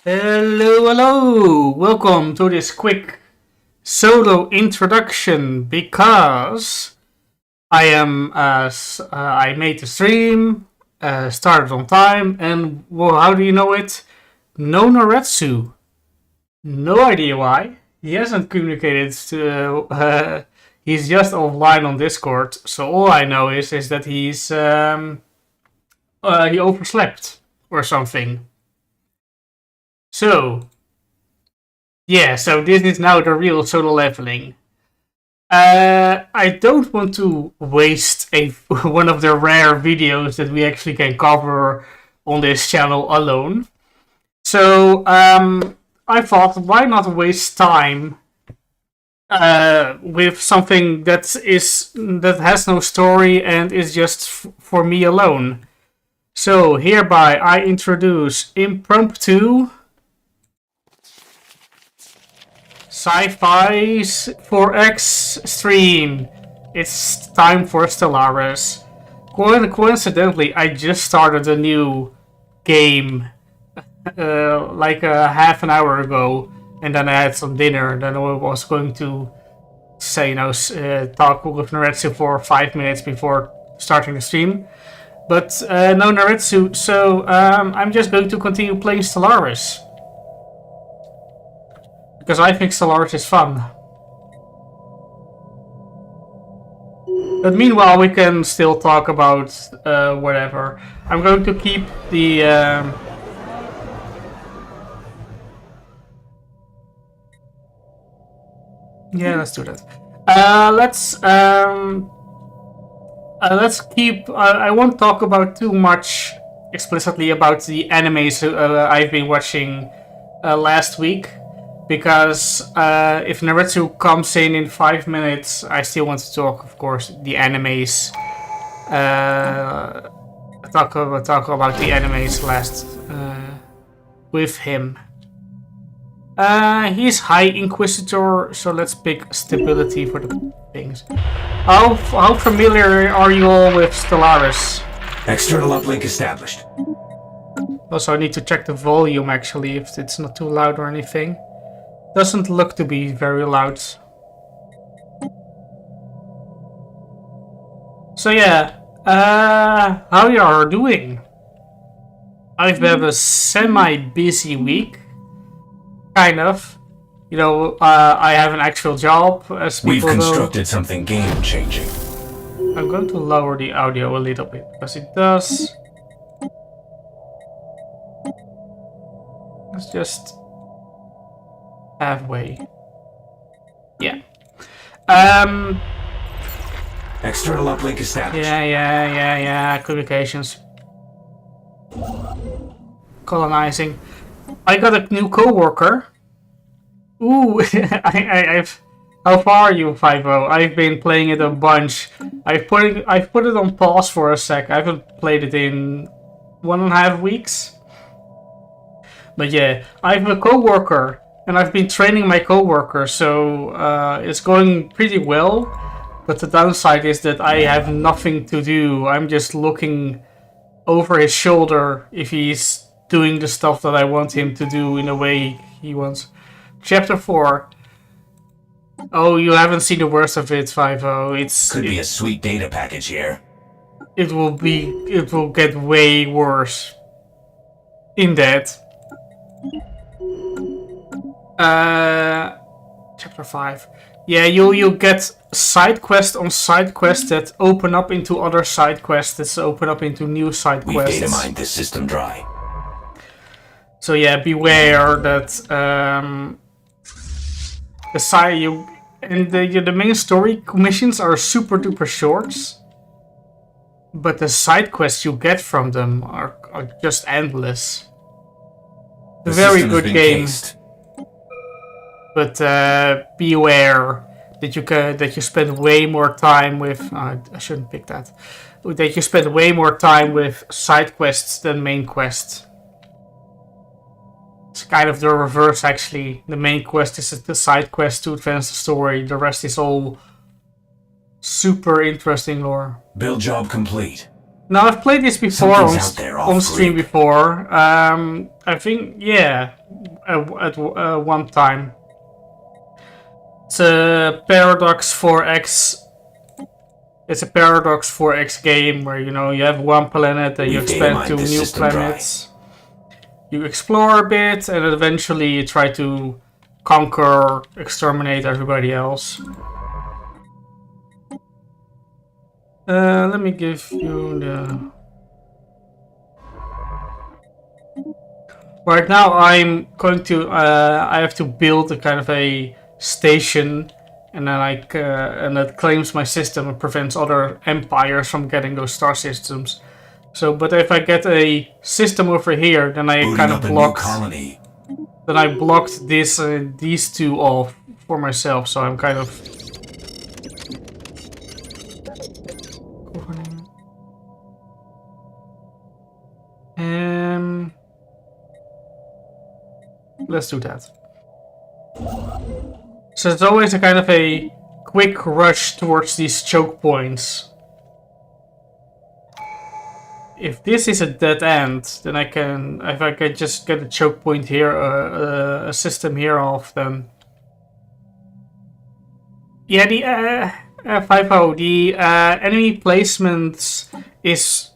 Hello, hello! Welcome to this quick solo introduction because I made the stream, started on time, and well, how do you know it? No Nrewtsew. No idea why. He hasn't communicated to. He's just offline on Discord. So all I know is that he overslept or something. So, yeah, so this is now the real solo leveling. I don't want to waste one of the rare videos that we actually can cover on this channel alone. So, I thought, why not waste time with something that has no story and is just for me alone. So, hereby I introduce Impromptu Sci-Fi's 4X stream. It's time for Stellaris. Coincidentally, I just started a new game like half an hour ago, and then I had some dinner. Then I was going to talk with Nrewtsew for 5 minutes before starting the stream. But no Nrewtsew, so I'm just going to continue playing Stellaris. Because I think Stellaris is fun. But meanwhile, we can still talk about whatever. I'm going to keep the... Yeah, let's do that. Let's keep... I won't talk about too much explicitly about the animes I've been watching last week. Because if Nrewtsew comes in 5 minutes, I still want to talk, of course, the animes. Talk about the animes last with him. He's High Inquisitor, so let's pick stability for the things. How familiar are you all with Stellaris? External uplink established. Also, I need to check the volume actually, if it's not too loud or anything. Doesn't look to be very loud. So yeah, how you are doing? I've had a semi-busy week, kind of. You know, I have an actual job, as people We've constructed something game-changing. I'm going to lower the audio a little bit, because it does. It's just halfway. Yeah. External uplink established. Yeah. Communications. Colonizing. I got a new co-worker. Ooh, I've. How far are you, 5-0? I've been playing it a bunch. I've put it on pause for a sec. I haven't played it in 1.5 weeks. But yeah, I have a co-worker. And I've been training my co-worker, so it's going pretty well. But the downside is that I have nothing to do. I'm just looking over his shoulder if he's doing the stuff that I want him to do in a way he wants. Chapter 4. Oh, you haven't seen the worst of it, 5-0. Could be a sweet data package here. It will get way worse. In that. Chapter 5. Yeah, you'll get side quest on side quest that open up into other side quests that open up into new side quests. We've data mined this system dry. So yeah, beware that the main story missions are super duper short, but the side quests you get from them are just endless. A very good game. Cased. But beware that you spend way more time with. I shouldn't pick that. That you spend way more time with side quests than main quests. It's kind of the reverse, actually. The main quest is the side quest to advance the story. The rest is all super interesting lore. Build job complete. Now I've played this before Something's out there on stream off-grid. before. I think at one time. It's a Paradox 4X. It's a Paradox 4X game where you have one planet and you We've expand data to mined this new system dry. planets. You explore a bit and eventually you try to conquer, exterminate everybody else. Let me give you the... Right now I'm going to... I have to build a kind of a station, and then and that claims my system and prevents other empires from getting those star systems. So, but if I get a system over here, then I Booting kind of up a new blocked... colony. Then I blocked this these two off for myself, so I'm kind of... Let's do that. So it's always a kind of a quick rush towards these choke points. If this is a dead end, then I can, if I could just get a choke point here, a system here off, then... Yeah, the 5-0, the enemy placements is...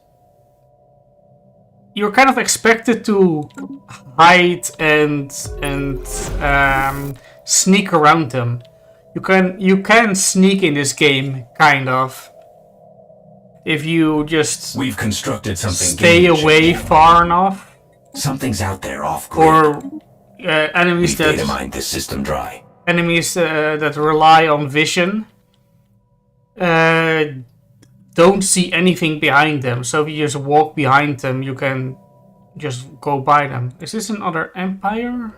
You're kind of expected to hide and sneak around them. You can sneak in this game, kind of. If you just We've constructed something stay away game-changing. far enough, Something's out there off-grid. or enemies We've data that mined this system dry. that rely on vision don't see anything behind them. So if you just walk behind them, you can just go by them. Is this another empire?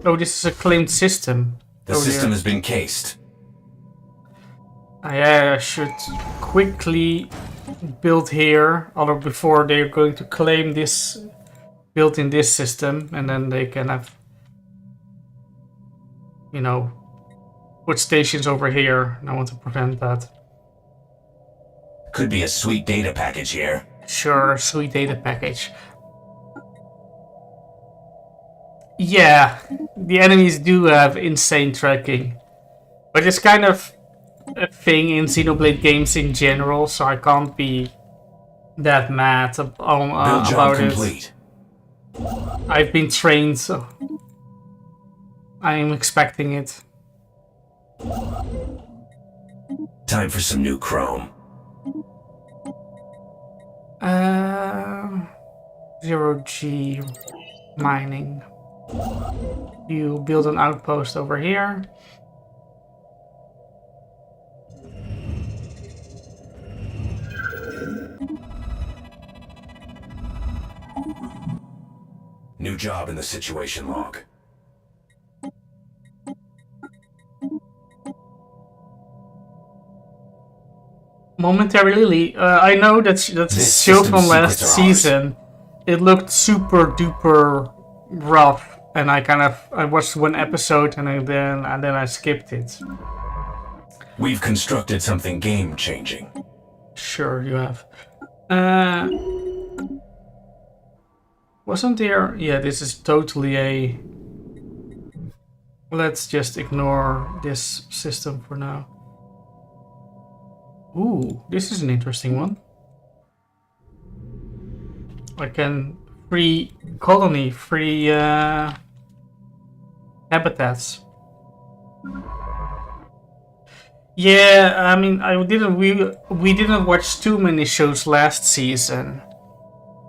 Oh, this is a claimed system. The system has been cased. I should quickly build here, although before they're going to claim this, built in this system, and then they can have, put stations over here. And I want to prevent that. Could be a sweet data package here. Sure, sweet data package. Yeah, the enemies do have insane tracking, but it's kind of a thing in Xenoblade games in general, so I can't be that mad Build about job it. complete. I've been trained, so I'm expecting it. Time for some new chrome. 0G mining. You build an outpost over here. New job in the situation log. Momentarily, I know that's a This show system's from last secrets are ours. season. It looked super duper rough, and I watched one episode and then I skipped it. We've constructed something game-changing. Sure, you have. Wasn't there? Yeah, this is totally a... Let's just ignore this system for now. Ooh, this is an interesting one. I can free colony, free habitats. Yeah, I mean, we didn't watch too many shows last season,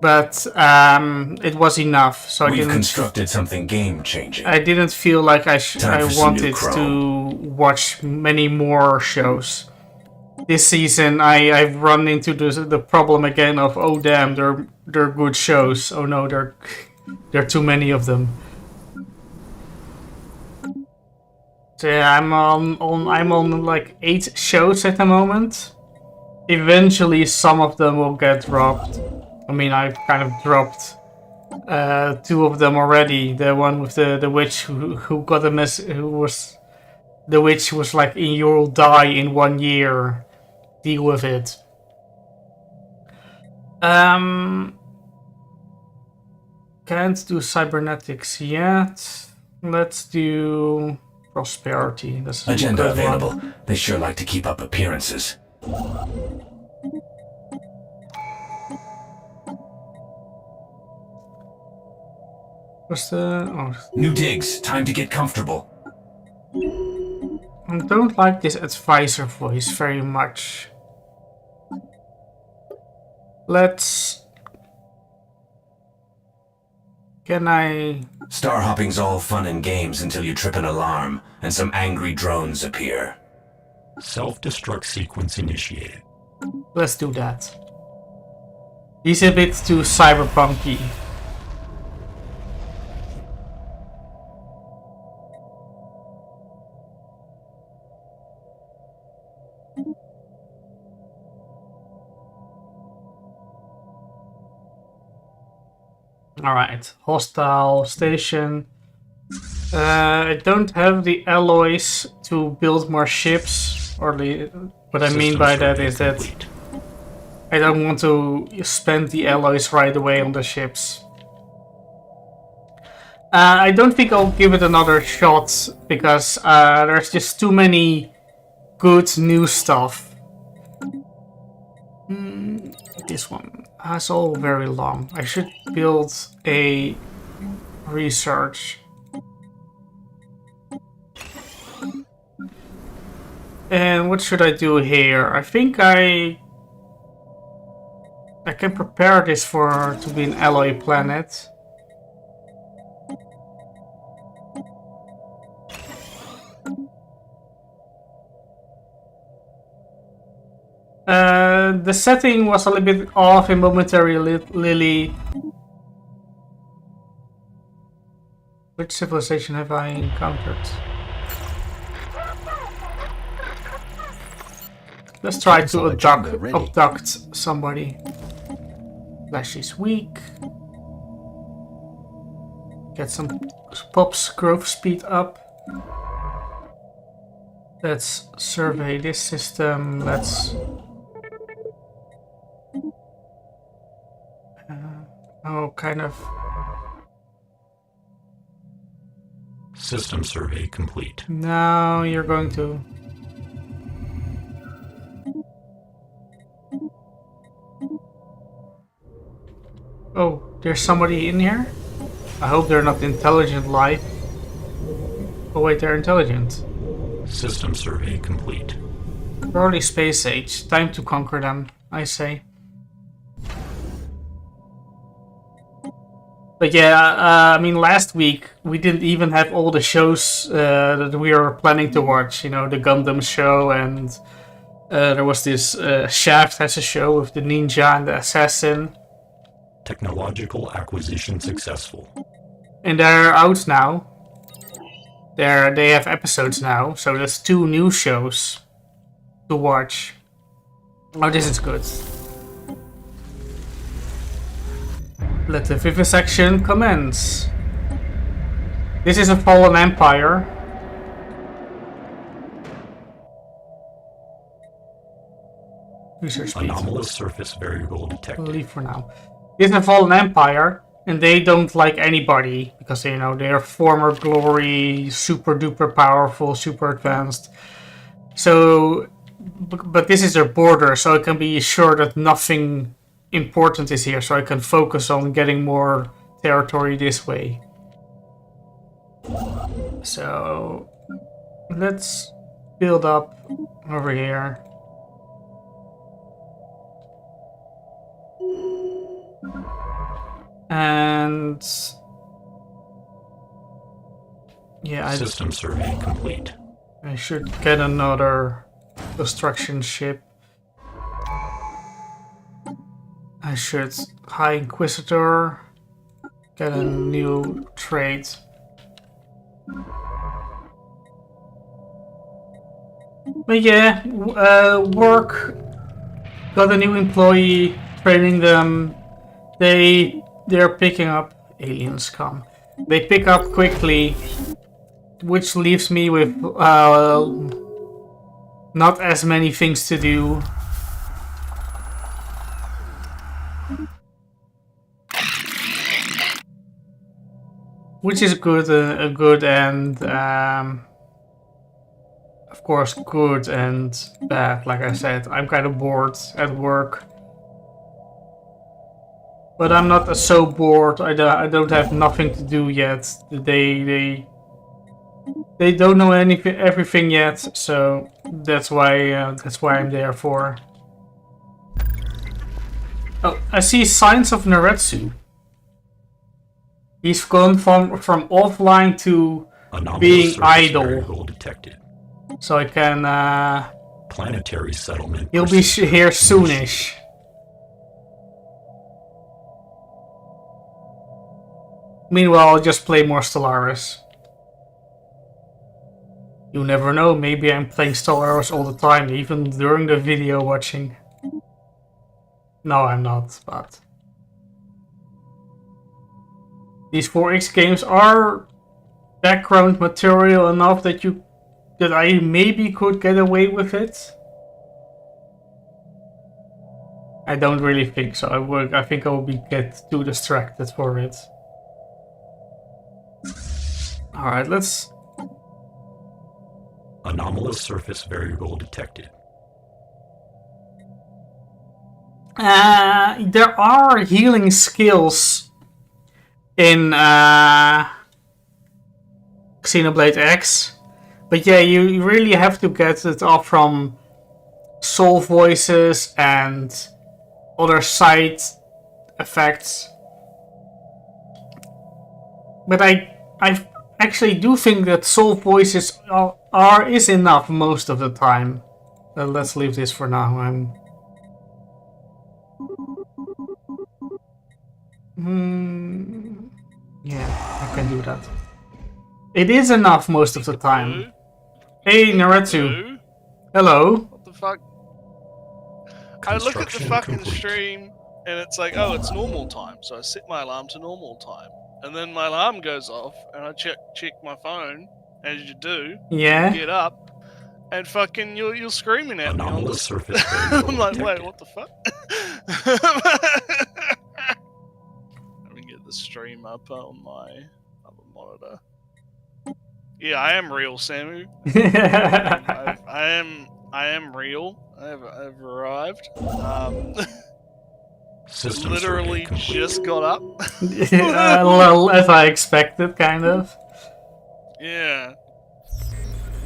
but it was enough. So We've constructed something game-changing. I didn't feel like I Time for some new wanted chrome. to watch many more shows. This season, I've run into the problem again of, oh damn, they're good shows. Oh no, there are too many of them. So yeah, I'm on like 8 shows at the moment. Eventually, some of them will get dropped. I mean, I've kind of dropped 2 of them already. The one with the witch who got a mess, the witch was like, you'll die in 1 year. Deal with it. Can't do cybernetics yet. Let's do prosperity. That's a Agenda good available. one. They sure like to keep up appearances. What's the... Oh. New digs. Time to get comfortable. I don't like this advisor voice very much. Let's... Can I... Star hopping's all fun and games until you trip an alarm and some angry drones appear. Self-destruct sequence initiated. Let's do that. He's a bit too cyberpunky. Alright, hostile station. I don't have the alloys to build more ships, or what I mean by that is that I don't want to spend the alloys right away on the ships. I don't think I'll give it another shot, because there's just too many good new stuff. This one. That's all very long. I should build a research. And what should I do here? I think I can prepare this to be an alloy planet. The setting was a little bit off in Momentary Lily. Which civilization have I encountered? Let's try to abduct somebody. Flash is weak. Get some Pop's growth speed up. Let's survey this system. Let's... kind of... System survey complete. Now you're going to... Oh, there's somebody in here? I hope they're not intelligent life. Oh wait, they're intelligent. System survey complete. Early space age. Time to conquer them, I say. But yeah, I mean, last week we didn't even have all the shows that we were planning to watch. You know, the Gundam show, and there was this Shaft has a show with the ninja and the assassin. Technological acquisition successful. And they're out now. They have episodes now, so there's 2 new shows to watch. Oh, this is good. Let the vivisection commence. This is a fallen empire. Research speed. Anomalous surface variable detected. Leave for now. This is a fallen empire, and they don't like anybody because you know they're former glory, super duper powerful, super advanced. So, but this is their border, so I can be sure that nothing important is here, so I can focus on getting more territory this way. So let's build up over here. And yeah, System survey complete. I should get another destruction ship. I should High Inquisitor, get a new trade. But yeah, work, got a new employee, training them. They're picking up, aliens come. They pick up quickly, which leaves me with not as many things to do. Which is good, a good and of course good and bad. Like I said, I'm kind of bored at work, but I'm not so bored. I don't have nothing to do yet. They don't know everything yet, so that's why I'm there for. Oh, I see signs of Nrewtsew. He's gone from offline to Anomalous being surface idle. variable detected. So I can. Planetary settlement. He'll be proceeded. here soonish. Meanwhile, I'll just play more Stellaris. You never know, maybe I'm playing Stellaris all the time, even during the video watching. No, I'm not, but... These 4X games are background material enough that I maybe could get away with it. I don't really think so. I think I will get too distracted for it. Alright, let's... Anomalous surface variable detected. There are healing skills in Xenoblade X, but yeah, you really have to get it off from soul voices and other side effects. But I actually do think that soul voices is enough most of the time. Let's leave this for now. Yeah, I can do that. It is enough most of the time. Hey, Nrewtsew. Hello. What the fuck? I look at the Construction fucking complete. stream and it's like, oh, it's normal time. So I set my alarm to normal time. And then my alarm goes off and I check my phone, as you do. Yeah. Get up and fucking you're screaming at me. on Anomalous the- surface variable I'm like, detected. wait, what the fuck? Let me get the stream up on my other monitor. Yeah, I am real, Samu. I am real. I've arrived. System Literally survey complete. just got up. Well, as I expected, kind of. Yeah.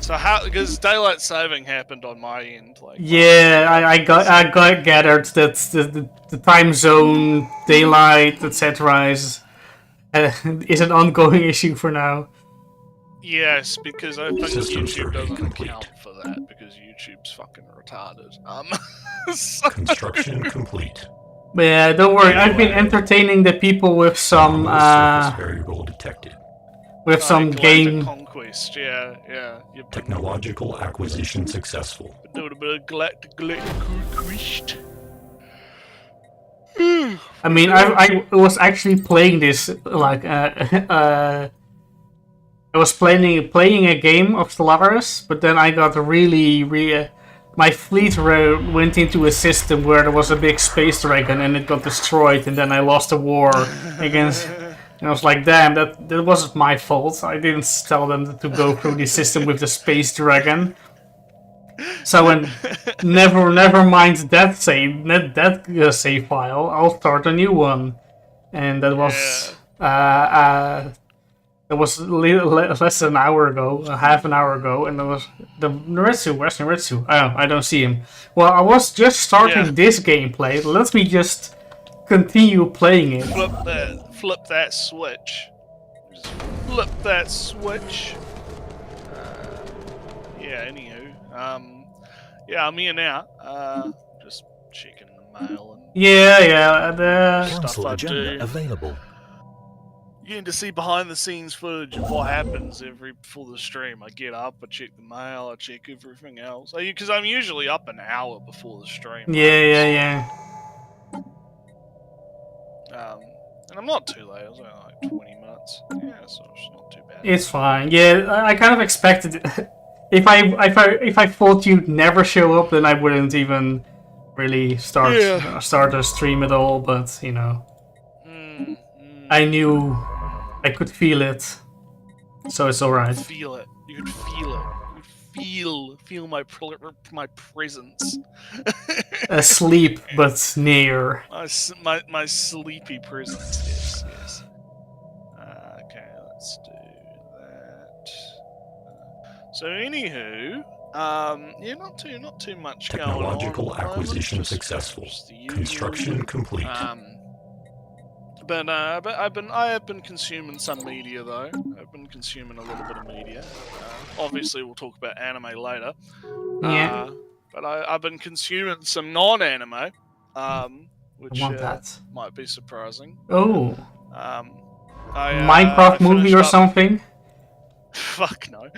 So how? Because daylight saving happened on my end. Like. Yeah, I got gathered that the time zone, daylight, etc. is an ongoing issue for now. Yes, because I think System YouTube survey doesn't complete. account for that because YouTube's fucking retarded. So- Construction complete. But yeah, don't worry. I've been entertaining the people with some Anomalous surface variable detected. with some Galactic game. Conquest. Yeah. You've been Technological acquisition successful. doing a bit of Galactic Conquest. I mean, I was actually playing this like I was playing a game of Stellaris, but then I got really my fleet went into a system where there was a big space dragon and it got destroyed, and then I lost a war against. And I was like, damn, that wasn't my fault. I didn't tell them to go through the system with the space dragon. So when never mind that save file. I'll start a new one, and that was less than an hour ago, half an hour ago, and there was the Nrewtsew. Where's Nrewtsew? Oh, I don't see him. Well, I was just starting this gameplay. Let me just continue playing it. Flip that switch. Just flip that switch. Yeah. Anywho, yeah, I'm here now. Just checking the mail and Yeah. The stuff Cancel I agenda do. available. Getting to see behind the scenes footage of what happens before the stream. I get up, I check the mail, I check everything else. Because I'm usually up an hour before the stream. yeah. And I'm not too late. I was only like 20 minutes. Yeah, so it's not too bad. It's fine. Yeah, I kind of expected it. If I thought you'd never show up, then I wouldn't even really start to stream at all, but you know, I knew I could feel it, so it's alright. Feel it. You could feel it. You could feel my presence. Asleep, but near. My sleepy presence. Yes. Okay, let's do that. So anywho, yeah, not too much going on. Technological acquisition successful. Just the usual. Construction complete. But I have been consuming some media though. I've been consuming a little bit of media. Obviously, we'll talk about anime later. Yeah. But I've been consuming some non-anime, which I want that. might be surprising. Oh. I Minecraft movie or something? Fuck no.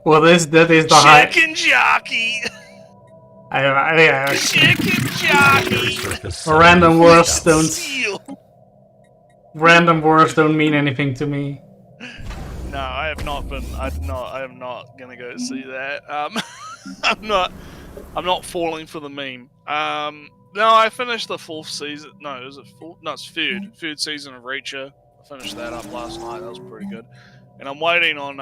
Well, that is the high. Chicken jockey. Chicken jockey. Random words don't. Steel. Random words don't mean anything to me. No, I have not been. I am not gonna go see that. I'm not falling for the meme. No, I finished the 4th season. No, is it 4th? No, it's 3rd season of Nrewtsew. I finished that up last night. That was pretty good. And I'm waiting on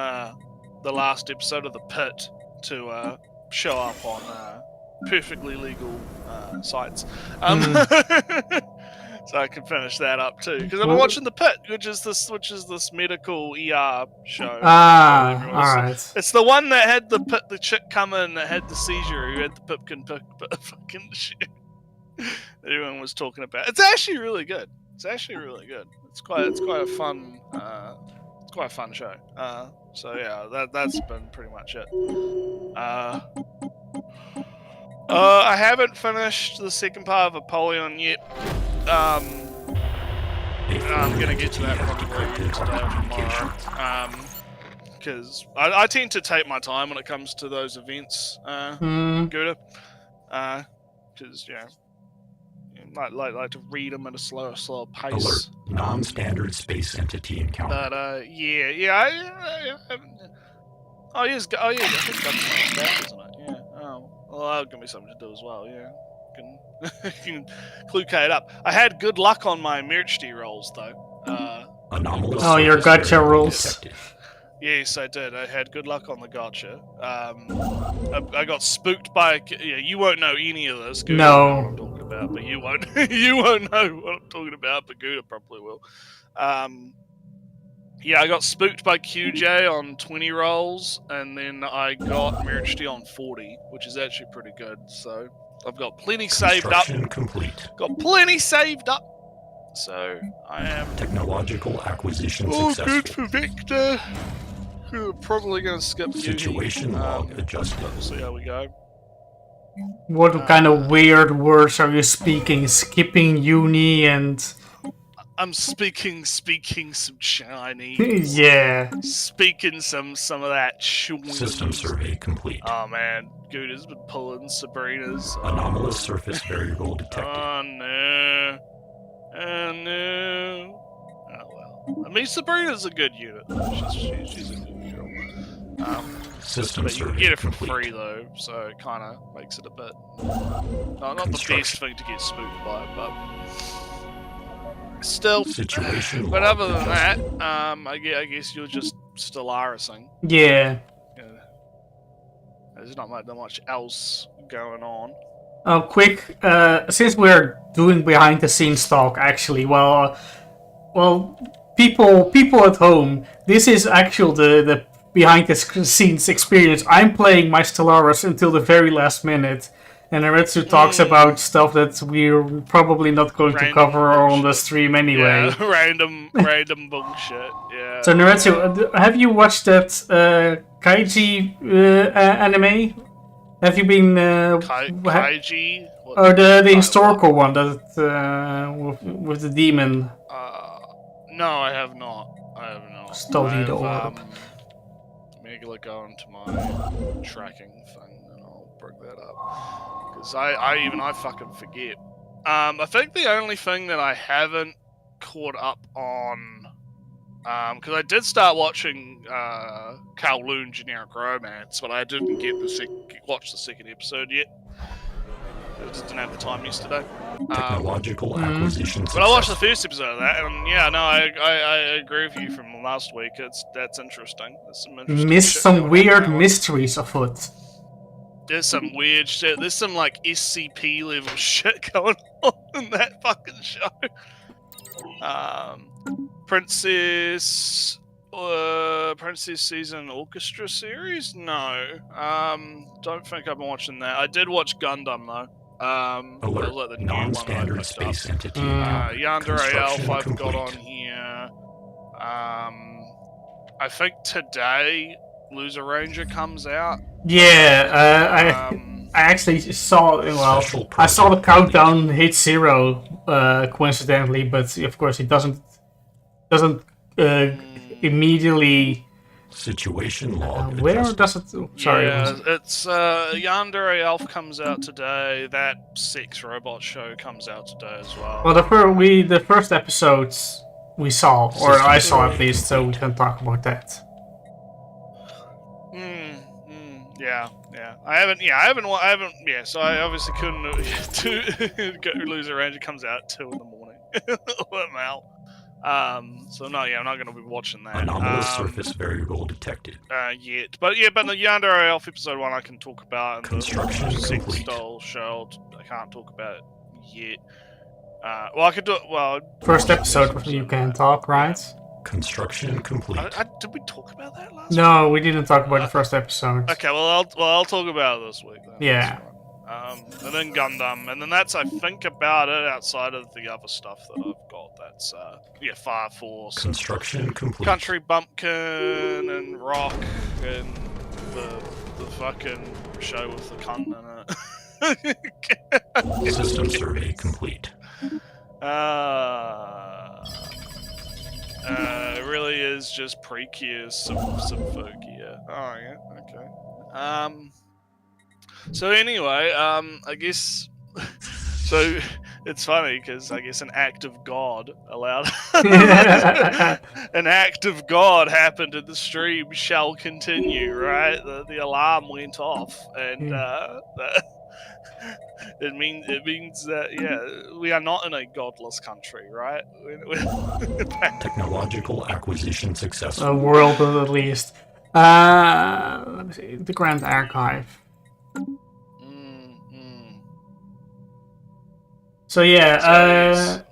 the last episode of The Pit to show up on perfectly legal sites. So I can finish that up too, because I'm watching The Pit, which is this medical ER show. Alright. It's the one that had the chick come in that had the seizure, who had the pipkin fucking shit. Everyone was talking about. It's actually really good. It's quite a fun. It's quite a fun show. So yeah, that's been pretty much it. I haven't finished the second part of Apollyon yet. I'm gonna get to that probably today or tomorrow. Because I tend to take my time when it comes to those events, Gouda. Because I like to read them at a slower pace. Alert. Non-standard space entity encounter. But I think that's back, isn't it? Yeah. Oh, well, that'll give me something to do as well. Yeah. Can clucate up. I had good luck on my Nrewtsew rolls though. Anomalous. Oh, your surface gotcha variable rolls. detected. Yes, I did. I had good luck on the gotcha. I got spooked by. Yeah, you won't know any of this. Gouda, No. know what I'm talking about, but you won't. You won't know what I'm talking about, but Gouda probably will. Yeah, I got spooked by QJ on 20 rolls, and then I got Nrewtsew on 40, which is actually pretty good. So I've got plenty saved up. Construction complete. Got plenty saved up. So I am. Technological acquisition Oh, successful. good for Victor. We're probably going to skip Situation log adjusted. We'll see how we go. What kind of weird words are you speaking? Skipping uni and... I'm speaking some Chinese. Yeah. Speaking some of that Chinese. System survey complete. Oh man, Gouda's been pulling Sabrina's. Anomalous surface variable detected. Oh no. Oh no. Oh well. I mean, Sabrina's a good unit. She's a good girl. System But you can survey get it for complete. free though, so it kind of makes it a bit. Not the best thing to get spooked by, but still. Situation But log other than adjusted. that, I guess you're just Stellarising. Yeah. There's not much else going on. Oh, quick, since we're doing behind the scenes talk, actually, well, people at home, this is actual the behind the scenes experience. I'm playing my Stellaris until the very last minute, and Nrewtsew talks about stuff that we're probably not going to Random cover on the bullshit. stream anyway. Yeah, random bullshit. Yeah. So Nrewtsew, have you watched that Kaiji anime? Have you been Kaiji? What or the historical one that with the demon? No, I have not. Study the orb. Let me go into my tracking thing and I'll bring that up. Because I fucking forget. I think the only thing that I haven't caught up on, because I did start watching Kowloon Generic Romance, but I didn't get watch the second episode yet. because I didn't have the time yesterday. Technological acquisition But I watched the successful. first episode of that, and yeah, no, I agree with you from last week. That's interesting. There's some interesting Missed shit some going on weird in that one. mysteries afoot. There's some weird shit. There's some like SCP level shit going on in that fucking show. Princess Season Orchestra series? No. Don't think I've been watching that. I did watch Gundam though. It Alert. was like the new one that I Non-standard picked space up. entity. Yandere Construction Elf I've complete. got on here. I think today Loser Ranger comes out. Yeah, I actually saw. Well, Special I saw the project countdown hit 0 coincidentally, but of course it doesn't immediately. Situation log Where adjusted. does it? Sorry. Yeah, it's Yandere Elf comes out today. That Sex Robot show comes out today as well. Well, the first episodes we saw, or I saw at least, so we can talk about that. Yeah. I haven't. Yeah, so I obviously couldn't. Loser Ranger comes out at 2 in the morning. I'm out. So no, yeah, I'm not going to be watching that. Anomalous surface variable detected. Yet, but the Yandere Elf episode 1 I can talk about, and Construction the Sex complete. Style show I can't talk about it yet. Well, I could do it. Well, First episode you can talk, right? Construction complete. did we talk about that last week? No, we didn't talk about the first episode. Okay, well I'll talk about it this week then. Yeah. That's fine. And then Gundam, and then that's I think about it outside of the other stuff that I've got. That's Fire Force, Construction complete. Country Bumpkin, and Rock, and the fucking show with the cunt in it. System survey complete. It really is just Precure Subvogia. Oh yeah, okay. So anyway, I guess. So it's funny because I guess an act of God allowed. An act of God happened in the stream. Shall continue, right? The alarm went off, and it means that we are not in a godless country, right? Technological acquisition successful. A world at least. Let me see. The Grand Archive. So yeah,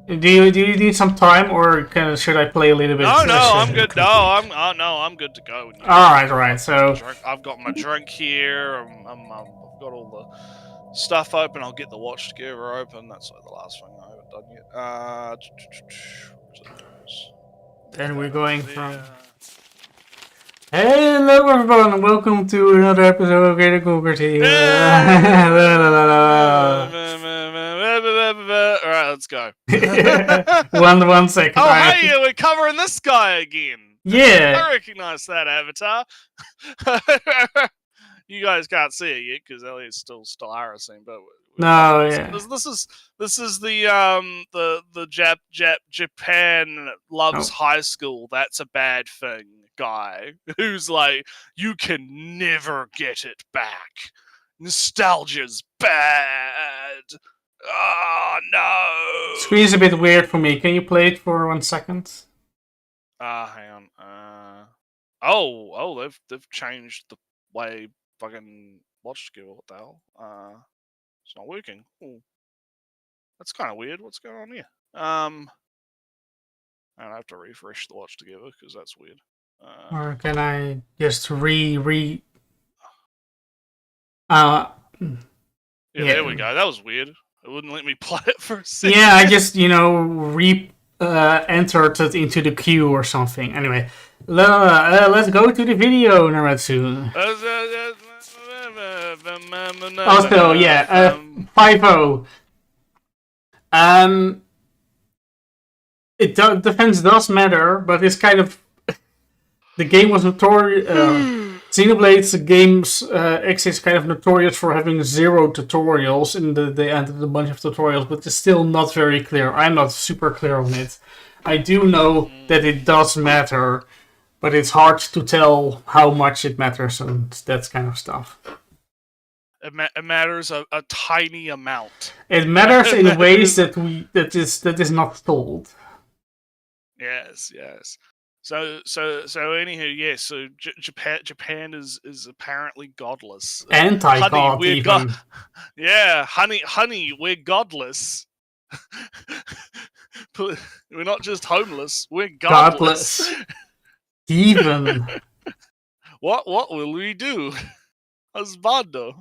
do you need some time, or should I play a little bit? No, I'm good. I'm good to go. All right. So I've got my drink here. I've got all the stuff open. I'll get the watch together open. That's like the last thing I haven't done yet. then we're going from. Hello everyone, and welcome to another episode of Greater Cougar TV. Alright, let's go. one second. Oh, hey, we're covering this guy again. Yeah. I recognize that avatar. You guys can't see it yet because Elliot's still Stellaris, but No, yeah. This is the Japan loves high school. That's a bad thing. Guy who's like, you can never get it back. Nostalgia's bad. Oh no. Screen's a bit weird for me. Can you play it for 1 second? Hang on. They've changed the way fucking watch together. What the hell? It's not working. Ooh. That's kind of weird. What's going on here? I have to refresh the watch together because that's weird. Or can I just Yeah, there we go. That was weird. It wouldn't let me play it for a second. Yeah, I just entered it into the queue or something. Anyway, let's go to the video, Nrewtsew. Also, yeah, 5-0. Defense does matter, but it's kind of. The game was notorious. Xenoblade's games X is kind of notorious for having 0 tutorials, and they added a bunch of tutorials, but it's still not very clear. I'm not super clear on it. I do know that it does matter, but it's hard to tell how much it matters and that kind of stuff. It matters a tiny amount. It matters in ways that is not told. Yes. So anywho, yeah. So Japan is apparently godless. Anti-god even. Yeah, honey, we're godless. We're not just homeless. We're godless. Even. What will we do? Husbando.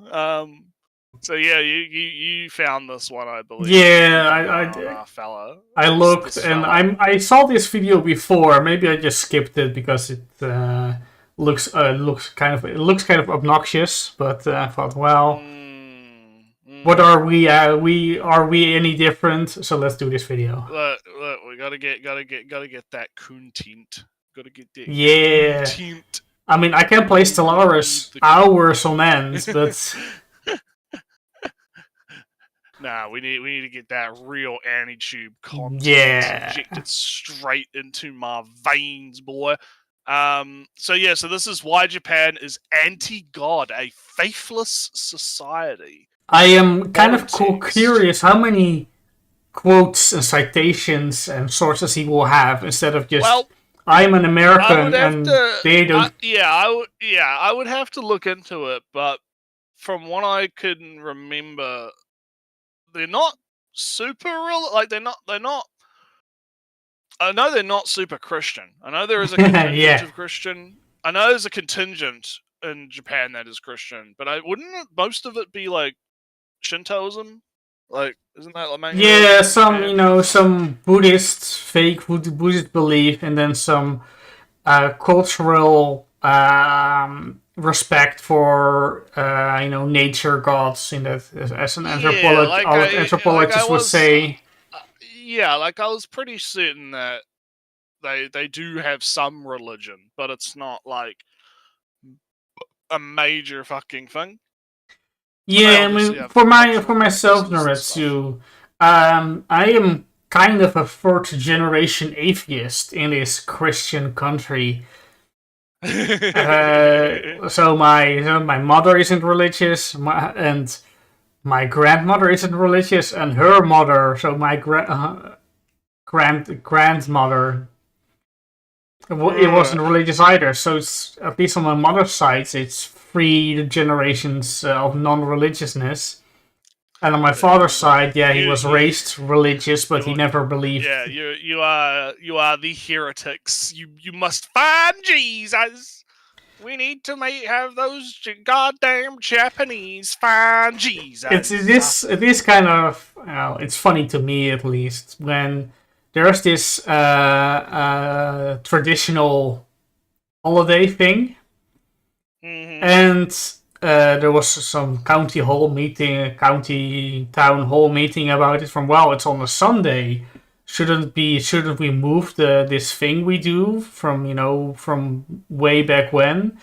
So yeah, you found this one, I believe. Yeah, fella. I looked and I saw this video before. Maybe I just skipped it because it looks kind of obnoxious. But I thought, well, what are we? Are we any different? So let's do this video. Look, we gotta get that content. Gotta get that content. I mean, I can play Stellaris hours on end, but nah, we need to get that real anti-tube content injected straight into my veins, boy. So this is why Japan is anti-God, a faithless society. I am kind of curious how many quotes and citations and sources he will have instead of just. Well, I'm an American, and they don't. I would have to look into it, but from what I can remember, they're not super real. Like they're not. I know they're not super Christian. I know there is a contingent of Christian. I know there's a contingent in Japan that is Christian, but wouldn't most of it be like Shintoism? Like, isn't that the main? Yeah, some Buddhist fake Buddhist belief, and then some cultural respect for nature gods, in that as an anthropologist would say. I was pretty certain that they do have some religion, but it's not like a major fucking thing. Yeah, I mean, for myself, Nrewtsew, I am kind of a fourth generation atheist in this Christian country. So my mother isn't religious, and my grandmother isn't religious, and her mother, so my grandmother, it wasn't religious either. So it's, at least on my mother's side, it's 3 generations of non-religiousness. And on my father's side, he was raised religious, but he never believed. Yeah, you are the heretics. You must find Jesus. We need to have those goddamn Japanese find Jesus. It is kind of it's funny to me, at least, when there's this traditional holiday thing. Mm-hmm. And there was some county town hall meeting about it. It's on a Sunday. Shouldn't we move this thing we do from way back when?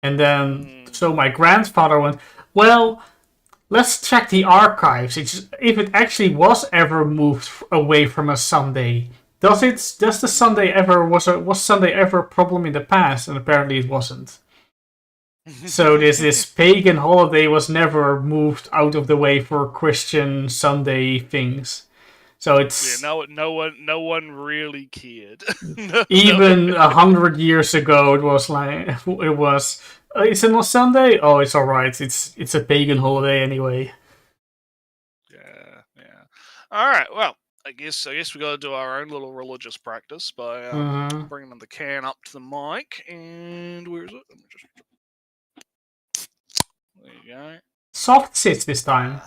And then so my grandfather went, well, let's check the archives. If it actually was ever moved away from a Sunday. Was Sunday ever a problem in the past? And apparently it wasn't. So this pagan holiday was never moved out of the way for Christian Sunday things. So it's no one really cared. Even 100 years ago, it was it's on Sunday. Oh, it's all right. It's a pagan holiday anyway. Yeah. All right. Well, I guess we got to do our own little religious practice by bringing the can up to the mic. And where is it? Let me just. There you go. Soft sits this time,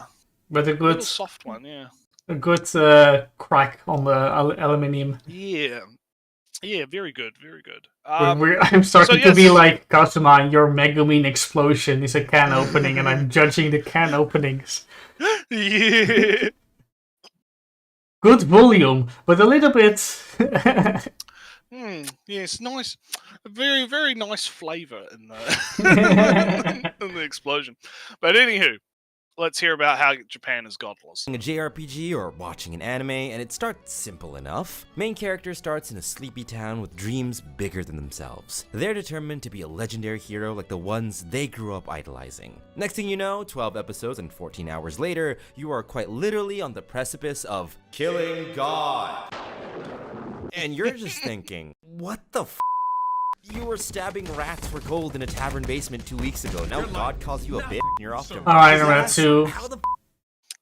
but a good soft one, yeah. A good crack on the aluminium. Yeah, very good. I'm starting to be like Kazuma. Your Megumin explosion is a can opening, and I'm judging the can openings. Yeah. Good volume, but a little bit. Yes, nice. A very, very nice flavour in the in the explosion. But anywho, let's hear about how Japan is godless. A JRPG or watching an anime, and it starts simple enough. Main character starts in a sleepy town with dreams bigger than themselves. They're determined to be a legendary hero like the ones they grew up idolizing. Next thing you know, 12 episodes and 14 hours later, you are quite literally on the precipice of killing God. And you're just thinking, what the f***? You were stabbing rats for gold in a tavern basement 2 weeks ago. Now God calls you a bitch and you're off to Alright, Nrewtsew. How the f***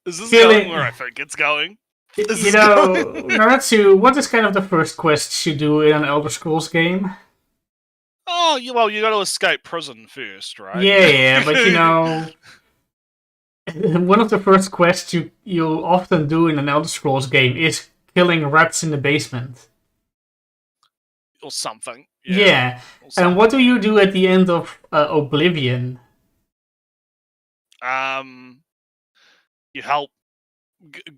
Is this Killing- going where I think it's going? You know, Nrewtsew, what is kind of the first quest you do in an Elder Scrolls game? Oh, well, you got to escape prison first, right? Yeah, but you know, one of the first quests you'll often do in an Elder Scrolls game is killing rats in the basement. Or something. Yeah. Or And something. what do you do at the end of Oblivion? You help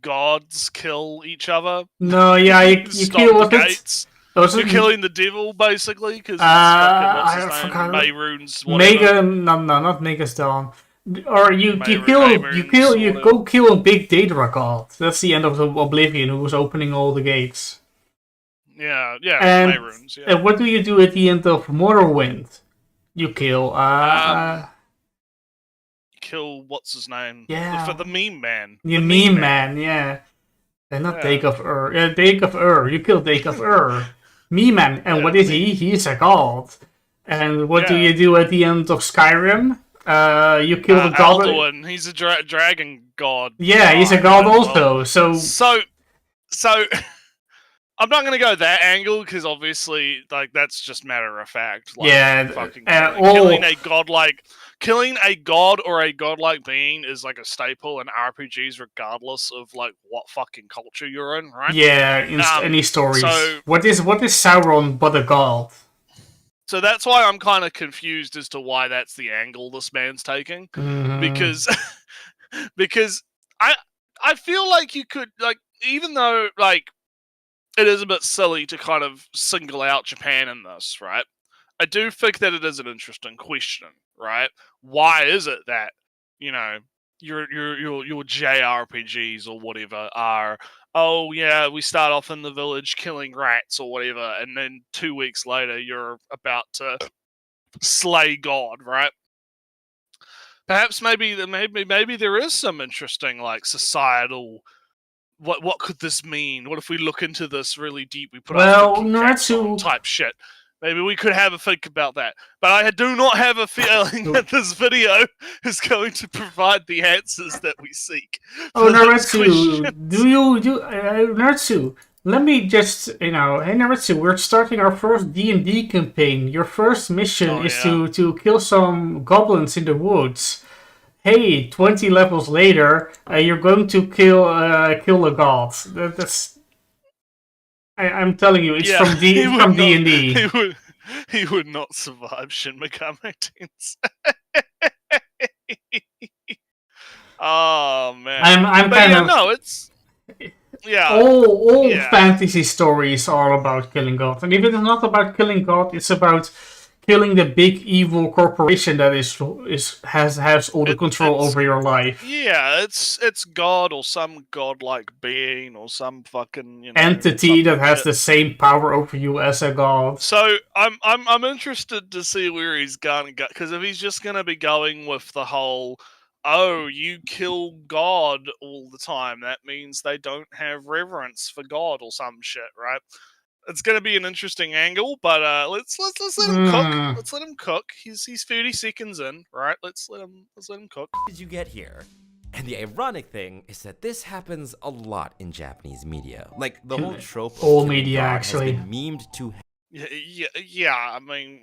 gods kill each other. No, yeah, you Stop kill the what it? gates. Was You're it killing the devil, basically, because I what's his forgot. name? Mayrune's whatever. Mega? No, not Mega's Dawn. Or you Mayrune's you go kill a big Daedra god. That's the end of the Oblivion, who was opening all the gates. Yeah, And, Mayrune's, yeah. and what do you do at the end of Morrowind? You kill Kill, what's his name? Yeah. For the meme man. you The meme man, yeah. And not Yeah. Dake of Ur. Yeah, Dake of Ur. You kill Dake of Ur. Meme man. And Yeah, what is he? He's a god. And what do Yeah. you do at the end of Skyrim? You kill the god. Alduin, he's a dragon god. Yeah, he's a god Well, also. So So, I'm not gonna go that angle because obviously, like, that's just matter of fact. Like, Yeah, fucking all- killing a god or a godlike being is like a staple in RPGs, regardless of like what fucking culture you're in, right? yeah, in any stories. so- What is Sauron but a god? So that's why I'm kind of confused as to why that's the angle this man's taking. Mhm. because I feel like you could, like, even though like it is a bit silly to kind of single out Japan in this, right? I do think that it is an interesting question, right? Why is it that, you know, your JRPGs or whatever are, oh yeah, we start off in the village killing rats or whatever, and then 2 weeks later you're about to slay God, right? Perhaps maybe there is some interesting like societal. What could this mean? What if we look into this really deep? We put Well, our thinking caps on Nrewtsew- type shit. Maybe we could have a think about that. But I do not have a feeling that this video is going to provide the answers that we seek. Oh, for those Nrewtsew, questions. Nrewtsew, let me just, hey Nrewtsew, we're starting our first D&D campaign. Your first mission Oh, is yeah. to kill some goblins in the woods. Hey, 20 levels later, you're going to kill a god. That's... I'm telling you, it's Yeah, from he would from not- D&D. He would not survive Shin Megami Tensei. Oh man. I'm But kind yeah, of... no, it's yeah. All yeah. fantasy stories are about killing God. And if it is not about killing God, it's about killing the big evil corporation that has all the control it's- over your life. Yeah, it's God or some godlike being or some fucking, you know, Entity that something has the same power over you as a god. So I'm interested to see where he's gonna go, because if he's just gonna be going with the whole, oh, you kill God all the time, that means they don't have reverence for God or some shit, right? It's gonna be an interesting angle, but let's let him cook. Let's let him cook. He's 30 seconds in, right? Let's let him cook. How did you get here? And the ironic thing is that this happens a lot in Japanese media. Like, the whole trope of All killing media, God actually. has been memed to Yeah. I mean,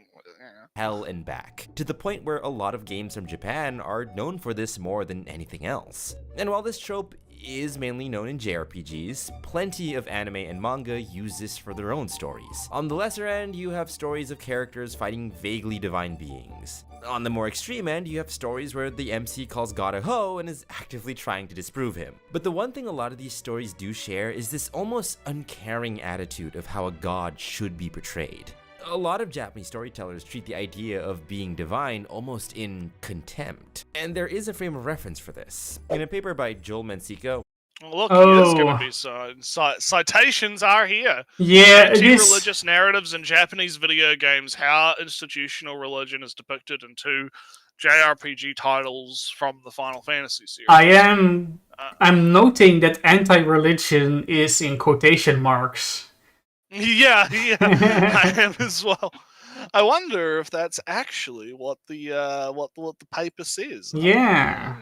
hell and back, to the point where a lot of games from Japan are known for this more than anything else. And while this trope is mainly known in JRPGs, plenty of anime and manga use this for their own stories. On the lesser end, you have stories of characters fighting vaguely divine beings. On the more extreme end, you have stories where the MC calls God a hoe and is actively trying to disprove him. But the one thing a lot of these stories do share is this almost uncaring attitude of how a god should be portrayed. A lot of Japanese storytellers treat the idea of being divine almost in contempt. And there is a frame of reference for this. In a paper by Joel Mencico, Well, look, he is Oh. going to be citations are here. Yeah, this. Anti-religious narratives in Japanese video games, how institutional religion is depicted in 2 JRPG titles from the Final Fantasy series. I'm noting that anti-religion is in quotation marks. Yeah, I am as well. I wonder if that's actually what the paper says. Yeah.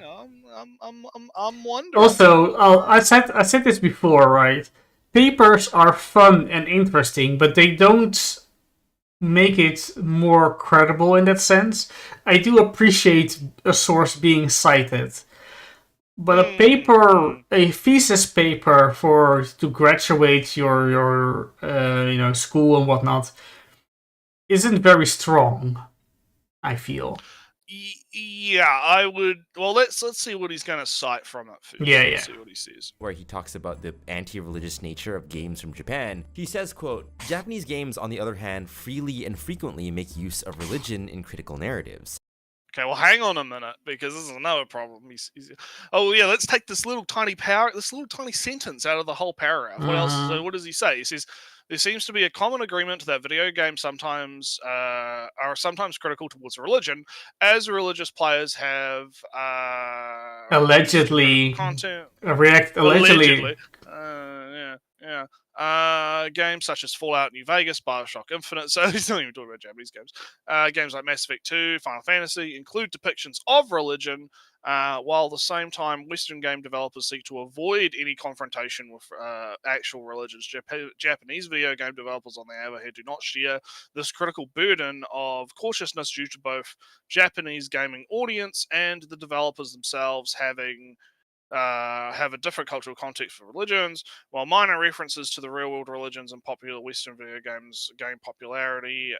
I'm wondering. Also, I said this before, right? Papers are fun and interesting, but they don't make it more credible in that sense. I do appreciate a source being cited, but a thesis paper to graduate your school and whatnot, isn't very strong, I feel. Yeah, I would. Well, let's see what he's going to cite from it first. Yeah. Let's see what he says. where he talks about the anti-religious nature of games from Japan, he says, quote, Japanese games, on the other hand, freely and frequently make use of religion in critical narratives. Okay, well, hang on a minute, because this is another problem. Oh, yeah, let's take this little tiny sentence out of the whole paragraph. What else? What does he say? He says, there seems to be a common agreement that video games sometimes are sometimes critical towards religion, as religious players have Allegedly. content. Allegedly. Games such as Fallout New Vegas, Bioshock Infinite, so he's not even talking about Japanese games. Games like Mass Effect 2, Final Fantasy include depictions of religion, while at the same time Western game developers seek to avoid any confrontation with actual religions. Japanese video game developers, on the other hand, do not share this critical burden of cautiousness due to both Japanese gaming audience and the developers themselves having have a different cultural context for religions. While minor references to the real-world religions and popular Western video games gain popularity,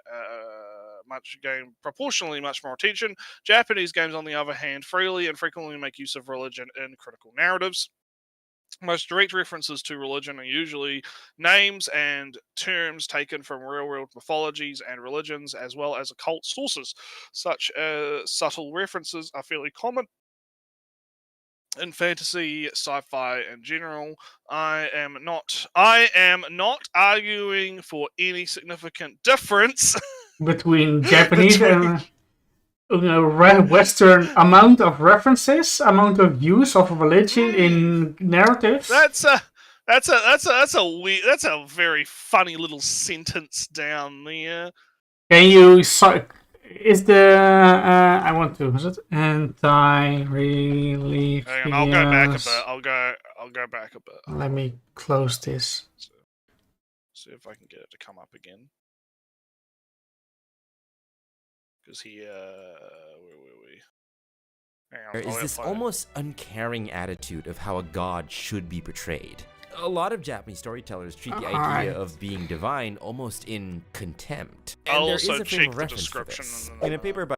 gain proportionally much more attention, Japanese games, on the other hand, freely and frequently make use of religion in critical narratives. Most direct references to religion are usually names and terms taken from real-world mythologies and religions, as well as occult sources. Such subtle references are fairly common in fantasy, sci-fi in general. I am not arguing for any significant difference between Japanese and Western amount of references, amount of use of religion in narratives. That's a very funny little sentence down there. Can you? Is the I want to? Is it anti-religious? Hang on, I'll go back a bit. I'll go back a bit. Let me close this. See if I can get it to come up again. Because where were we? Hang on, There is this almost uncaring attitude of how a god should be portrayed. A lot of Japanese storytellers treat the idea of being divine almost in contempt. And I'll there also is a frame check of the reference for description. this. In a paper by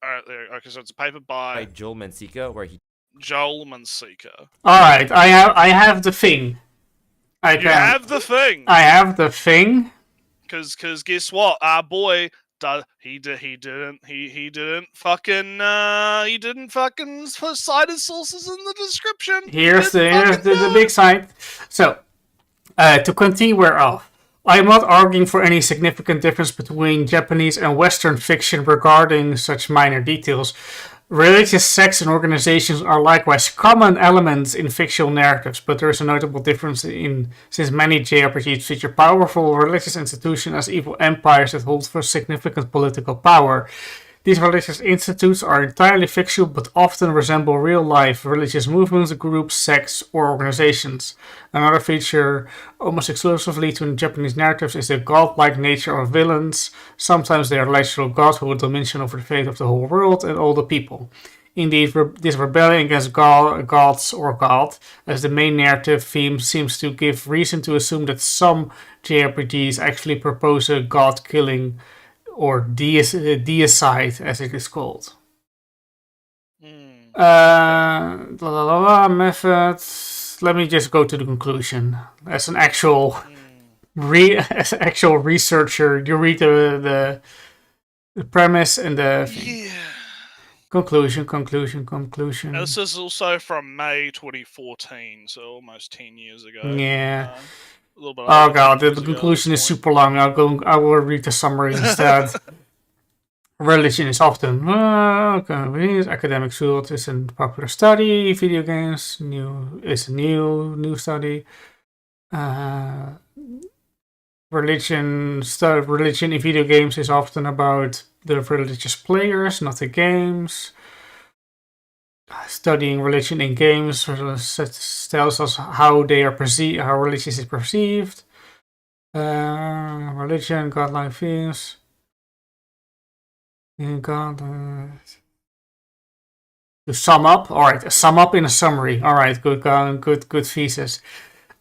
Alright, there. Okay, so it's a paper by Joel Mencico, where he Joel Mencico. Alright, I have the thing. I have the thing. I have the thing. Cause guess what? Our boy he didn't fucking cite his sources in the description. Here's the big side. So, to continue whereof, I am not arguing for any significant difference between Japanese and Western fiction regarding such minor details. Religious sects and organizations are likewise common elements in fictional narratives, but there is a notable difference since many JRPGs feature powerful religious institutions as evil empires that hold for significant political power. These religious institutes are entirely fictional but often resemble real-life religious movements, groups, sects, or organizations. Another feature almost exclusively to Japanese narratives is the godlike nature of villains. Sometimes they are literal gods who will dominion over the fate of the whole world and all the people. Indeed, this rebellion against gods or God as the main narrative theme seems to give reason to assume that some JRPGs actually propose a god-killing or deicide, as it is called. Methods. Let me just go to the conclusion. As an actual as an actual researcher, you read the premise and the Yeah. conclusion. This is also from May 2014, so almost 10 years ago. Yeah. A little bit Oh over god, 10 the years ago at conclusion this is point. super long. I will read the summary instead. Religion is often academic field is a popular study. Video games is a new study. Religion in video games is often about the religious players, not the games. Studying religion in games tells us how they are perceived, how religion is perceived. Religion, godlike themes. God. To sum up, all right. Sum up in a summary. All right, good thesis.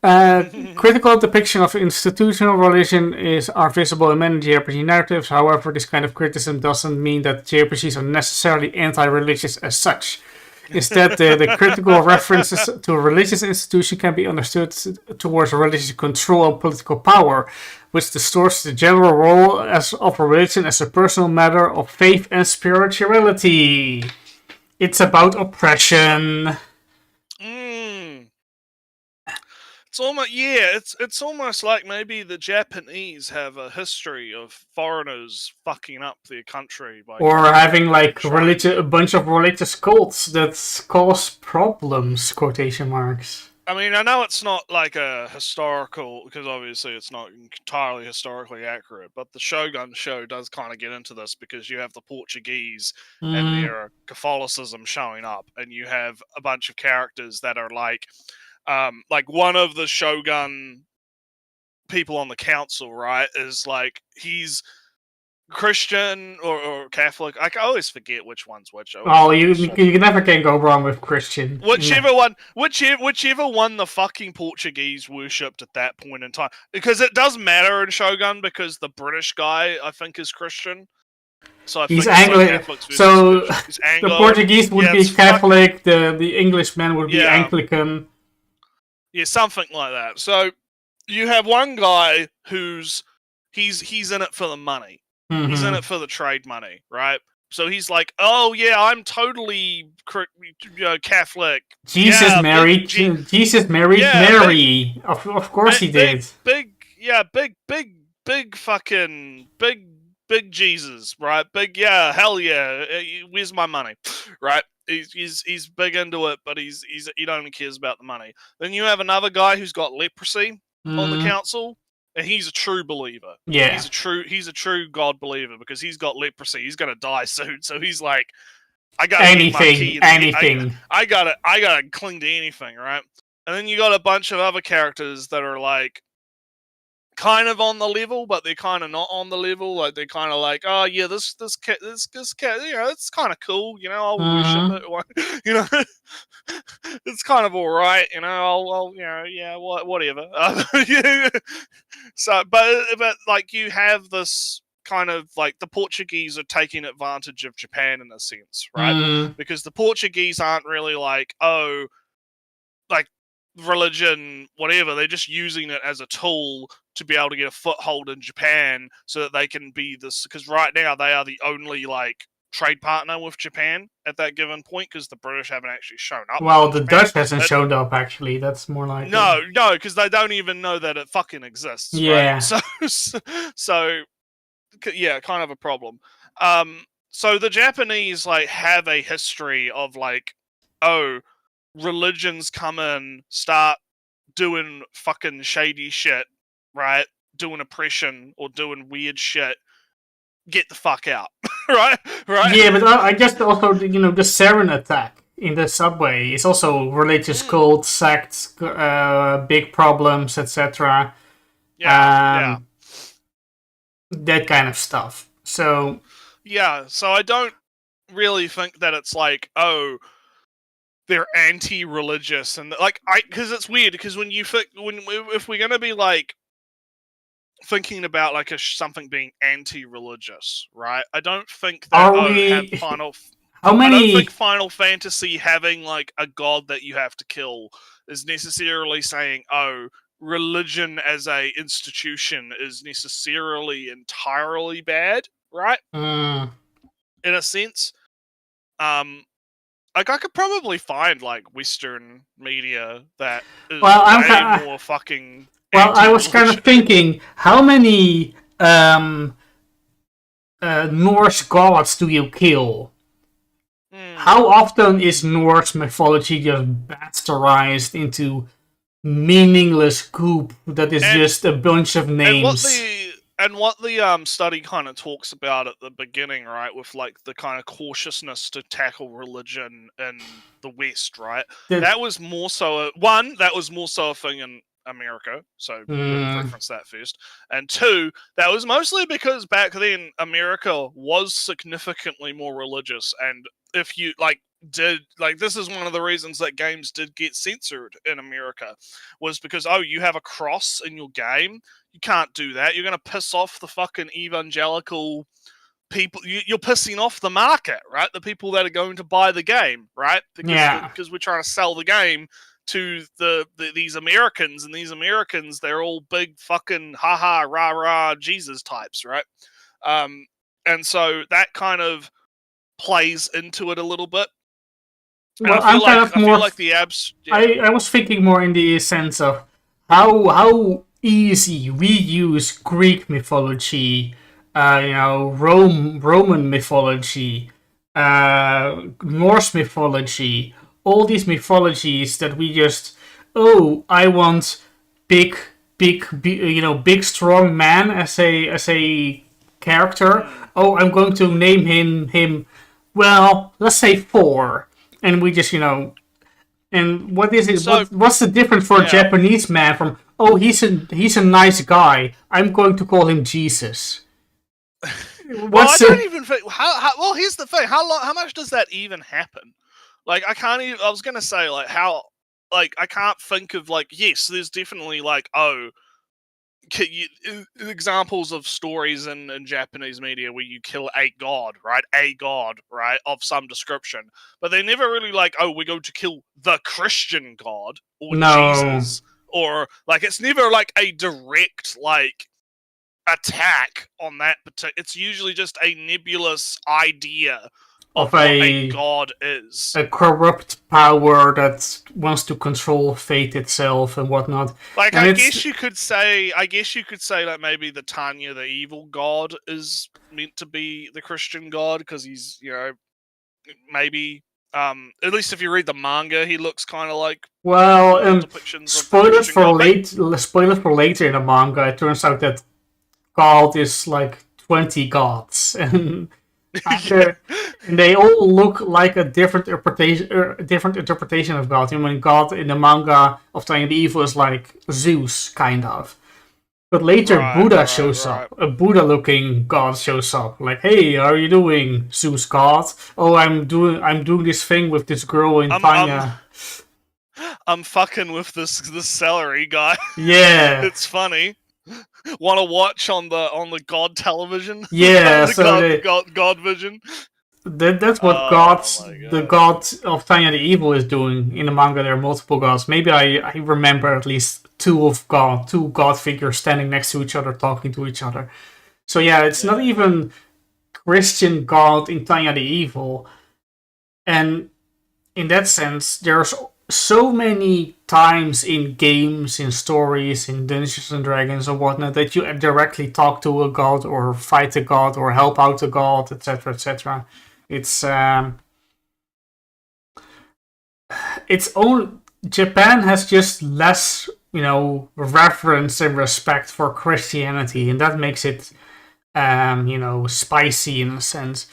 Critical depiction of institutional religion are visible in many JRPG narratives. However, this kind of criticism doesn't mean that JRPGs are necessarily anti-religious as such. Instead, the critical references to a religious institution can be understood towards religious control and political power, which distorts the general role of a religion as a personal matter of faith and spirituality. It's about oppression. It's almost it's almost like maybe the Japanese have a history of foreigners fucking up their country by Or having like trying a bunch of religious cults that cause problems, quotation marks. I mean, I know it's not like a historical, because obviously it's not entirely historically accurate, but the Shogun show does kind of get into this because you have the Portuguese and their Catholicism showing up, and you have a bunch of characters that are like one of the Shogun people on the council, right, is like, he's Christian or Catholic. I always forget which one's which. Oh, you never can go wrong with Christian. Whichever one the fucking Portuguese worshipped at that point in time, because it does matter in Shogun because the British guy I think is Christian. So he's Anglican. So he's Anglo. The Portuguese would be Catholic. The Englishman would be Anglican. Yeah, something like that. So you have one guy who's he's in it for the money. Mm-hmm. He's in it for the trade money, right? So he's like, "Oh yeah, I'm totally Catholic." Jesus married Mary. Of course he did. Big fucking big Jesus, right? Hell yeah. Where's my money, right? He's big into it, but he only cares about the money. Then you have another guy who's got leprosy on the council. And he's a true believer. Yeah, he's a true God believer because he's got leprosy. He's gonna die soon, so he's like, I got anything. I gotta cling to anything, right? And then you got a bunch of other characters that are like, kind of on the level, but they're kind of not on the level. Like they're kind of like, oh yeah, this cat, you know, it's kind of cool. You know, I'll worship it. You know, it's kind of all right. You know, I'll you know, yeah, whatever. So, but like you have this kind of like the Portuguese are taking advantage of Japan in a sense, right? Because the Portuguese aren't really like, oh, like religion, whatever. They're just using it as a tool to be able to get a foothold in Japan so that they can be this, because right now they are the only like trade partner with Japan at that given point because the British haven't actually shown up. Well, the Dutch hasn't showed up actually. That's more like no, because they don't even know that it fucking exists. Yeah. Right? So yeah, kind of a problem. So the Japanese like have a history of like, oh, religions come in, start doing fucking shady shit, right? Doing oppression or doing weird shit. Get the fuck out, right? Yeah, but I guess also the sarin attack in the subway is also religious cult, sects, big problems, etc. Yeah. That kind of stuff. So yeah, so I don't really think that it's like, oh, they're anti-religious and like because it's weird because if we're gonna be like thinking about like something being anti-religious, right? I don't think that I don't think Final Fantasy having like a god that you have to kill is necessarily saying, oh, religion as a institution is necessarily entirely bad, right? Mm. In a sense. Like, I could probably find, like, Western media that is Well, way more fucking I was kind of anti-religion. thinking, how many Norse gods do you kill? How often is Norse mythology just bastardized into meaningless goop that is just a bunch of names? And what the study kind of talks about at the beginning, right, with like the kind of cautiousness to tackle religion in the West, right? That was more so a thing in America, so preference that first. And two, that was mostly because back then America was significantly more religious, and if you this is one of the reasons that games did get censored in America, was because you have a cross in your game. You can't do that. You're going to piss off the fucking evangelical people. You're pissing off the market, right? The people that are going to buy the game, right? Because we're trying to sell the game to these Americans, and these Americans, they're all big fucking ha rah rah Jesus types, right? And so that kind of plays into it a little bit. And Well, I feel like the abs. Yeah. I was thinking more in the sense of how easy we use Greek mythology, Roman mythology, Norse mythology, all these mythologies that we just, I want big strong man as a character. Oh, I'm going to name him. Well, let's say Thor, and we just And what is it? So, what's the difference for a Japanese man from? Oh, he's a nice guy. I'm going to call him Jesus. I don't even think. Well, here's the thing. How much does that even happen? Like, I can't even. I was gonna say, like, how. Like, I can't think of, like. Yes, there's definitely like examples of stories in Japanese media where you kill a god, right, of some description, but they're never really like, we're going to kill the Christian god or Jesus, or like, it's never like a direct like attack on that particular. It's usually just a nebulous idea of what a god is, a corrupt power that wants to control fate itself and whatnot. Like, I guess you could say like maybe the Tanya, the evil god, is meant to be the Christian god because he's maybe at least if you read the manga, he looks kind of like depictions spoilers for later in the manga. It turns out that God is like 20 gods and. And they all look like a different interpretation of God. I mean, God in the manga of Tanya the Evil is like Zeus, kind of. But later, Buddha shows up. A Buddha-looking God shows up. Like, hey, how are you doing, Zeus God? Oh, I'm doing this thing with this girl in Tanya. I'm fucking with this celery guy. Yeah, it's funny. Want to watch on the God television? Yeah, God vision. That's what the god of Tanya the Evil is doing in the manga. There are multiple gods. Maybe I remember at least two god figures standing next to each other, talking to each other. So yeah, it's not even Christian God in Tanya the Evil, and in that sense, there's so many times in games, in stories, in Dungeons and Dragons or whatnot that you directly talk to a god or fight a god or help out a god, etc., etc. It's own. Japan has just less, reverence and respect for Christianity, and that makes it, spicy in a sense.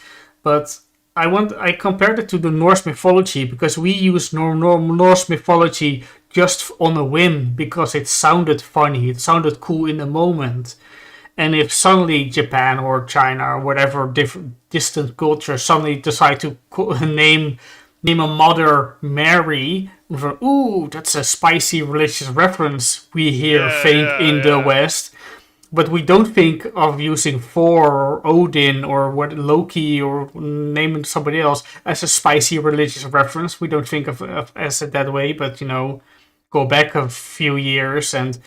But I compared it to the Norse mythology because we use Norse mythology just on a whim because it sounded funny, it sounded cool in the moment. And if suddenly Japan or China or whatever distant culture suddenly decide to name a mother Mary, ooh, that's a spicy religious reference we think in the West. But we don't think of using Thor or Odin or Loki or naming somebody else as a spicy religious reference. We don't think of as it that way, but go back a few years and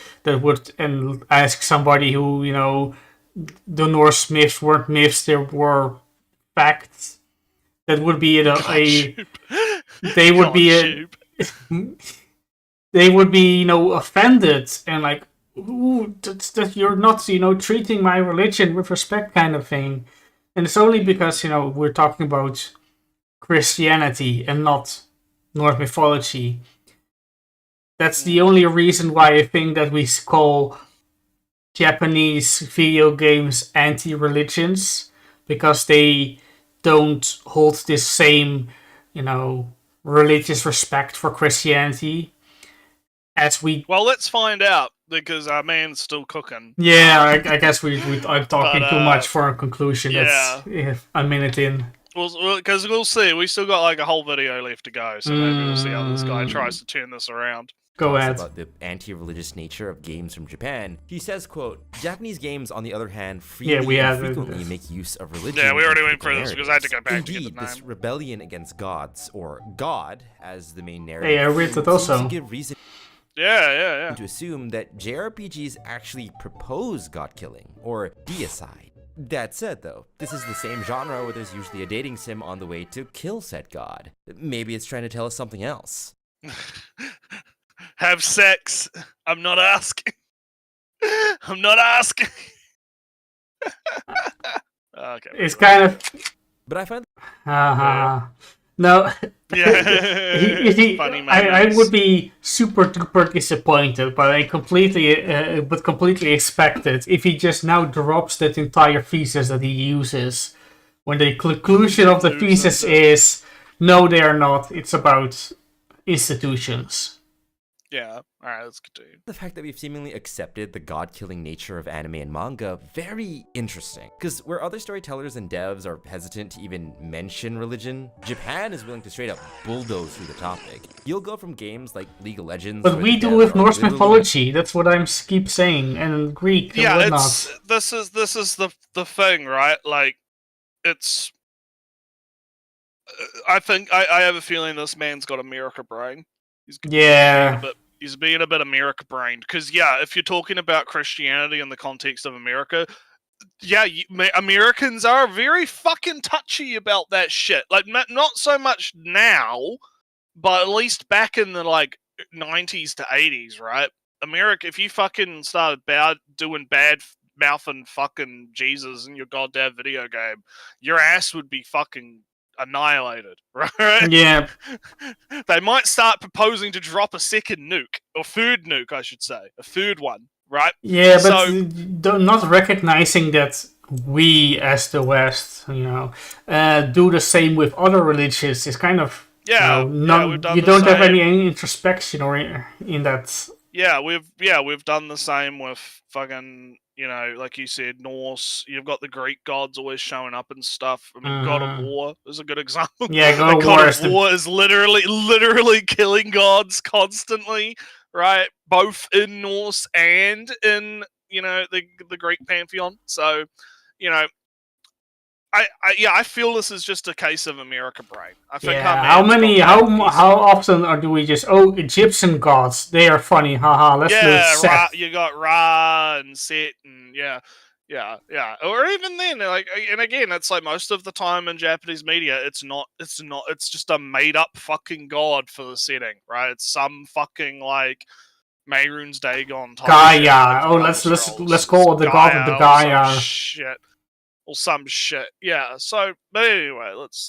ask somebody who, the Norse myths weren't myths, they were facts. That would be they would be they would be, offended and like, ooh, that you're not, treating my religion with respect, kind of thing. And it's only because, we're talking about Christianity and not Norse mythology. That's the only reason why I think that we call Japanese video games anti-religions, because they don't hold this same, religious respect for Christianity as we. Well, let's find out, because our man's still cooking. Yeah, I guess I'm talking too much for a conclusion. Yeah. That's a minute in. Because we'll see. We still got like a whole video left to go, so maybe we'll see how this guy tries to turn this around. Go ahead. About the anti-religious nature of games from Japan. He says, quote, Japanese games, on the other hand, frequently make use of religion. Yeah, we already went through this because I had to go back Indeed, to get the name. this rebellion against gods, or God, as the main narrative, Hey, I read that also. seems to give reason Yeah. to assume that JRPGs actually propose god killing, or deicide. That said, though, this is the same genre where there's usually a dating sim on the way to kill said god. Maybe it's trying to tell us something else. Have sex. I'm not asking. I'm not asking. Okay. It's kind of. But I find No. Yeah. Funny I would be super duper disappointed, but I completely expect it if he just now drops that entire thesis that he uses, when the conclusion of the thesis is no, they are not. It's about institutions. Yeah. All right, let's continue. the fact that we've seemingly accepted the god-killing nature of anime and manga very interesting. Because where other storytellers and devs are hesitant to even mention religion, Japan is willing to straight up bulldoze through the topic. You'll go from games like League of Legends... But we do with Norse mythology, that's what I keep saying, and Greek and whatnot. This is the thing, right? Like, it's... I think, I have a feeling this man's got America brain. He's being a bit America brained. Because, yeah, if you're talking about Christianity in the context of America, yeah, Americans are very fucking touchy about that shit. Like, not so much now, but at least back in the, like, 90s to 80s, right? America, if you fucking started doing bad mouthing fucking Jesus in your goddamn video game, your ass would be fucking annihilated, right? Yeah. They might start proposing to drop a second nuke, or third nuke, I should say. A third one, right? Yeah, but not recognizing that we, as the West, do the same with other religions is kind of... you don't have any introspection or in that... Yeah, we've done the same with fucking, like you said, Norse. You've got the Greek gods always showing up and stuff. I mean, God of War is a good example. Yeah, God of War is literally killing gods constantly, right? Both in Norse and in, the Greek pantheon. So, I feel this is just a case of America brain. I think how often do we just Egyptian gods, they are funny, haha, let's do Set. You got Ra and Set and yeah. Or even then, and again, it's like most of the time in Japanese media, it's just a made up fucking god for the setting, right? It's some fucking like Mehrunes Dagon type Gaia. Shit, let's call it the god of the Gaia. Or some shit. Yeah, so, but anyway, let's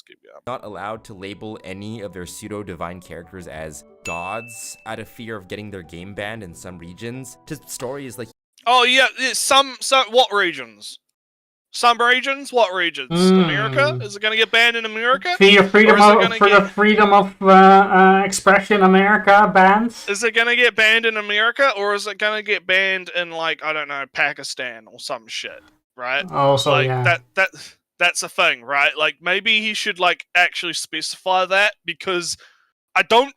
keep going. Not allowed to label any of their pseudo-divine characters as gods out of fear of getting their game banned in some regions. To stories like... Oh, yeah, what regions? Some regions? What regions? America? Is it going to get banned in America? Freedom of expression America banned? Is it going to get banned in America, or is it going to get banned in, like, I don't know, Pakistan or some shit? Right? Also, like, yeah. That's a thing, right? Like, maybe he should, like, actually specify that, because I don't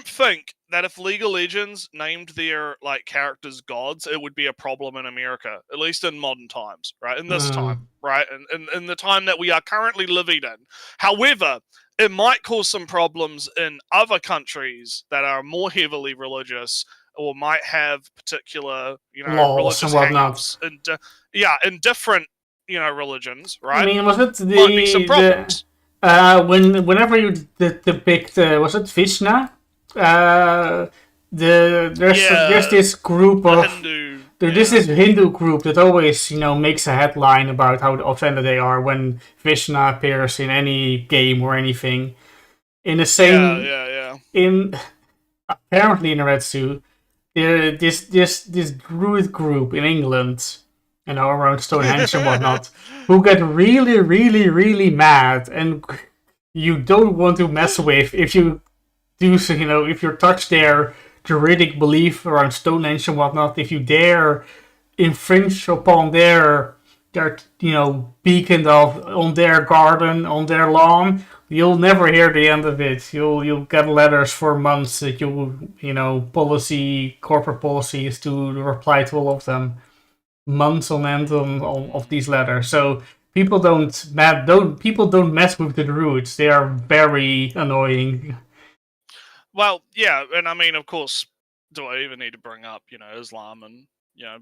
think that if League of Legends named their, like, characters gods, it would be a problem in America, at least in modern times, right? In this time, right? And in the time that we are currently living in. However, it might cause some problems in other countries that are more heavily religious or might have particular, Laws religious and whatnot. hang-ups in different, religions, I right? mean, was it Might be some problems. whenever you depict was it Vishnu? There's this group the of Hindu. there's this Hindu group that always makes a headline about how offended they are when Vishnu appears in any game or anything. In the same Yeah. in apparently in Nrewtsew, this druid group in England, around Stonehenge and whatnot, who get really, really, really mad, and you don't want to mess with if you do so, if you touch their druidic belief around Stonehenge and whatnot, if you dare infringe upon their beacon on their garden, on their lawn, you'll never hear the end of it. You'll get letters for months that corporate policy is to reply to all of them, months on end of these letters. So people don't mess with the druids. They are very annoying. Well, yeah, and I mean, of course, do I even need to bring up, Islam and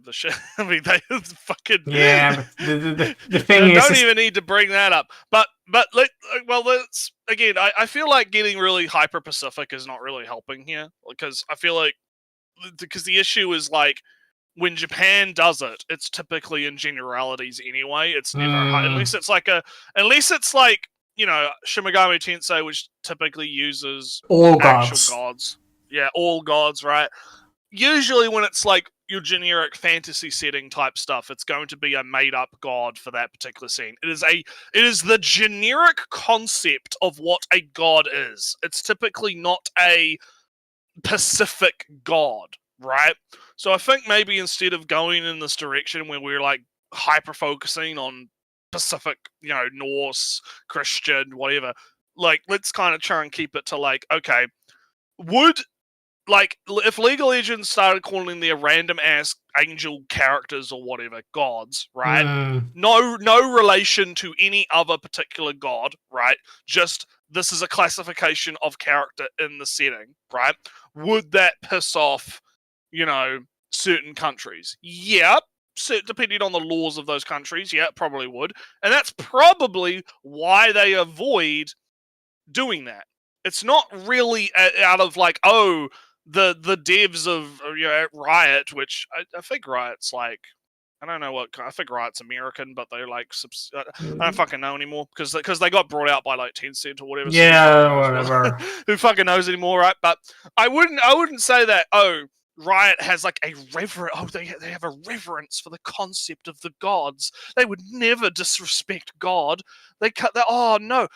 the shit? I mean, they fucking Yeah, but the thing is, don't even need to bring that up. But let's again. I feel like getting really hyper Pacific is not really helping here, because I feel like the issue is like when Japan does it, it's typically in generalities anyway. It's never unless it's like Shimigami Tensei, which typically uses all actual gods. gods. Yeah, all gods, right? Usually when it's like your generic fantasy setting type stuff, it's going to be a made up god for that particular scene. It is the generic concept of what a god is. It's typically not a Pacific god, right? So I think maybe instead of going in this direction where we're like hyper focusing on Pacific, Norse, Christian, whatever, like let's kind of try and keep it to like, okay, if League of Legends started calling their random ass angel characters or whatever gods, right? No relation to any other particular god, right? Just this is a classification of character in the setting, right? Would that piss off, certain countries? Yeah. So depending on the laws of those countries, yeah, it probably would. And that's probably why they avoid doing that. It's not really out of like, oh, the devs of Riot, which I think Riot's like, I don't know I think Riot's American, but they're like, I don't fucking know anymore because they got brought out by like Tencent or whatever. Yeah, whatever. Who fucking knows anymore, right? But I wouldn't say that. Oh, Riot has like a reverence. Oh, they have a reverence for the concept of the gods. They would never disrespect God. They cut that. Oh no.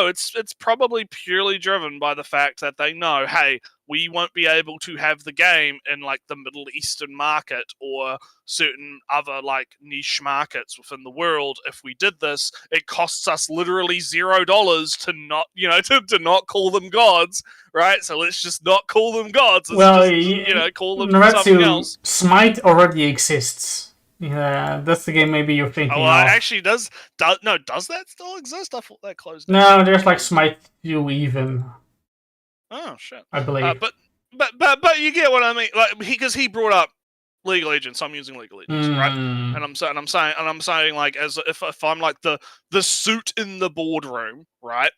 It's probably purely driven by the fact that they know, hey, we won't be able to have the game in like the Middle Eastern market or certain other like niche markets within the world. If we did this, it costs us literally $0 to not, to not call them gods, right? So let's just not call them gods. Let's call them something else. Smite already exists. Yeah, that's the game maybe you're thinking of. Actually, does that still exist? I thought that closed down. No, there's like Smite You even. Oh shit! I believe. But you get what I mean, like because he brought up League of Legends, so I'm using League of Legends, right? And I'm saying like as if I'm like the suit in the boardroom, right?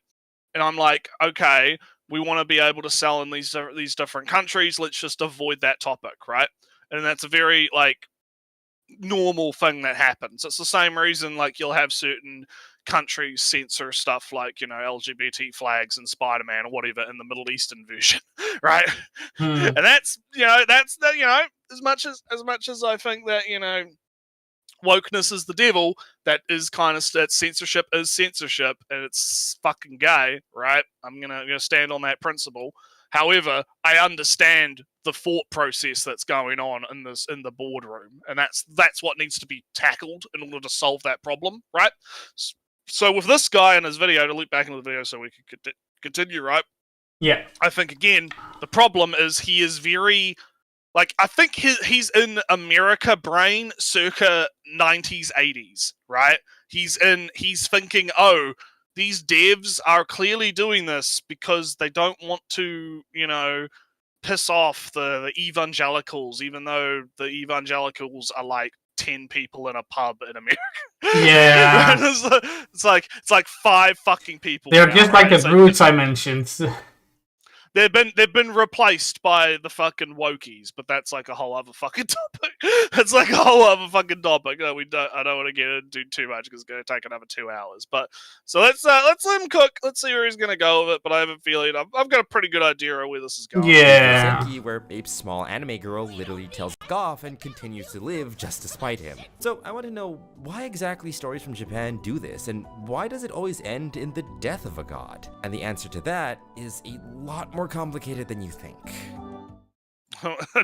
And I'm like, okay, we want to be able to sell in these different countries. Let's just avoid that topic, right? And that's a very like normal thing that happens. It's the same reason like you'll have certain countries censor stuff like LGBT flags and Spider-Man or whatever in the Middle Eastern version, right? And that's as much as I think that wokeness is the devil, that is kind of that censorship is censorship and it's fucking gay, right? I'm gonna stand on that principle. However, I understand the thought process that's going on in the boardroom, and that's what needs to be tackled in order to solve that problem, right? So with this guy in his video, to loop back into the video so we can continue, right? Yeah. I think again the problem is he is very like I think he's in America brain circa 90s 80s, right? He's thinking, oh, these devs are clearly doing this because they don't want to, piss off the evangelicals, even though the evangelicals are like 10 people in a pub in America. Yeah. it's like 5 fucking people. They're now, just right? like the So roots I mentioned. they've been replaced by the fucking wokies, but that's like a whole other fucking topic. It's like a whole other fucking topic. I don't want to get into too much because it's going to take another 2 hours. But so let's let him cook. Let's see where he's going to go with it. But I have a feeling I've got a pretty good idea of where this is going. Yeah. Senki, where Ape's small anime girl literally tells off and continues to live just to spite him. So I want to know, why exactly stories from Japan do this, and why does it always end in the death of a god? And the answer to that is a lot more complicated than you think. I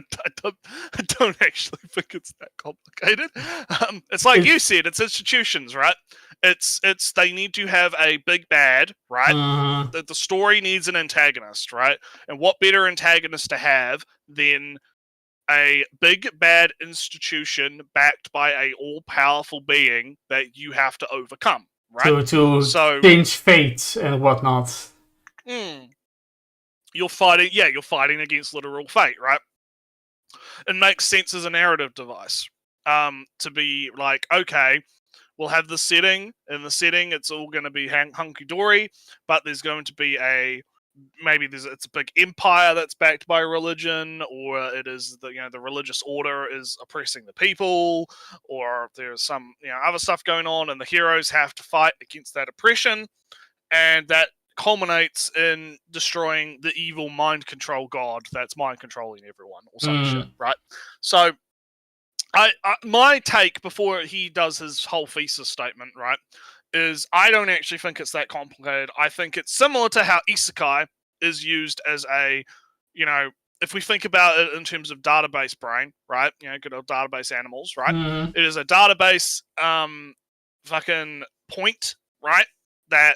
don't actually think it's that complicated. It's like you said, it's institutions, right? It's they need to have a big bad, right? The story needs an antagonist, right? And what better antagonist to have than a big bad institution backed by a all-powerful being that you have to overcome, right? To change fate and whatnot. You're fighting against literal fate, right? It makes sense as a narrative device. To be like, okay, we'll have the setting. In the setting, it's all going to be hunky-dory, but there's going to be it's a big empire that's backed by religion, or it is the religious order is oppressing the people, or there's some other stuff going on, and the heroes have to fight against that oppression, and that culminates in destroying the evil mind control god that's mind controlling everyone or some shit, right? So I my take before he does his whole thesis statement, right, is I don't actually think it's that complicated. I think it's similar to how isekai is used as a, if we think about it in terms of database brain, right? Good old database animals, right? It is a database fucking point, right? That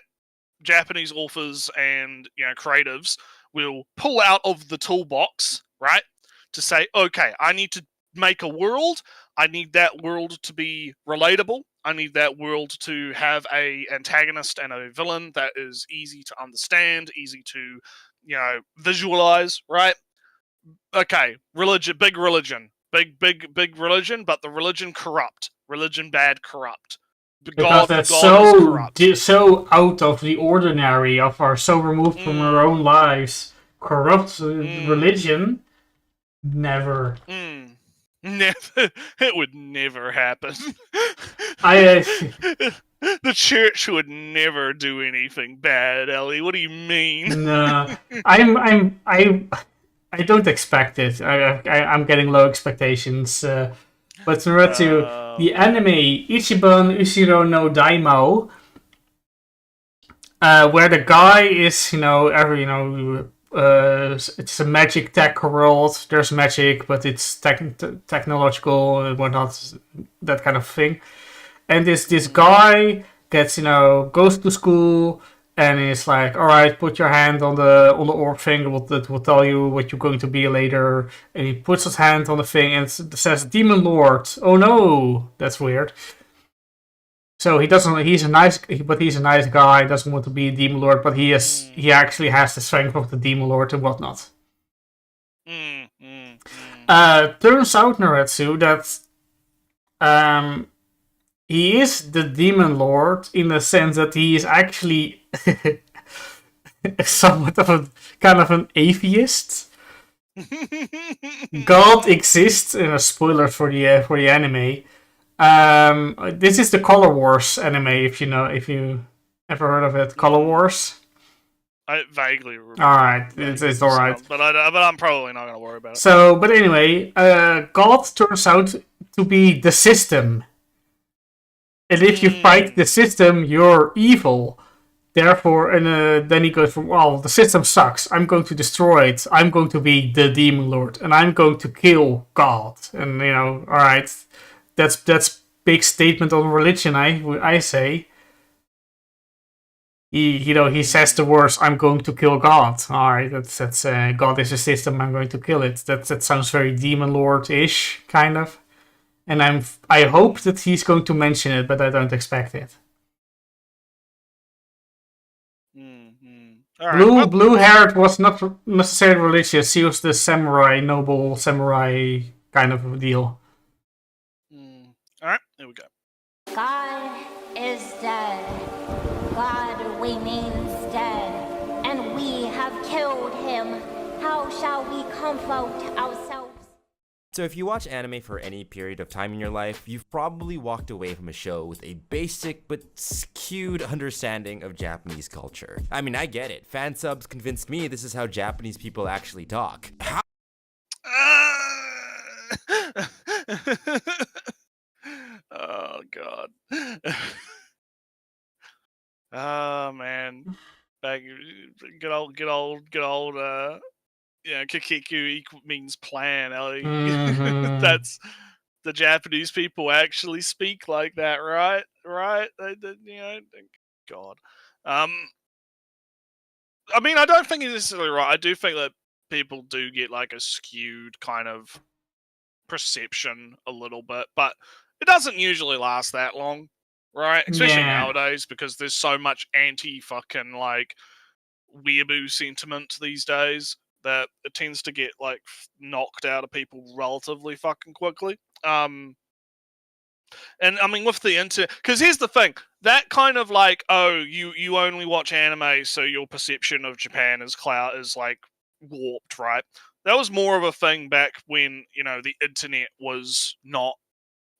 Japanese authors and creatives will pull out of the toolbox, right? To say, okay, I need to make a world. I need that world to be relatable. I need that world to have a antagonist and a villain that is easy to understand, easy to, visualize, right? Okay, big religion, big religion, but the religion corrupt, religion bad, corrupt. Because that's so out of the ordinary, so removed from our own lives. Corrupt religion, never. Never. It would never happen. The church would never do anything bad, Ellie. What do you mean? No, I don't expect it. I'm getting low expectations. But Nrewtsew, the anime Ichiban Ushiro no Daimao, where the guy is, it's a magic tech world. There's magic, but it's technological and whatnot, that kind of thing. And this guy gets, goes to school and is like, all right, put your hand on the orb thing that will tell you what you're going to be later. And he puts his hand on the thing and it says Demon Lord. Oh no, that's weird. So he doesn't. He's a nice guy. Doesn't want to be a Demon Lord, but he actually has the strength of the Demon Lord and whatnot. Turns out, Nrewtsew, that he is the Demon Lord in the sense that he is actually somewhat of a kind of an atheist. God exists, in a spoiler for the anime. This is the Color Wars anime, if you ever heard of it. Color Wars. I vaguely remember. All right, it's all right. But I'm probably not gonna worry about it. So, but anyway, God turns out to be the system. And if you fight the system, you're evil. Therefore, and then he goes from, well, the system sucks. I'm going to destroy it. I'm going to be the Demon Lord. And I'm going to kill God. And, alright. That's big statement on religion, I say. He says the words, I'm going to kill God. Alright, that's God is a system, I'm going to kill it. That sounds very Demon Lord-ish, kind of. And I hope that he's going to mention it, but I don't expect it. All right. Well, Blue-haired was not necessarily religious. He was the samurai, noble samurai kind of deal. all right. Here we go. God is dead. God remains dead. And we have killed him. How shall we comfort ourselves? So if you watch anime for any period of time in your life, you've probably walked away from a show with a basic but skewed understanding of Japanese culture. I mean, I get it. Fan subs convinced me this is how Japanese people actually talk. Oh god. Oh man. Back good old Kikiku means plan, Ellie. Mhm. That's the Japanese people actually speak like that, right? Right? God. I mean, I don't think it's necessarily right. I do think that people do get like a skewed kind of perception a little bit, but it doesn't usually last that long, right? Especially Yeah. nowadays because there's so much anti-fucking like weeaboo sentiment these days that it tends to get like knocked out of people relatively fucking quickly. And I mean with the internet, because here's the thing, that kind of like, oh, you only watch anime, so your perception of Japan is like warped, right? That was more of a thing back when the internet was not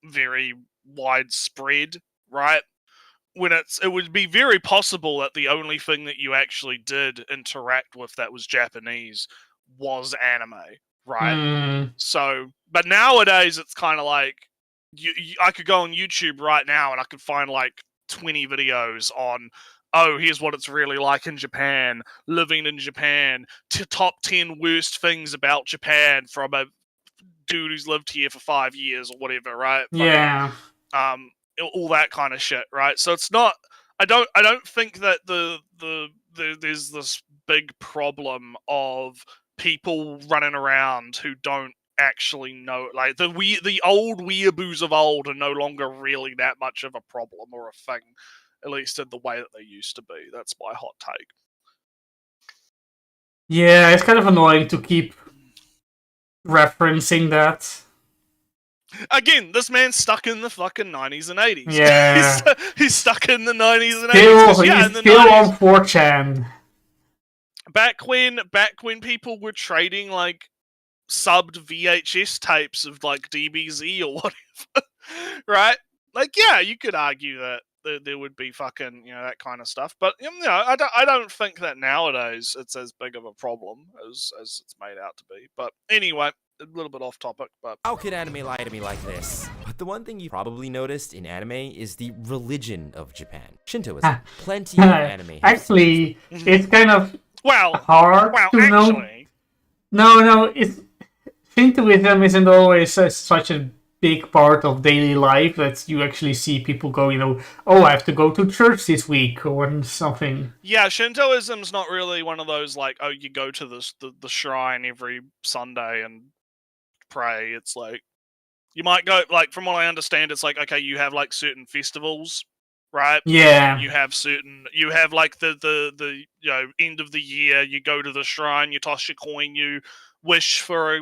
very widespread, right? When it would be very possible that the only thing that you actually did interact with that was Japanese was anime, right? Mm. So, but nowadays it's kind of like I could go on YouTube right now and I could find like 20 videos on, oh, here's what it's really like in Japan, living in Japan, top 10 worst things about Japan from a dude who's lived here for 5 years or whatever, right? Yeah. Fucking, all that kind of shit, right? So it's not. I don't think that there's this big problem of people running around who don't actually know. Like the old weeaboos of old are no longer really that much of a problem or a thing, at least in the way that they used to be. That's my hot take. Yeah, it's kind of annoying to keep referencing that. Again, this man's stuck in the fucking 90s and 80s. Yeah. he's stuck in the 90s and 80s. Still, 'cause, yeah, he's in the still 90s, on 4chan. back when people were trading like subbed VHS tapes of like DBZ or whatever, right? Like, yeah, you could argue that there would be fucking that kind of stuff, but I don't think that nowadays it's as big of a problem as it's made out to be. But anyway, a little bit off topic, but How could anime lie to me like this? But the one thing you probably noticed in anime is the religion of Japan. Shintoism. Plenty of anime. Actually, it's kind of well, hard to know. actually, No, it's Shintoism isn't always such a big part of daily life that you actually see people go, oh, I have to go to church this week or something. yeah, Shintoism's not really one of those like, oh, you go to the shrine every Sunday and pray. It's like you might go, like, from what I understand, it's like, okay, you have like certain festivals, right? Yeah. You have like the end of the year, you go to the shrine, you toss your coin, you wish for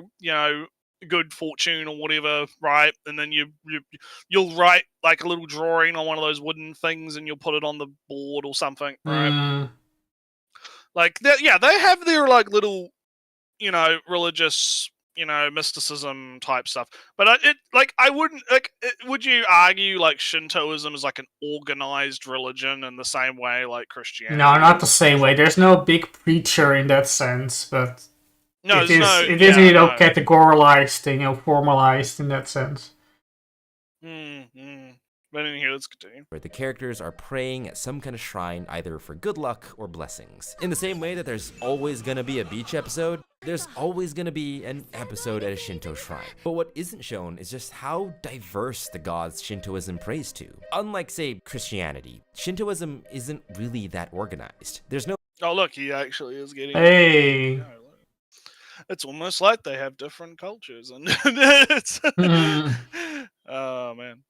good fortune or whatever, right? And then you'll write like a little drawing on one of those wooden things and you'll put it on the board or something, right? Like they have their like little religious mysticism type stuff, but I wouldn't would you argue like Shintoism is like an organized religion in the same way like Christianity? No, not the same way. There's no big preacher in that sense, but no, it is categorized, formalized in that sense. But in here, let's continue. Where the characters are praying at some kind of shrine either for good luck or blessings. In the same way that there's always gonna be a beach episode, there's always gonna be an episode at a Shinto shrine. But what isn't shown is just how diverse the gods Shintoism prays to. Unlike, say, Christianity, Shintoism isn't really that organized. There's no Oh, look, he actually is getting... Hey! It's almost like they have different cultures, and it's... Oh, man.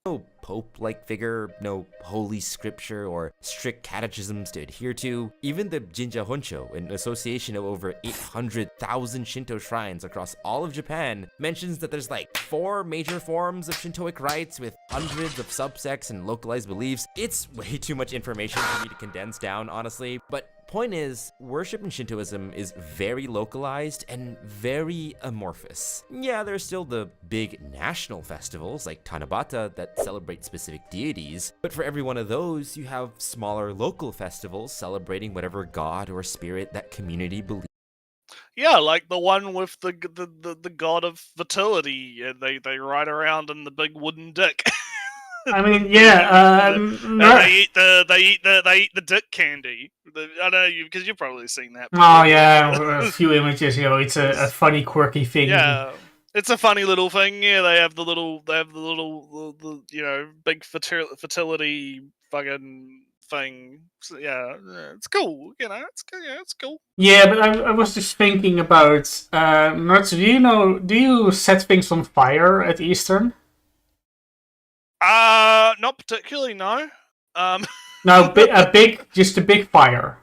pope-like figure, no holy scripture or strict catechisms to adhere to. Even the Jinja Honcho, an association of over 800,000 Shinto shrines across all of Japan, mentions that there's like 4 major forms of Shintoic rites with hundreds of subsects and localized beliefs. It's way too much information for me to condense down, honestly, but point is, worship in Shintoism is very localized and very amorphous. Yeah, there's still the big national festivals like Tanabata that celebrate specific deities, but for every one of those, you have smaller local festivals celebrating whatever god or spirit that community believes. Yeah, like the one with the god of fertility. And they ride around in the big wooden dick. I mean, yeah, And they eat the dick candy. I know you because you've probably seen that. Before. oh yeah, a few images. It's a funny, quirky thing. Yeah, it's a funny little thing. Yeah, they have the big fertility fucking thing. So, yeah, it's cool. It's cool. Yeah, but I was just thinking about Nrewtsew, do you set things on fire at Eastern? Not particularly. No. No, just a big fire.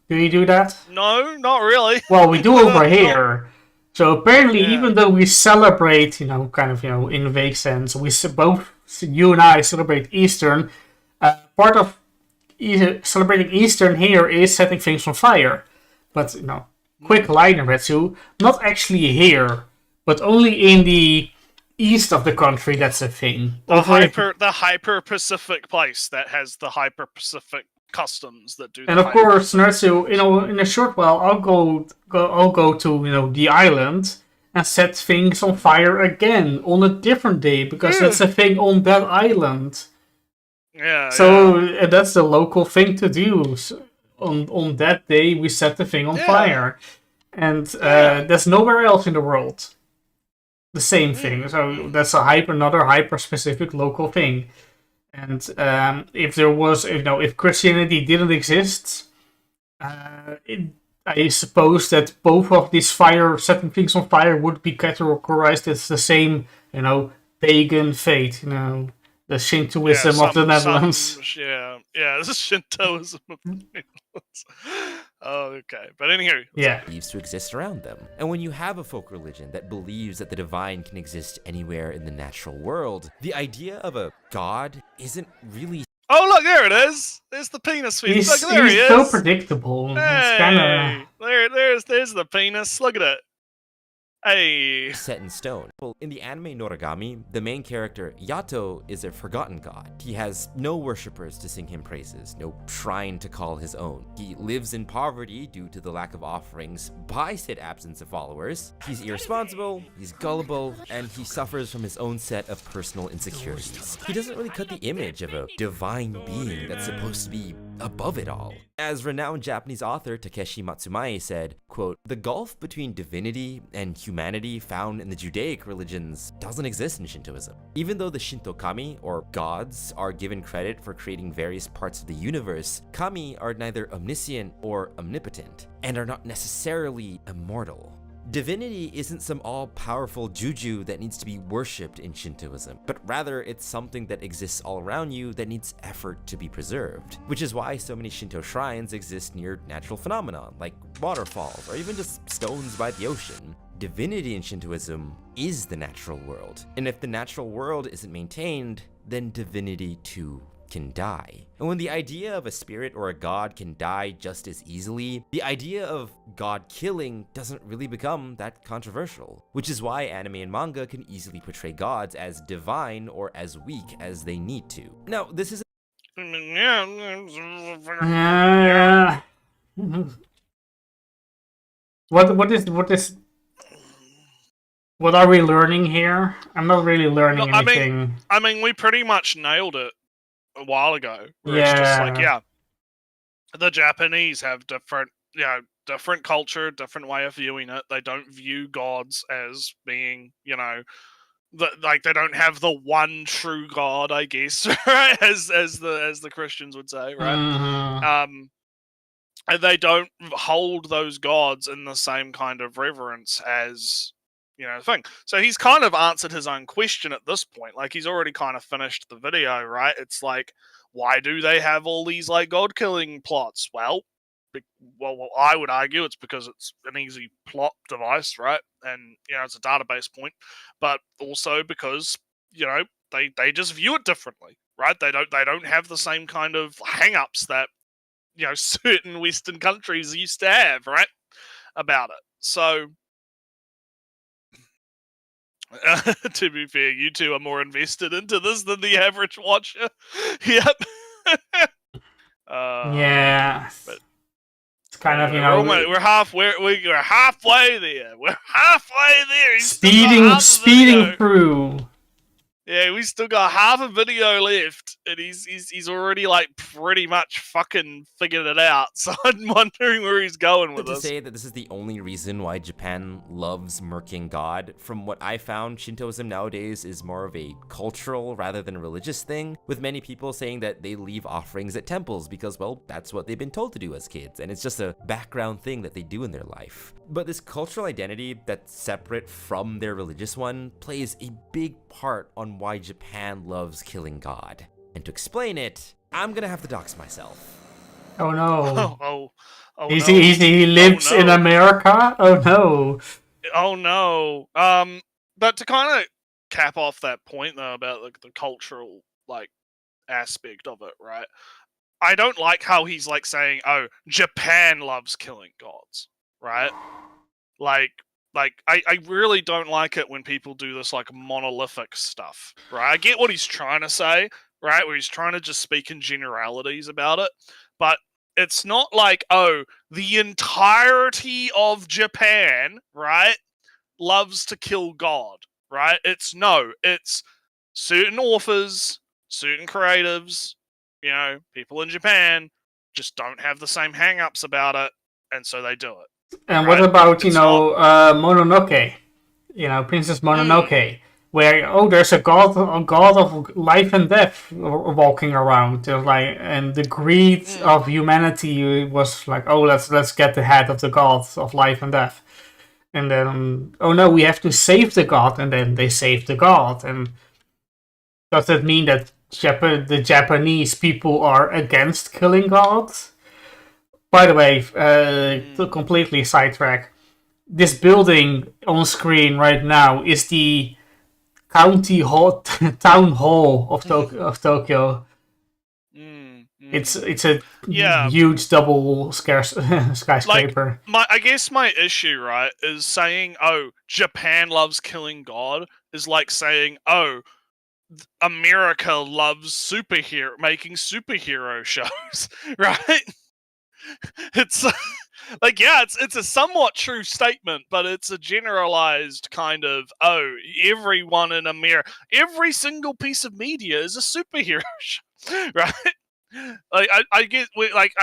Do you do that? No, not really. Well, we do over here. So apparently, Yeah. even though we celebrate, kind of, in a vague sense, both you and I celebrate Eastern. Part of celebrating Eastern here is setting things on fire. But quick line, Nrewtsew, not actually here, but only in the east of the country. That's a thing. The hyper Pacific place that has the hyper Pacific customs that do. And of course, Nrewtsew, in a short while, I'll go to the island and set things on fire again on a different day because that's a thing on that island. Yeah. So that's the local thing to do. So on that day, we set the thing on fire, and there's nowhere else in the world the same thing. So that's another hyper specific local thing. And if Christianity didn't exist, I suppose that both of these setting things on fire would be categorized as the same, pagan faith, the Shintoism of the Netherlands. The Shintoism of the Netherlands. Oh, okay. But anywho, believes to exist around them. And when you have a folk religion that believes that the divine can exist anywhere in the natural world, the idea of a god isn't really. Oh, look, there it is. There's the penis feed. Look, there he is. So predictable. Hey, there's the penis. Look at it. Hey. Set in stone. Well, in the anime Noragami, the main character, Yato, is a forgotten god. He has no worshippers to sing him praises, no shrine to call his own. He lives in poverty due to the lack of offerings by said absence of followers. He's irresponsible, he's gullible, and he suffers from his own set of personal insecurities. He doesn't really cut the image of a divine being that's supposed to be above it all. As renowned Japanese author Takeshi Matsumae said, quote, "The gulf between divinity and humanity found in the Judaic religions doesn't exist in Shintoism. Even though the Shinto kami, or gods, are given credit for creating various parts of the universe, kami are neither omniscient or omnipotent, and are not necessarily immortal. Divinity isn't some all-powerful juju that needs to be worshipped in Shintoism, but rather it's something that exists all around you that needs effort to be preserved, which is why so many Shinto shrines exist near natural phenomena, like waterfalls, or even just stones by the ocean. Divinity in Shintoism is the natural world, and if the natural world isn't maintained, then divinity too can die. And when the idea of a spirit or a god can die just as easily, the idea of god killing doesn't really become that controversial, which is why anime and manga can easily portray gods as divine or as weak as they need to. Now, this is what are we learning here? I'm not really learning anything. I mean, we pretty much nailed it a while ago. It's just like, the Japanese have different culture, different way of viewing it. They don't view gods as being, they don't have the one true god, I guess, right? As the Christians would say, right? Mm-hmm. And they don't hold those gods in the same kind of reverence as thing. So he's kind of answered his own question at this point. Like, he's already kind of finished the video, right? It's like, why do they have all these like god killing plots? Well, I would argue it's because it's an easy plot device, right? And it's a database point, but also because they just view it differently, right? They don't have the same kind of hang-ups that certain Western countries used to have, right? About it. So to be fair, you two are more invested into this than the average watcher. Yep. Yeah. But it's kind of, we're halfway. We're halfway there. We're halfway there. He's speeding through. Yeah, we still got half a video left, and he's already like pretty much fucking figured it out. So I'm wondering where he's going with To this. say that this is the only reason why Japan loves murking God, from what I found, Shintoism nowadays is more of a cultural rather than a religious thing, with many people saying that they leave offerings at temples because, well, that's what they've been told to do as kids, and it's just a background thing that they do in their life. But this cultural identity that's separate from their religious one plays a big part on why Japan loves killing God. And to explain it, I'm gonna have to dox myself. Oh no. Oh Is no. he lives in America? Oh no. Oh no. But to kind of cap off that point though about like the cultural like aspect of it, right? I don't like how he's like saying, "Oh, Japan loves killing gods," right? Like I really don't like it when people do this like monolithic stuff, right? I get what he's trying to say, right? Where he's trying to just speak in generalities about it, but it's not like, oh, the entirety of Japan, right, loves to kill God, right? It's certain authors, certain creatives, people in Japan just don't have the same hang-ups about it, and so they do it. And right? what about, It's not... Mononoke? Princess Mononoke. Where, there's a god of life and death walking around. And the greed of humanity was like, oh, let's get the head of the god of life and death. And then, oh no, we have to save the god. And then they save the god. And does that mean that the Japanese people are against killing gods? By the way, to completely sidetrack, this building on screen right now is the town hall of Tokyo. It's a huge double skyscraper. Like, I guess my issue, right, is saying, oh, Japan loves killing God, is like saying, oh, America loves making superhero shows, right? It's like, yeah, it's a somewhat true statement, but it's a generalized kind of, oh, everyone in America, every single piece of media is a superhero show, right? Like I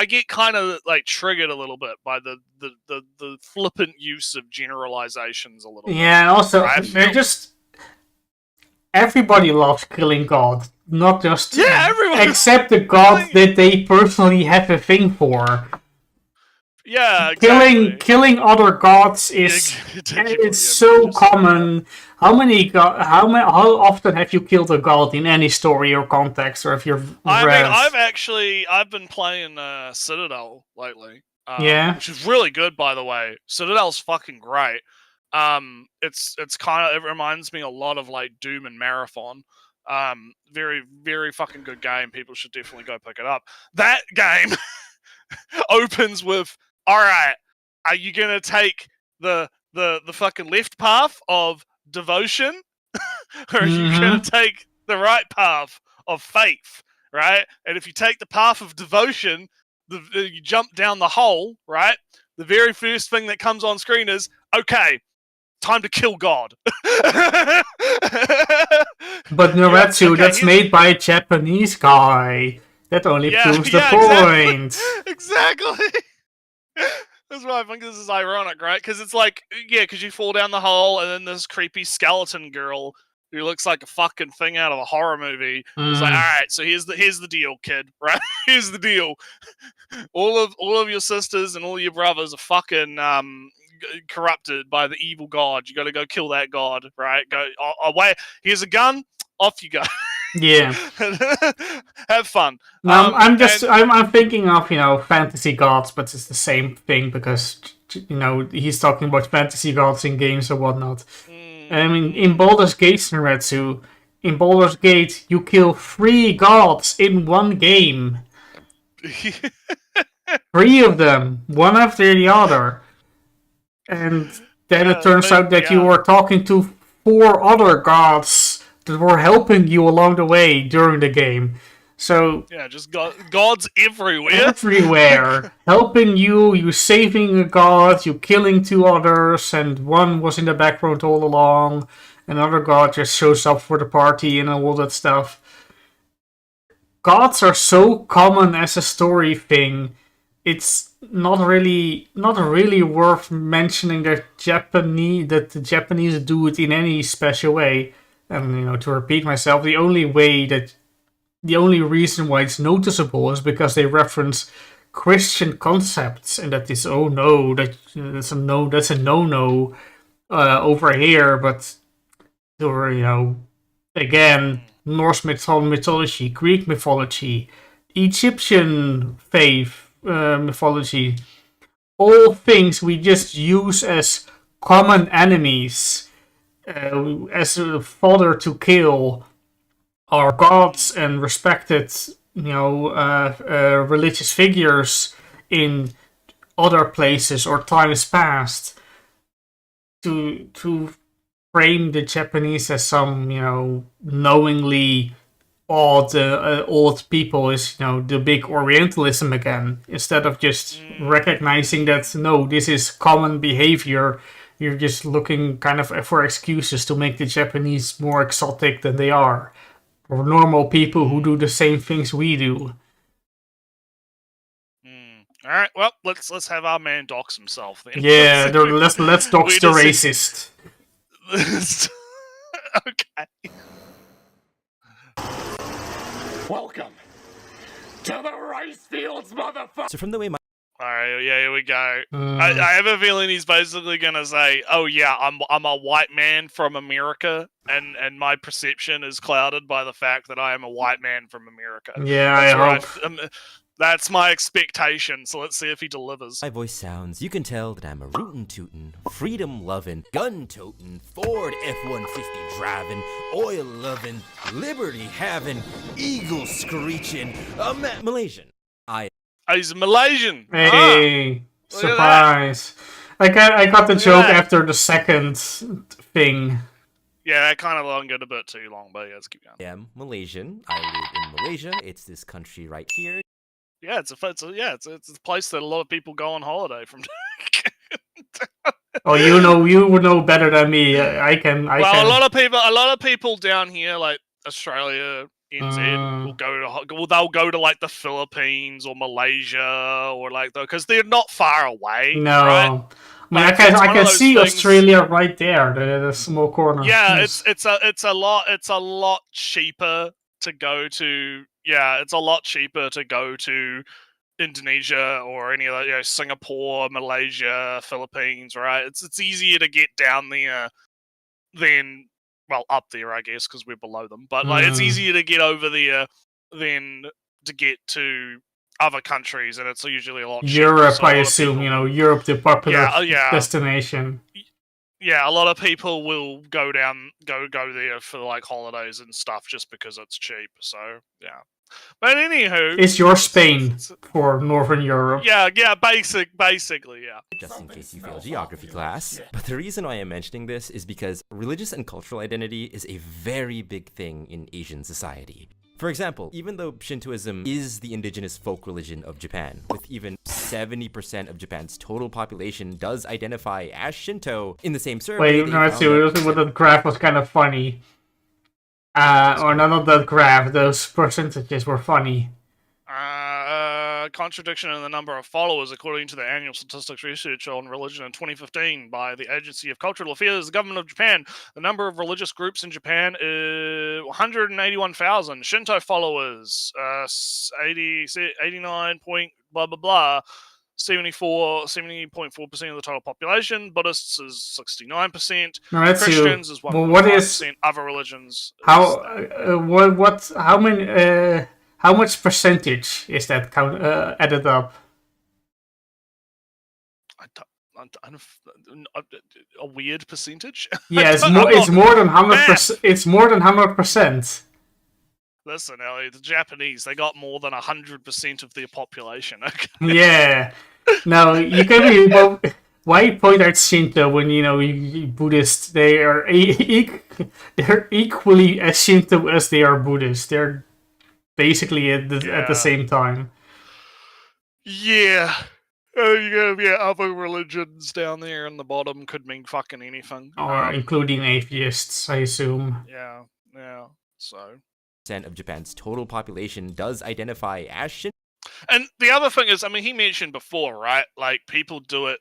get kind of like triggered a little bit by the flippant use of generalizations a little bit. Yeah, and also right? everybody loves killing God, not just everyone, except the God that they personally have a thing for. Yeah, exactly. Killing other gods is it's so common. How often have you killed a god in any story or context, or if you've read? I've been playing Citadel lately. Which is really good, by the way. Citadel's fucking great. It reminds me a lot of like Doom and Marathon. Very, very fucking good game. People should definitely go pick it up. That game opens with, all right, are you gonna take the fucking left path of devotion, or are you gonna take the right path of faith, right? And if you take the path of devotion, you jump down the hole, right? The very first thing that comes on screen is, okay, time to kill God. But Nrewtsew, that's made by a Japanese guy. That only proves the point. Exactly. That's why I think this is ironic, right? Because it's like, because you fall down the hole, and then this creepy skeleton girl who looks like a fucking thing out of a horror movie is like, all right, so here's the deal, kid, right? Here's the deal. All of your sisters and all your brothers are fucking corrupted by the evil god. You got to go kill that god, right? Go away. Here's a gun. Off you go. Yeah. Have fun. I'm thinking of, fantasy gods, but it's the same thing because, he's talking about fantasy gods in games or whatnot. I mean, in Baldur's Gate, Nrewtsew, in Baldur's Gate, you kill 3 gods in one game. 3 of them, one after the other. And then it turns out that you were talking to 4 other gods that were helping you along the way during the game. So yeah, just gods everywhere. Everywhere. Helping you saving a god, you killing 2 others, and one was in the background all along. Another god just shows up for the party and all that stuff. Gods are so common as a story thing. It's not really worth mentioning that the Japanese do it in any special way. And to repeat myself, the only reason why it's noticeable is because they reference Christian concepts, and that is that's a no over here. But again, Norse mythology, Greek mythology, Egyptian faith, mythology, all things we just use as common enemies, as a fodder to kill our gods and respected, religious figures in other places or times past. To frame the Japanese as some, knowingly odd people is, the big Orientalism again, instead of just recognizing that, no, this is common behavior. You're just looking kind of for excuses to make the Japanese more exotic than they are. Or normal people who do the same things we do. All right, well, let's have our man dox himself then. Yeah, let's dox the racist. Okay. Welcome to the rice fields, motherfucker. So from the way my Alright, yeah, here we go. I have a feeling he's basically gonna say, "Oh yeah, I'm a white man from America, and my perception is clouded by the fact that I am a white man from America." Yeah, I hope. That's my expectation. So let's see if he delivers. my voice sounds, you can tell that I'm a rootin' tootin', freedom lovin', gun totin', Ford F-150 driving, oil lovin', liberty having, eagle screeching, Malaysian. He's a Malaysian. Hey, surprise! I got the joke after the second thing. Yeah, that kind of lingered a bit too long, but yeah, let's keep going. I am Malaysian. I live in Malaysia. It's this country right here. Yeah, it's a place that a lot of people go on holiday from. Oh, you would know better than me. I can. A lot of people down here, like Australia, NZ, they'll go to like the Philippines or Malaysia or like because they're not far away. No, right? I mean, I can see things. Australia right there, the small corner. Yeah, it's a lot cheaper to go to. Yeah, it's a lot cheaper to go to Indonesia or any of that, Singapore, Malaysia, Philippines, right? It's easier to get down there than, well, up there, I guess, because we're below them. But like, it's easier to get over there than to get to other countries, and it's usually a lot cheaper. Europe, so I assume, Europe, the popular destination. Yeah, a lot of people will go there for like holidays and stuff just because it's cheap. So yeah, but anywho, it's your Spain for Northern Europe. Yeah, basically, yeah. Just in case you fail geography class. But the reason why I'm mentioning this is because religious and cultural identity is a very big thing in Asian society. For example, even though Shintoism is the indigenous folk religion of Japan, with even 70% of Japan's total population does identify as Shinto, in the same survey... Wait, no, the graph was kind of funny. Or not that graph, those percentages were funny. Contradiction in the number of followers, according to the annual statistics research on religion in 2015 by the Agency of Cultural Affairs, the government of Japan. The number of religious groups in Japan is 181,000. Shinto followers, 89 point blah blah blah. 70.4% of the total population. Buddhists is 69%. Nrewtsew, Christians is well, what is 1.5%. Other religions. how how many how much percentage is that added up? A weird percentage. Yeah, it's more. It's more than 100%. It's more than 100%. Listen, Ellie, the Japanese, they got more than 100% of their population. Okay. Yeah. Now you can be. Well, why point out Shinto when Buddhists? They are they're equally as Shinto as they are Buddhist. They're basically at the same time. Yeah. Other religions down there in the bottom could mean fucking anything. Or including atheists, I assume. Yeah. So. Of Japan's total population does identify as Shinto. And the other thing is, I mean, he mentioned before, right? Like, people do it,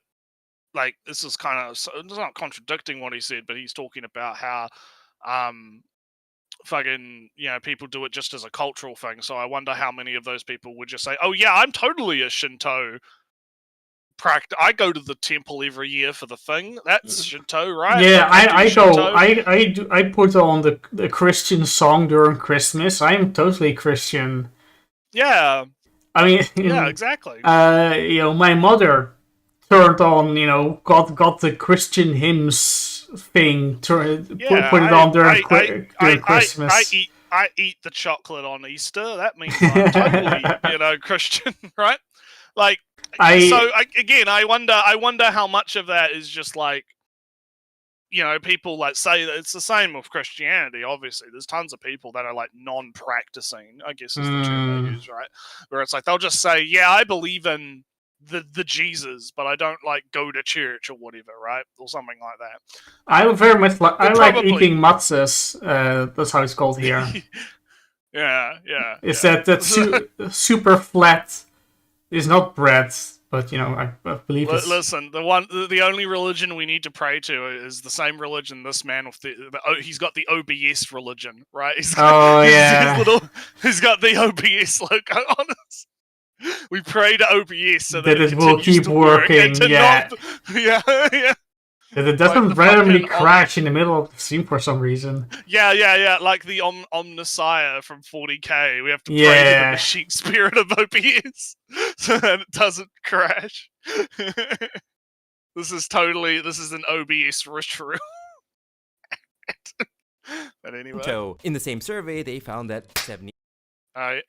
like, this is kind of, it's not contradicting what he said, but he's talking about how, people do it just as a cultural thing. So I wonder how many of those people would just say, oh yeah, I'm totally a Shinto I go to the temple every year for the thing. That's Shinto, right? Yeah, I go. Shinto. I put on the Christian song during Christmas. I'm totally Christian. Yeah. I mean, yeah, exactly. My mother turned on, got the Christian hymns thing. Put it on during Christmas. I eat the chocolate on Easter. That means I'm totally, Christian, right? Like. I wonder how much of that is just like, people like say that it's the same with Christianity. Obviously, there's tons of people that are like non-practicing, I guess is the term they use, right? Where it's like they'll just say, yeah, I believe in the Jesus, but I don't like go to church or whatever, right? Or something like that. I very much like eating matzahs. That's how it's called here. yeah. It's that super flat. It's not bread, but I believe it's... Listen, the only religion we need to pray to is the same religion this man with he's got the OBS religion, right? He's got the OBS logo on us. We pray to OBS so that it will keep working. Yeah. Yeah. That it doesn't randomly crash in the middle of the scene for some reason. Yeah. Like the Omnissiah from 40k. We have to pray to the machine spirit of OBS so that it doesn't crash. This is an OBS ritual. But anyway. In the same survey, they found that 70... not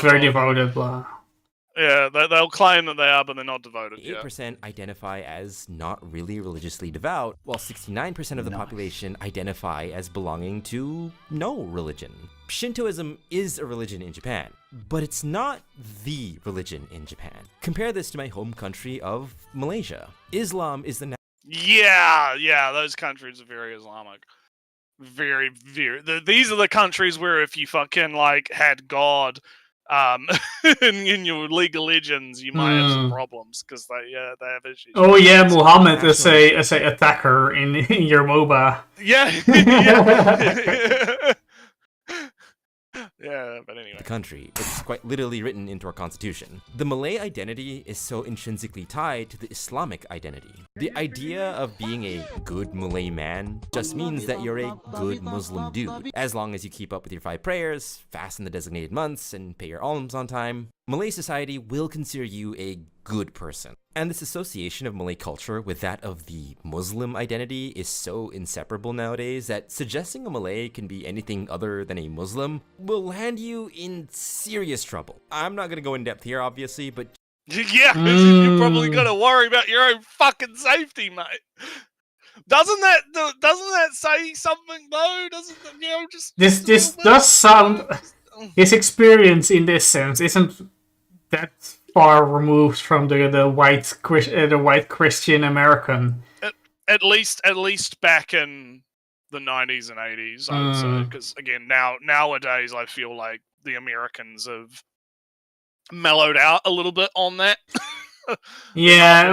very devoted, blah. Yeah, they'll claim that they are, but they're not devoted. 8% identify as not really religiously devout, while 69% of the population identify as belonging to no religion. Shintoism is a religion in Japan, but it's not the religion in Japan. Compare this to my home country of Malaysia. Islam is the... Yeah, those countries are very Islamic. Very, very... These are the countries where if you fucking, had God... in your League of Legends, you might have some problems because they have issues. Oh yeah, Muhammad is a attacker in your MOBA. Yeah. Yeah, but anyway. The country. It's quite literally written into our constitution. The Malay identity is so intrinsically tied to the Islamic identity. The idea of being a good Malay man just means that you're a good Muslim dude. As long as you keep up with your 5 prayers, fast in the designated months, and pay your alms on time, Malay society will consider you a good person. And this association of Malay culture with that of the Muslim identity is so inseparable nowadays that suggesting a Malay can be anything other than a Muslim will land you in serious trouble. I'm not gonna go in depth here, obviously, but... Yeah, you're probably gonna worry about your own fucking safety, mate. Doesn't that say something though? This does sound... His experience in this sense isn't that far removed from the white Christian American. At least back in the 90s and 80s, I would say, because again, nowadays I feel like the Americans have mellowed out a little bit on that. Yeah,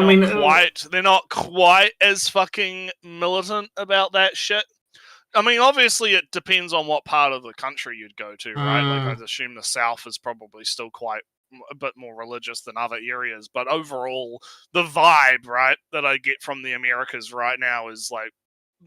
they're not quite as fucking militant about that shit. I mean, obviously, it depends on what part of the country you'd go to, right? Like, I'd assume the South is probably still quite a bit more religious than other areas, but overall, the vibe, right, that I get from the Americas right now is like,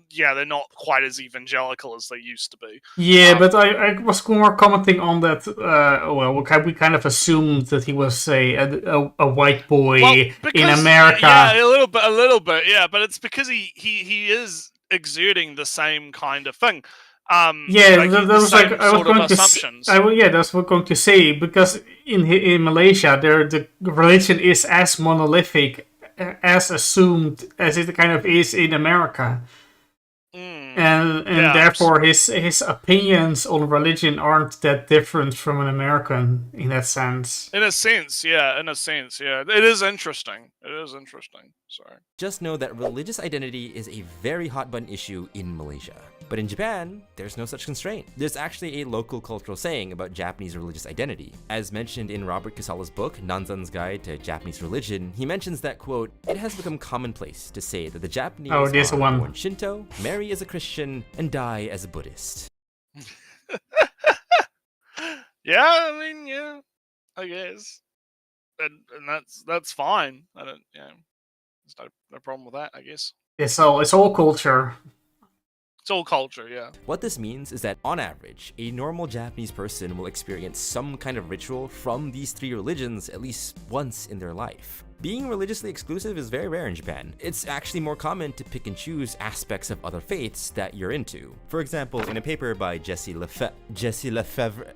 yeah, they're not quite as evangelical as they used to be. Yeah, but I was more commenting on that. Well, we kind of assumed that he was a white boy in America. Yeah, a little bit, yeah. But it's because he is exuding the same kind of thing. Yeah, like, that the was same like I was sort of going to. assumptions. Yeah, that's what I was going to say, because in Malaysia, the religion is as monolithic, as assumed as it kind of is in America. And Yeah, therefore his opinions on religion aren't that different from an American in that sense. In a sense, yeah. It is interesting. Sorry. Just know that religious identity is a very hot button issue in Malaysia. But in Japan, there's no such constraint. There's actually a local cultural saying about Japanese religious identity. As mentioned in Robert Casala's book, Nanzan's Guide to Japanese Religion, he mentions that, quote, "It has become commonplace to say that the Japanese are born Shinto, marry as a Christian, and die as a Buddhist." Yeah, I mean, yeah, I guess. And that's fine. I don't, there's no problem with that, I guess. It's all culture. It's all culture, yeah. What this means is that, on average, a normal Japanese person will experience some kind of ritual from these three religions at least once in their life. Being religiously exclusive is very rare in Japan. It's actually more common to pick and choose aspects of other faiths that you're into. For example, in a paper by Jesse Lefebvre,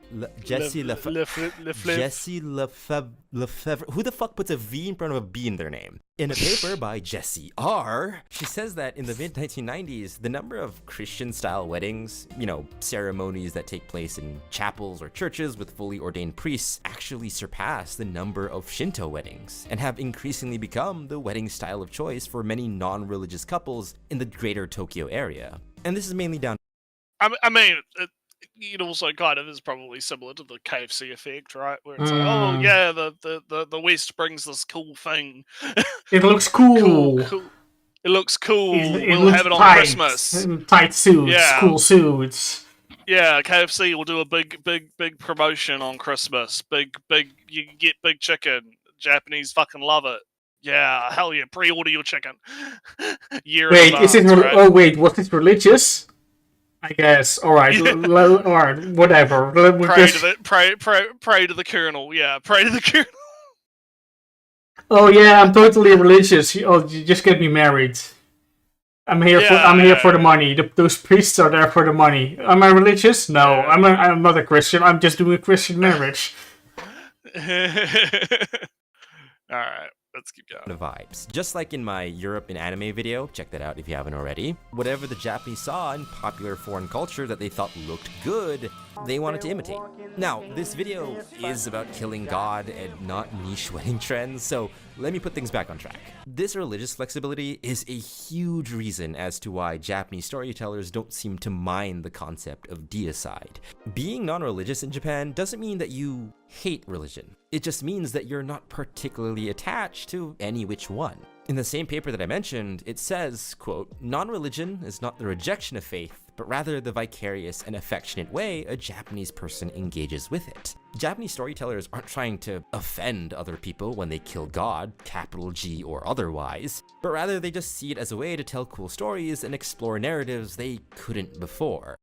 who the fuck puts a V in front of a B in their name? In a paper by Jessie R., she says that in the mid-1990s, the number of Christian-style weddings, ceremonies that take place in chapels or churches with fully ordained priests, actually surpass the number of Shinto weddings, and have increasingly become the wedding style of choice for many non-religious couples in the greater Tokyo area. And this is mainly down. I mean, it also kind of is probably similar to the KFC effect, right? Where it's like, oh yeah, the West brings this cool thing. It looks cool. It looks cool. We'll looks have it on tight. Christmas. Tight suits, Yeah. Cool suits. Yeah, KFC will do a big promotion on Christmas. Big, you can get big chicken. Japanese fucking love it. Yeah, hell yeah, pre-order your chicken. Wait, is it? Right? Oh wait, was it religious? I guess. All right, all right, whatever. Pray to the Colonel. Yeah, pray to the Colonel. Oh yeah, I'm totally religious. Oh, you just get me married. I'm here for the money. Those priests are there for the money. Am I religious? No, Yeah. I'm not a Christian. I'm just doing a Christian marriage. All right, let's keep going. The vibes. Just like in my Europe in anime video, check that out if you haven't already, whatever the Japanese saw in popular foreign culture that they thought looked good, they wanted to imitate. Now, this video is about killing God and not niche wedding trends, so let me put things back on track. This religious flexibility is a huge reason as to why Japanese storytellers don't seem to mind the concept of deicide. Being non-religious in Japan doesn't mean that you hate religion. It just means that you're not particularly attached to any which one. In the same paper that I mentioned, it says, quote, "Non-religion is not the rejection of faith, but rather the vicarious and affectionate way a Japanese person engages with it." Japanese storytellers aren't trying to offend other people when they kill God, capital G or otherwise, but rather they just see it as a way to tell cool stories and explore narratives they couldn't before.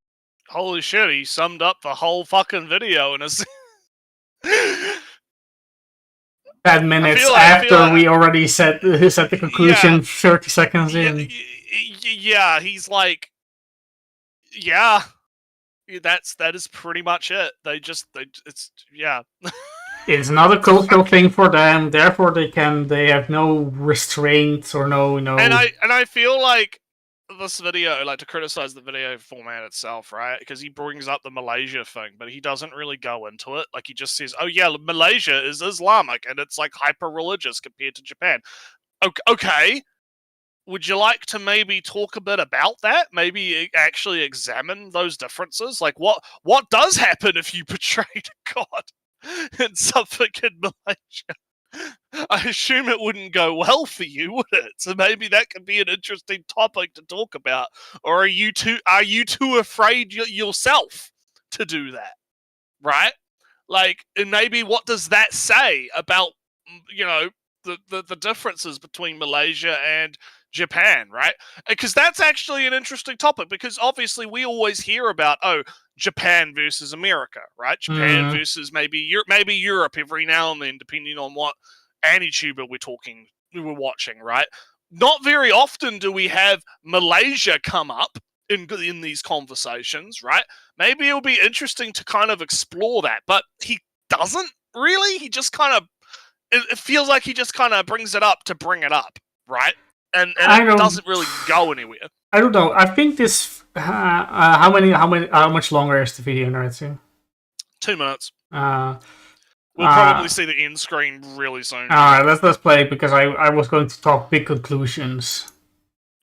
Holy shit, he summed up the whole fucking video in a 10 minutes after we already said the conclusion, 30 seconds in. Yeah, he's like, yeah, that is pretty much it. It's not a cultural thing for them, therefore they have no restraints or no. And I feel like this video, like, to criticize the video format itself, right? Because he brings up the Malaysia thing, but he doesn't really go into it. Like, he just says, "Oh yeah, Malaysia is Islamic and it's like hyper religious compared to Japan." Okay. Would you like to maybe talk a bit about that? Maybe actually examine those differences? Like, what does happen if you betrayed God in something in Malaysia? I assume it wouldn't go well for you, would it? So maybe that could be an interesting topic to talk about. Or are you too afraid yourself to do that? Right? Like, and maybe what does that say about, you know, the differences between Malaysia and Japan, right? Because that's actually an interesting topic, because obviously we always hear about, oh, Japan versus America, right? Japan versus maybe Europe every now and then, depending on what anti-tuber we're watching, right? Not very often do we have Malaysia come up in these conversations, right? Maybe it'll be interesting to kind of explore that, but he doesn't really. He just kind of, it feels like he just kind of brings it up to bring it up, right? And it doesn't really go anywhere. I don't know. I think this. How much longer is the video, Nrewtsew? 2 minutes. Uh, We'll probably see the end screen really soon. Alright, let's play it, because I was going to talk big conclusions.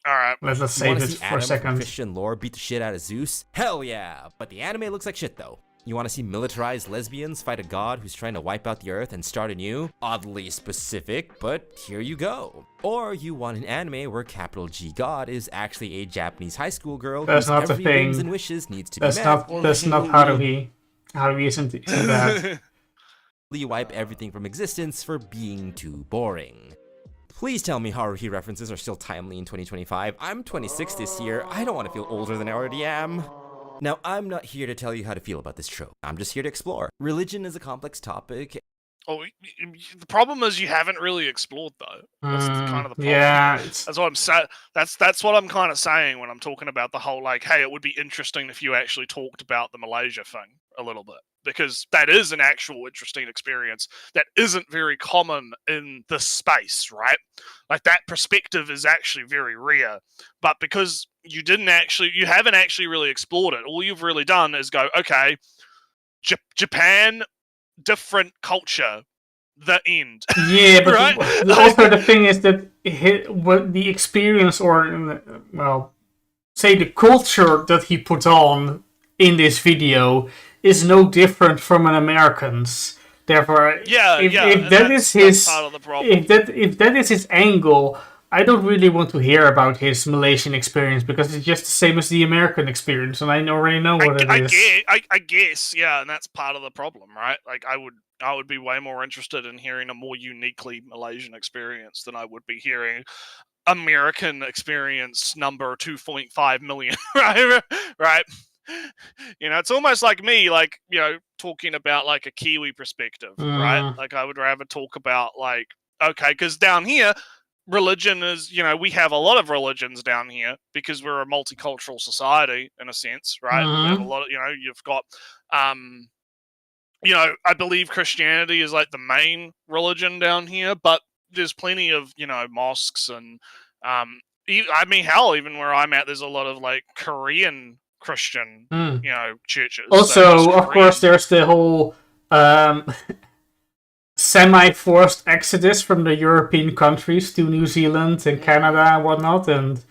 Alright. Let's save it for a second. Christian lore beat the shit out of Zeus? Hell yeah! But the anime looks like shit though. You want to see militarized lesbians fight a god who's trying to wipe out the earth and start anew? Oddly specific, but here you go. Or you want an anime where capital G God is actually a Japanese high school girl whose every whims and wishes needs to be met. That's not Haruhi. Haruhi isn't that. You wipe everything from existence for being too boring. Please tell me Haruhi references are still timely in 2025. I'm 26 this year. I don't want to feel older than I already am. Now, I'm not here to tell you how to feel about this trope. I'm just here to explore. Religion is a complex topic. Oh, the problem is you haven't really explored, though. That's kind of the problem. Yeah, that's what I'm saying. That's what I'm kind of saying when I'm talking about the whole, like, hey, it would be interesting if you actually talked about the Malaysia thing a little bit, because that is an actual interesting experience that isn't very common in this space, right? Like, that perspective is actually very rare, but because you haven't actually really explored it. All you've really done is go, okay, Japan, different culture, the end. Yeah, but right? Also the thing is that what the experience, or well, say the culture that he put on in this video is no different from an American's. Therefore, if that is his part of the problem. if that is his angle, I don't really want to hear about his Malaysian experience, because it's just the same as the American experience, and I already know what it is. I guess, yeah, and that's part of the problem, right? Like, I would be way more interested in hearing a more uniquely Malaysian experience than I would be hearing American experience number 2.5 million, right? Right? You know, it's almost like me, like, you know, talking about like a Kiwi perspective, right? Like, I would rather talk about, like, okay, because down here, religion is, you know, we have a lot of religions down here because we're a multicultural society in a sense, right? We have a lot of, you know, you've got, you know, I believe Christianity is like the main religion down here, but there's plenty of, you know, mosques and, I mean, hell, even where I'm at, there's a lot of like Korean Christian, you know, churches. Also, of course, there's the whole semi-forced exodus from the European countries to New Zealand and Canada and whatnot, and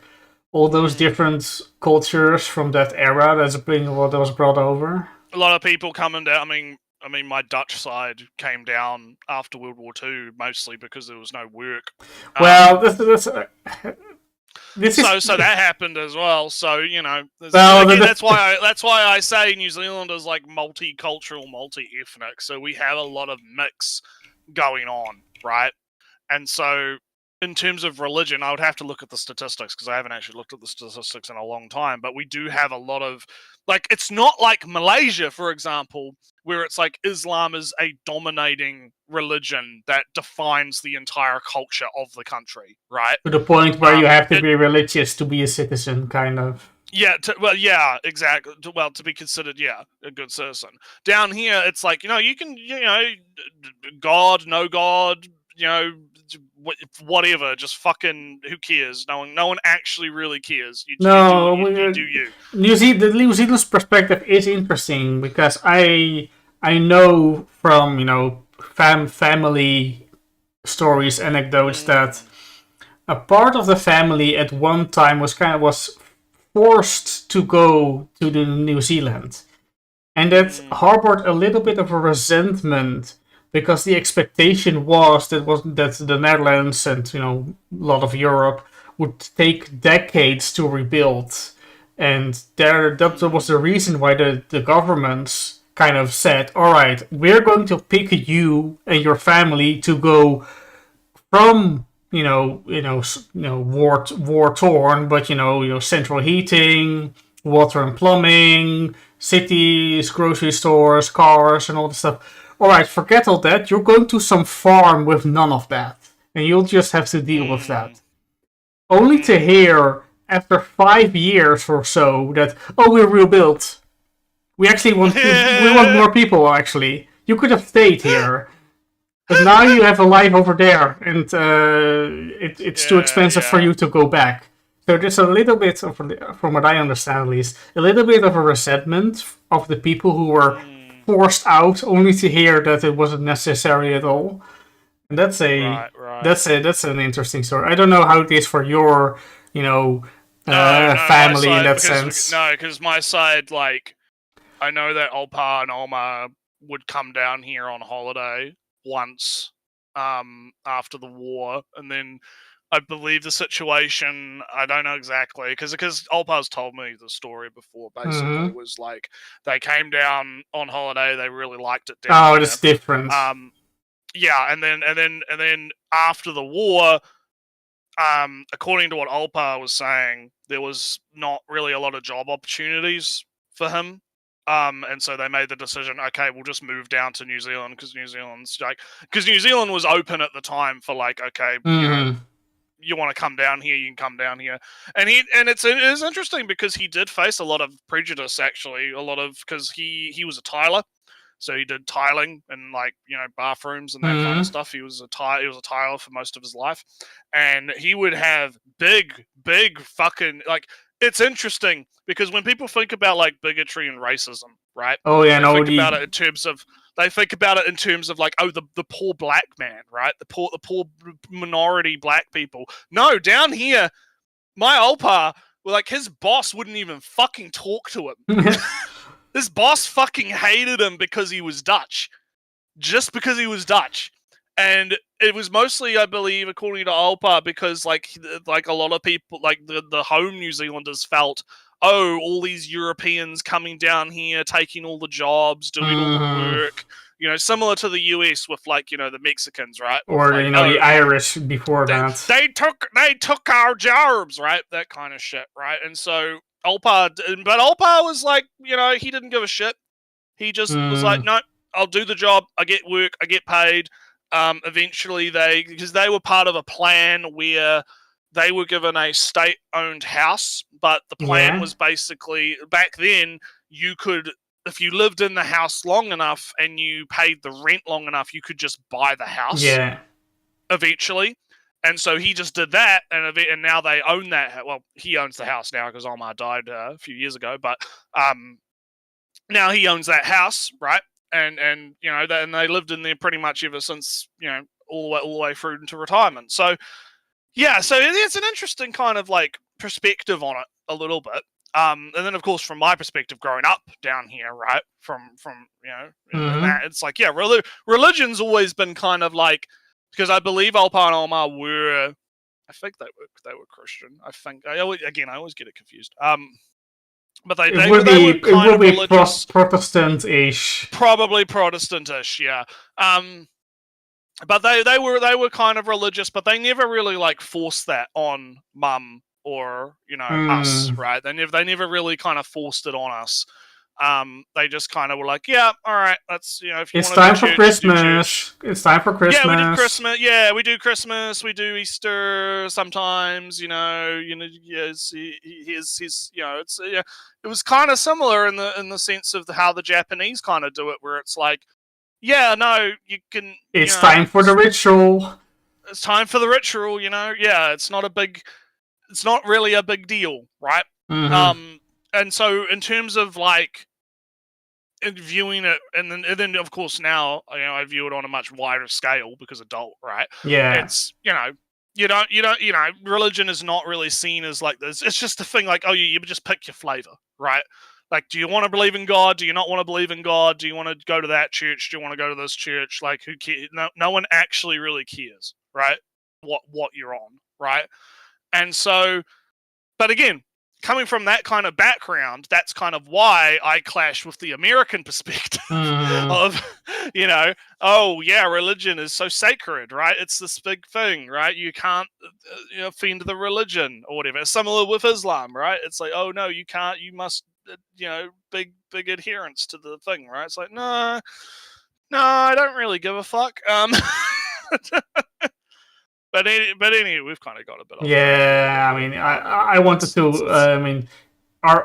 all those different cultures from that era that was brought over. A lot of people coming down. I mean, my Dutch side came down after World War II, mostly because there was no work. Well, so that happened as well. So, you know, that's why I say New Zealand is like multicultural, multi-ethnic. So we have a lot of mix going on, right? And so in terms of religion, I would have to look at the statistics, because I haven't actually looked at the statistics in a long time, but we do have a lot of, like, it's not like Malaysia, for example, where it's like Islam is a dominating religion that defines the entire culture of the country, right? To the point where you have to be religious to be a citizen, kind of. Yeah, yeah, exactly. Well, to be considered, yeah, a good citizen. Down here, it's like, you know, you can, you know, God, no God, you know, whatever, just fucking, who cares? No one actually really cares. You do you. New Zealand's perspective is interesting, because I know from, you know, family stories, anecdotes, that a part of the family at one time was forced to go to the New Zealand, and that harbored a little bit of a resentment, because the expectation was that the Netherlands and, you know, a lot of Europe would take decades to rebuild, and that was the reason why the governments kind of said, all right, we're going to pick you and your family to go from war torn, but central heating, water and plumbing, cities, grocery stores, cars, and all this stuff. All right, forget all that. You're going to some farm with none of that, and you'll just have to deal with that. Only to hear after 5 years or so that we're rebuilt. We actually want we want more people. Actually, you could have stayed here. But now you have a life over there, and it's too expensive for you to go back. So there's a little bit, from what I understand at least, a little bit of a resentment of the people who were forced out, only to hear that it wasn't necessary at all. And that's an interesting story. I don't know how it is for your, family in that sense. No, because my side, like, I know that Olpa and Olma would come down here on holiday once after the war, and then I believe the situation, I don't know exactly, because Olpa's told me the story before, basically, was like, they came down on holiday, they really liked it down there. It's different. Yeah, and then after the war, according to what Olpa was saying, there was not really a lot of job opportunities for him. And so they made the decision, okay, we'll just move down to New Zealand, because New Zealand was open at the time for, like, okay, you want to come down here, you can come down here. And it is interesting because he did face a lot of prejudice, actually, because he was a tiler. So he did tiling and, like, bathrooms and that kind of stuff. He was a tiler for most of his life, and he would have big fucking, like, it's interesting because when people think about, like, bigotry and racism, right? They think about it in terms of like, the poor black man, right? The poor minority black people. No, down here, my Olpa, like, his boss wouldn't even fucking talk to him. This boss fucking hated him because he was Dutch. Just because he was Dutch. And it was mostly, I believe, according to Olpa, because, like a lot of people, like the home New Zealanders felt, all these Europeans coming down here, taking all the jobs, doing all the work. Similar to the US with, like, the Mexicans, right? Or, like, the Irish before that. They took our jobs, right? That kind of shit, right? And so Olpa was like, he didn't give a shit. He just was like, no, I'll do the job. I get work. I get paid. Eventually because they were part of a plan where they were given a state-owned house, but the plan was basically, back then, you could, if you lived in the house long enough and you paid the rent long enough, you could just buy the house. Yeah. Eventually. And so he just did that, and now they own that. Well, he owns the house now because Omar died a few years ago, but now he owns that house, right? And they lived in there pretty much ever since, all the way through into retirement. So yeah, so it's an interesting kind of, like, perspective on it a little bit. And then, of course, from my perspective, growing up down here, right, from that, it's like, yeah, religion's always been kind of like, because I believe Olpa and Omar were, I think they were Christian. I think I always get it confused. But they were kind of religious, Protestant-ish, probably Protestant-ish, yeah. But they were kind of religious, but they never really, like, forced that on Mum or us, right? They never really kind of forced it on us. They just kind of were like, yeah, all right, let's, if you it's time for Christmas. It's time for Christmas. Yeah, we did Christmas. Yeah, we do Christmas. We do Easter sometimes. Yes, it's it was kind of similar in the sense of how the Japanese kind of do it, where it's like, yeah, no, you can. It's time for the ritual. It's time for the ritual. Yeah, it's not really a big deal, right? And so in terms of, like, viewing it, and then of course now I view it on a much wider scale because adult, right? Yeah, it's religion is not really seen as like this. It's just a thing like, you just pick your flavor, right? Like, do you want to believe in God? Do you not want to believe in God? Do you want to go to that church? Do you want to go to this church? Like, who cares? No one actually really cares, right? What you're on, right? And so, but again, coming from that kind of background, that's kind of why I clash with the American perspective of, oh yeah, religion is so sacred, right? It's this big thing, right? You can't offend the religion or whatever. Similar with Islam, right? It's like, oh no, you can't. You must, big adherence to the thing, right? It's like, no, I don't really give a fuck. But anyway, we've kind of got a bit off. Yeah, I mean, I wanted to. I mean,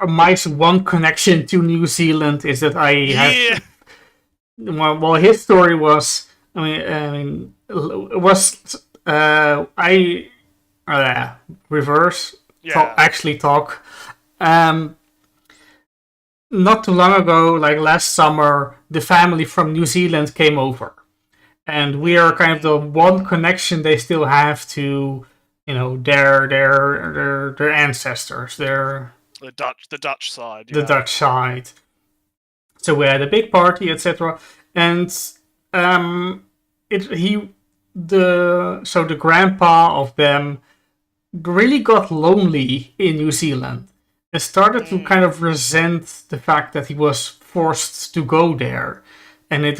my one connection to New Zealand is that I had. Well, his story was. I mean, it was. I reverse. Yeah. Talk. Not too long ago, like last summer, the family from New Zealand came over. And we are kind of the one connection they still have to, their ancestors, the Dutch side, the Dutch side. So we had a big party, etc. And the grandpa of them really got lonely in New Zealand and started to kind of resent the fact that he was forced to go there. And it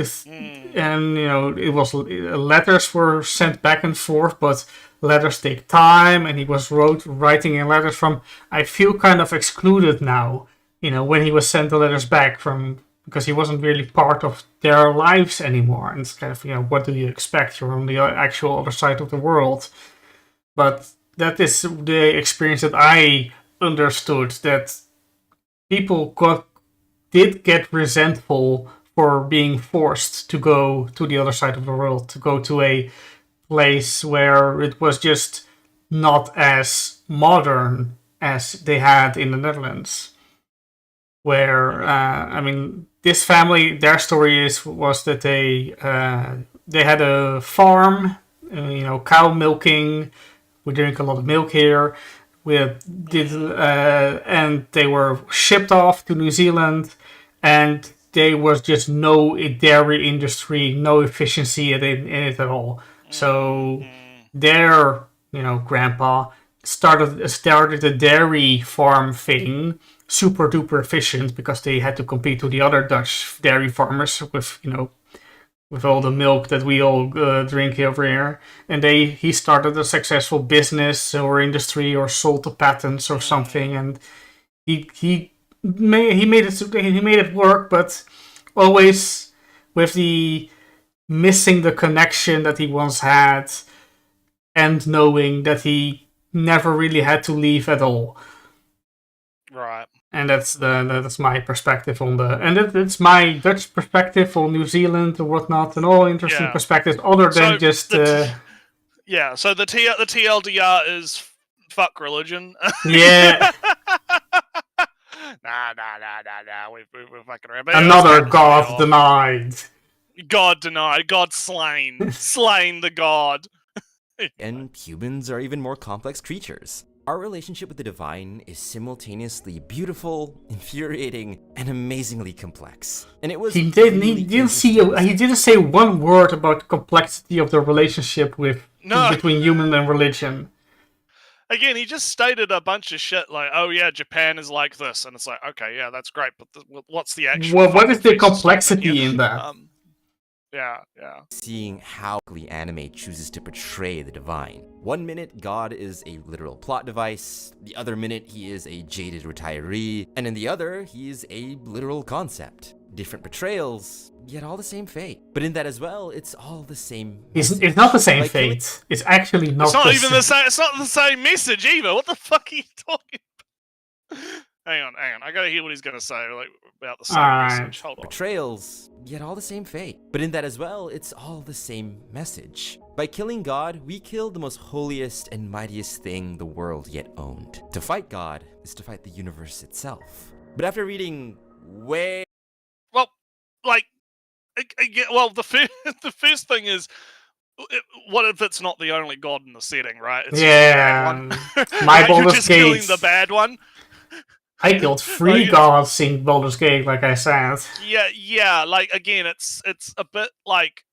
was letters were sent back and forth, but letters take time, and he was writing in letters from. I feel kind of excluded now, when he was sent the letters back from, because he wasn't really part of their lives anymore. And it's kind of what do you expect? You're on the actual other side of the world. But that is the experience that I understood, that people did get resentful for being forced to go to the other side of the world, to go to a place where it was just not as modern as they had in the Netherlands. Where, this family, their story was that they had a farm, cow milking. We drink a lot of milk here. And they were shipped off to New Zealand, and there was just no dairy industry, no efficiency in it at all. So their, grandpa started a dairy farm thing, super duper efficient, because they had to compete with the other Dutch dairy farmers with all the milk that we all drink over here. And he started a successful business or industry, or sold the patents or something, and he made it work, but always with the missing the connection that he once had, and knowing that he never really had to leave at all. Right. And that's my perspective on it's my Dutch perspective on New Zealand or whatnot, and all interesting perspectives other than just. So the TLDR is fuck religion. Yeah. Nah. We're fucking around. Another god denied. God denied. God slain. Slain the god. And humans are even more complex creatures. Our relationship with the divine is simultaneously beautiful, infuriating, and amazingly complex. And it was he didn't say one word about the complexity of the relationship between human and religion. Again, he just stated a bunch of shit like, "Oh yeah, Japan is like this," and it's like, okay, yeah, that's great, but what's the actual? Well, what is the complexity in that? Yeah. Seeing how the anime chooses to portray the divine. One minute, God is a literal plot device. The other minute, he is a jaded retiree. And in the other, he is a literal concept. Different portrayals, yet all the same fate. But in that as well, it's all the same. It's not the same fate. It's actually not. It's not even the same. It's not the same message either. What the fuck are you talking about? Hang on. I gotta hear what he's gonna say about the same message. Hold on. Portrayals, yet all the same fate. But in that as well, it's all the same message. By killing God, we killed the most holiest and mightiest thing the world yet owned. To fight God is to fight the universe itself. But after reading the first thing is, what if it's not the only god in the setting, right? It's my Baldur's Gate. Just Gate. Killing the bad one. I killed 3 gods in Baldur's Gate, like I said. Yeah. Like again, it's a bit like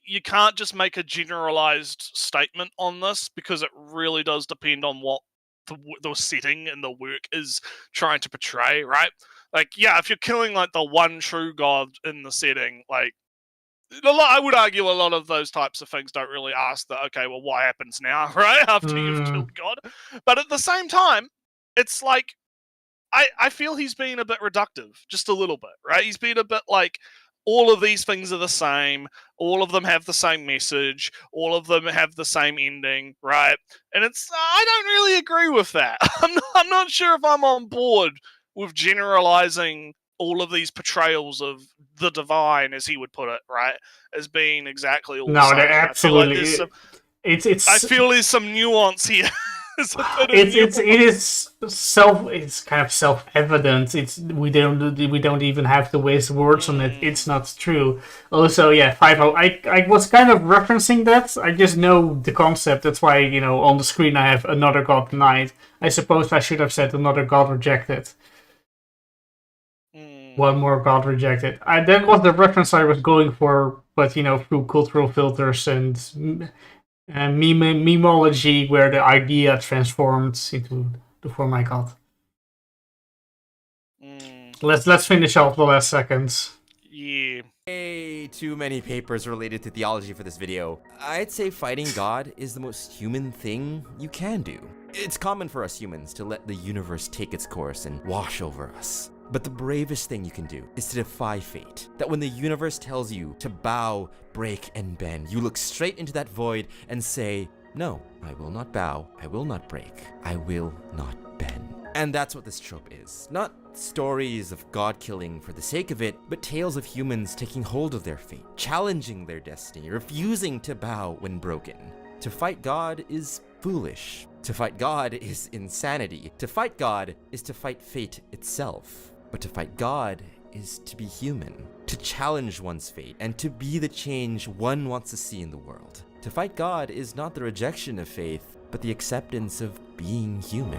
you can't just make a generalized statement on this, because it really does depend on what the setting and the work is trying to portray, right? Like, yeah, if you're killing like the one true god in the setting, like I would argue a lot of those types of things don't really ask that. Okay, well, what happens now, right? After you've killed God, but at the same time, it's like I feel he's being a bit reductive, just a little bit, right? He's been a bit like all of these things are the same, all of them have the same message, all of them have the same ending, right? And it's I don't really agree with that. I'm not sure if I'm on board with generalizing all of these portrayals of the divine, as he would put it, right, as being exactly all the No, same. they're I feel like absolutely. there's some, It's I feel there's some nuance here. There's a bit of it's kind of self-evident. We don't even have to waste words on it. It's not true. Also, yeah, 5-0. I was kind of referencing that. I just know the concept. That's why, on the screen I have another god denied. I suppose I should have said another god rejected. One more god rejected. That was the reference I was going for, but through cultural filters and memology, where the idea transformed into the form I got. Let's finish off the last seconds. Yeah. Way too many papers related to theology for this video. I'd say fighting God is the most human thing you can do. It's common for us humans to let the universe take its course and wash over us. But the bravest thing you can do is to defy fate. That when the universe tells you to bow, break, and bend, you look straight into that void and say, no, I will not bow, I will not break, I will not bend. And that's what this trope is. Not stories of God killing for the sake of it, but tales of humans taking hold of their fate, challenging their destiny, refusing to bow when broken. To fight God is foolish. To fight God is insanity. To fight God is to fight fate itself. But to fight God is to be human, to challenge one's fate, and to be the change one wants to see in the world. To fight God is not the rejection of faith, but the acceptance of being human.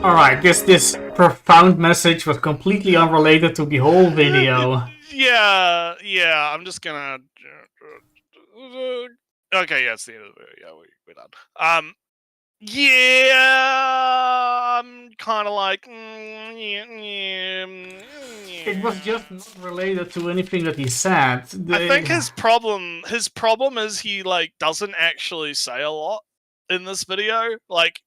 Alright, guess this profound message was completely unrelated to the whole video. Yeah, I'm just gonna... Okay, yeah, it's the end of the video. Yeah, we're done. Yeah, I'm kind of like... It was just not related to anything that he said. I think his problem is he, like, doesn't actually say a lot in this video. Like,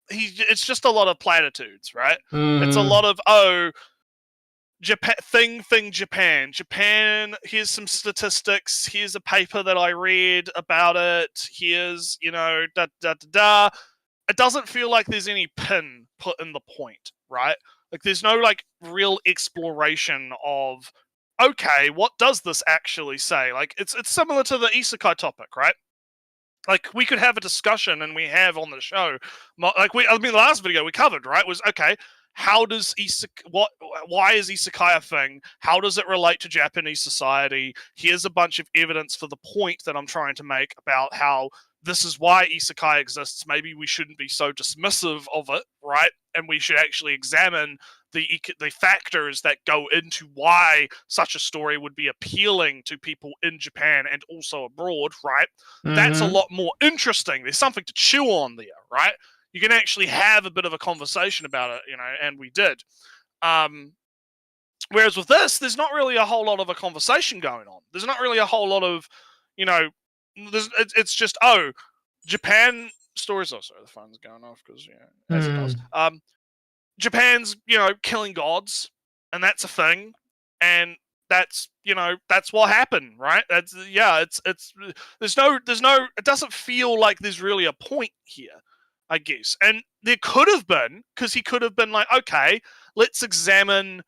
it's just a lot of platitudes, right? It's a lot of, Japan, Japan, here's some statistics, here's a paper that I read about it, here's, da da da da. It doesn't feel like there's any pin put in the point, right? Like, there's no, like, real exploration of, okay, what does this actually say? Like, it's similar to the isekai topic, right? Like, we could have a discussion, and we have on the show, like, the last video we covered, right, was, okay, how does why is isekai a thing? How does it relate to Japanese society? Here's a bunch of evidence for the point that I'm trying to make about how this is why isekai exists. Maybe we shouldn't be so dismissive of it, right? And we should actually examine the factors that go into why such a story would be appealing to people in Japan and also abroad, right? That's a lot more interesting. There's something to chew on there, right? You can actually have a bit of a conversation about it, and we did. Whereas with this, there's not really a whole lot of a conversation going on. There's not really a whole lot of, it's just, Japan stories. Oh, sorry, the phone's going off because, as it does. Japan's, killing gods, and that's a thing, and that's what happened, right? That's it's there's no it doesn't feel like there's really a point here, I guess. And there could have been, because he could have been like, okay, let's examine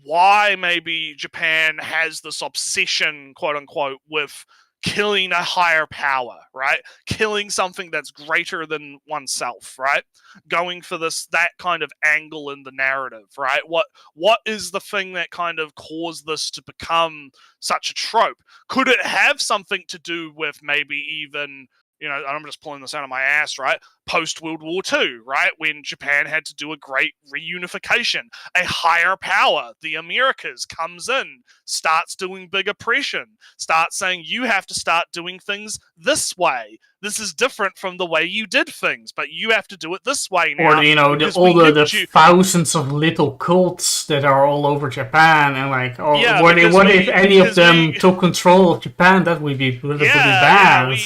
why maybe Japan has this obsession, quote unquote, with killing a higher power, right? Killing something that's greater than oneself, right? Going for that kind of angle in the narrative, right? What is the thing that kind of caused this to become such a trope? Could it have something to do with maybe even and I'm just pulling this out of my ass, right? Post World War II, right? When Japan had to do a great reunification, a higher power, the Americas, comes in, starts doing big oppression, starts saying you have to start doing things this way. This is different from the way you did things, but you have to do it this way now. Or the thousands of little cults that are all over Japan, and like, what if any of them took control of Japan? That would be really bad.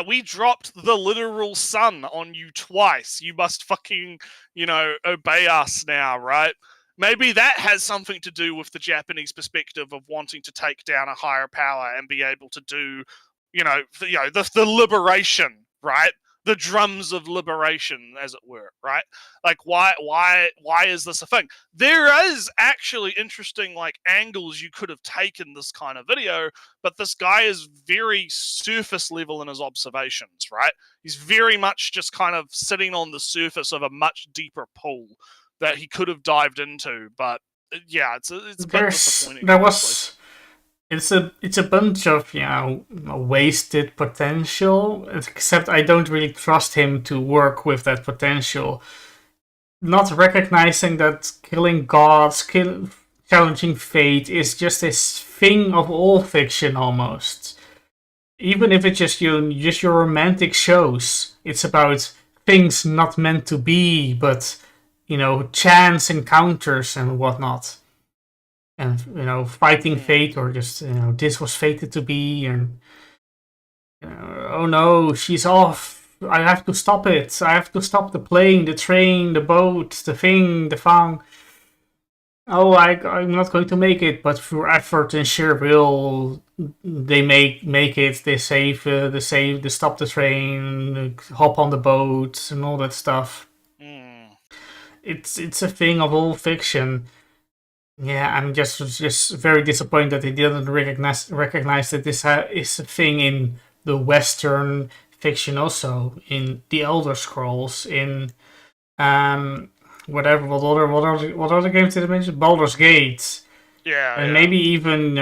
We dropped the literal sun on you twice. You must fucking, obey us now, right? Maybe that has something to do with the Japanese perspective of wanting to take down a higher power and be able to do, the liberation, right? The drums of liberation, as it were, right? Like, why is this a thing? There is actually interesting, angles you could have taken this kind of video, but this guy is very surface level in his observations, right? He's very much just kind of sitting on the surface of a much deeper pool that he could have dived into, but yeah, it's a bit disappointing. It's a bunch of wasted potential. Except I don't really trust him to work with that potential. Not recognizing that killing gods, challenging fate is just this thing of all fiction almost. Even if it's just your romantic shows, it's about things not meant to be, but chance encounters and whatnot. And fighting fate, or just this was fated to be, and oh no, she's off. I have to stop it. I have to stop the plane, the train, the boat, the thing, the thing. Oh, I'm not going to make it, but through effort and sheer will, they make it. They stop the train, hop on the boat, and all that stuff. It's a thing of all fiction. Yeah, I'm just very disappointed that they didn't recognize that this is a thing in the Western fiction, also in the Elder Scrolls, in what other games did I mention? Baldur's Gate. Yeah, and maybe even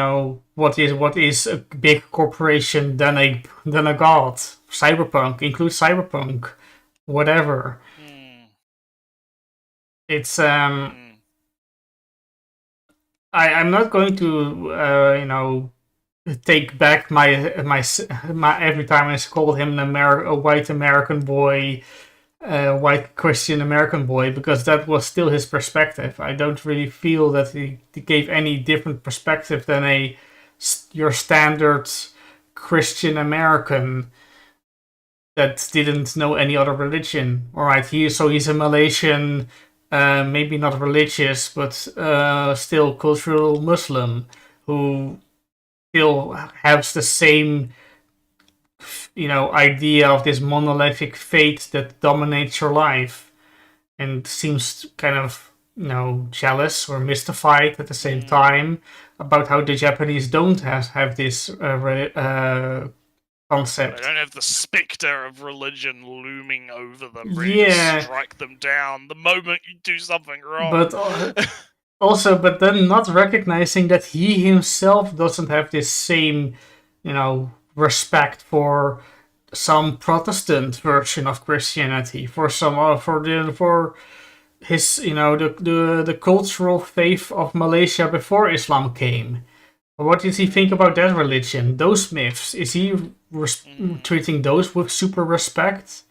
what is a big corporation than a god. Cyberpunk, include Cyberpunk, whatever. It's I'm not going to take back my every time I called him a white American boy, white Christian American boy, because that was still his perspective. I don't really feel that he gave any different perspective than your standard Christian American that didn't know any other religion. All right, he's a Malaysian. Maybe not religious, but still cultural Muslim, who still has the same, idea of this monolithic fate that dominates your life, and seems kind of, jealous or mystified at the same time about how the Japanese don't have this concept. They don't have the specter of religion looming over them, ready to strike them down the moment you do something wrong. But then not recognizing that he himself doesn't have this same, respect for some Protestant version of Christianity, for his, the cultural faith of Malaysia before Islam came. What does he think about that religion? Those myths? Is he treating those with super respect?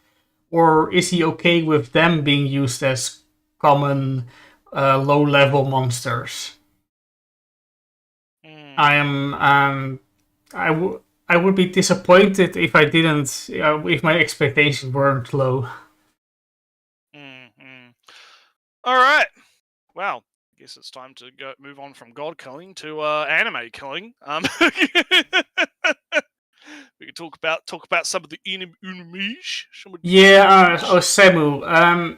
Or is he okay with them being used as common low-level monsters? I would be disappointed if I didn't, if my expectations weren't low. All right. Wow. I guess it's time to move on from god killing to anime killing. We can talk about some of the enemies. Yeah. Semu.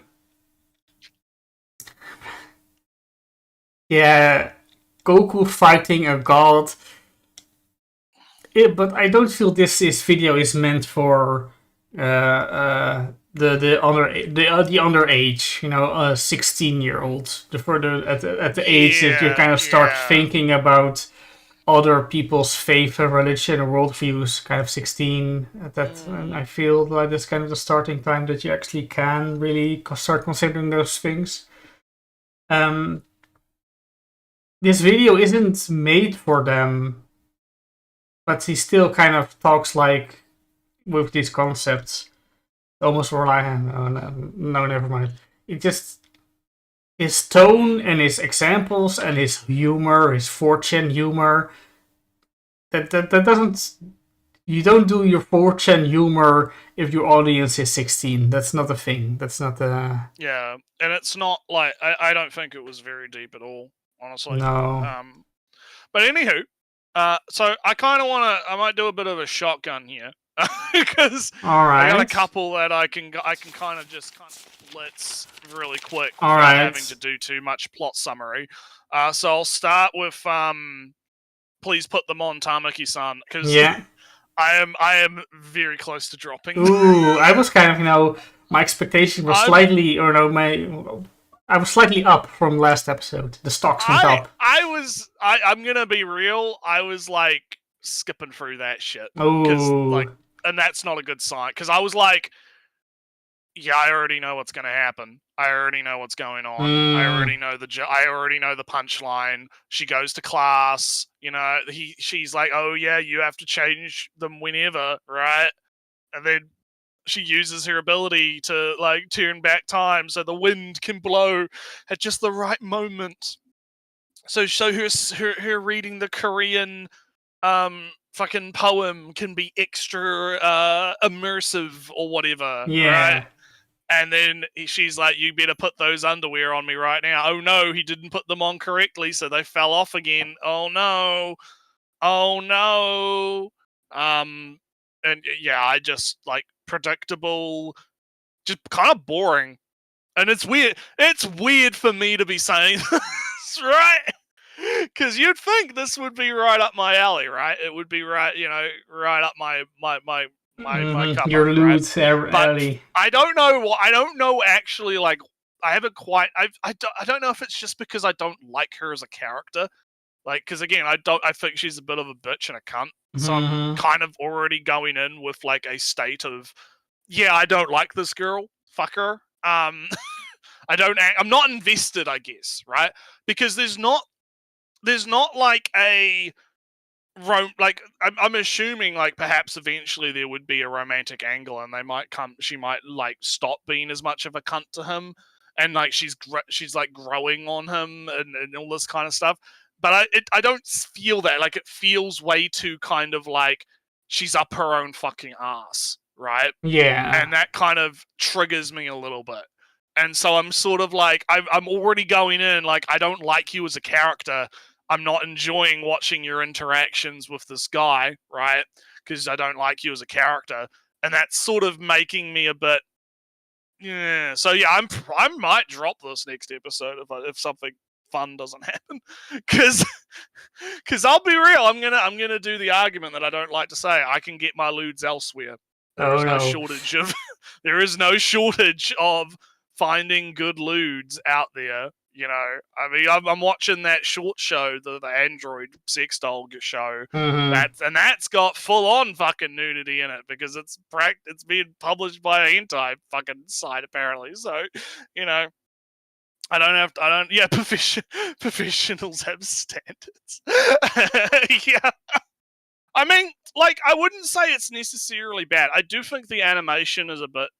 Yeah, Goku fighting a god. But I don't feel this video is meant for the underage, 16-year-olds, at the age that you kind of start thinking about other people's faith and religion or worldviews, kind of 16. And I feel like that's kind of the starting time that you actually can really start considering those things. This video isn't made for them, but he still kind of talks like with these concepts. Almost rely on no, never mind. It just his tone and his examples and his humor, his fortune humor. That doesn't. You don't do your fortune humor if your audience is 16. That's not a thing. That's not a. Yeah, and it's not like I don't think it was very deep at all, honestly. No. But anywho, so I kind of want to. I might do a bit of a shotgun here because All right. I got a couple that I can kind of blitz really quick All without right. having to do too much plot summary. So I'll start with please put them on Tamaki-san because Yeah. I am very close to dropping. Ooh, I was kind of my expectation was slightly, or no, I was slightly up from last episode. The stocks went up. I'm gonna be real. I was like skipping through that shit. Ooh. And that's not a good sign. Because I was like, yeah, I already know what's gonna happen. I already know what's going on. I already know the punchline. She goes to class. You know, she's like, oh yeah, you have to change them whenever, right? And then she uses her ability to like turn back time so the wind can blow at just the right moment. So her reading the Korean fucking poem can be extra immersive or whatever. Yeah. Right? And then she's like, you better put those underwear on me right now. Oh no, he didn't put them on correctly, so they fell off again. Oh no. And yeah, I just like predictable, just kind of boring. And it's weird. It's weird for me to be saying this, right? Because you'd think this would be right up my alley, right? It would be right, right up my cup. Your loot But alley. I don't know actually, like, I haven't quite, I don't know if it's just because I don't like her as a character. Like, because again, I think she's a bit of a bitch and a cunt. So I'm kind of already going in with like a state of, yeah, I don't like this girl. Fuck her. I'm not invested, I guess, right? Because there's not like a I'm assuming like perhaps eventually there would be a romantic angle and she might like stop being as much of a cunt to him and like she's like growing on him and all this kind of stuff. But I don't feel that. Like, it feels way too kind of like she's up her own fucking ass, right? Yeah. And that kind of triggers me a little bit. And so I'm sort of like, I'm already going in like, I don't like you as a character. I'm not enjoying watching your interactions with this guy, right? Because I don't like you as a character. And that's sort of making me a bit, yeah. So yeah, I might drop this next episode if something fun doesn't happen, because I'll be real, I'm gonna do the argument that I don't like to say. I can get my lewds elsewhere. There is no shortage of finding good lewds out there. You know, I mean, I'm watching that short show, the Android sex doll show. That's got full on fucking nudity in it because it's being published by a hentai fucking site apparently. So, you know. Professionals have standards. Yeah. I mean, like, I wouldn't say it's necessarily bad. I do think the animation is a bit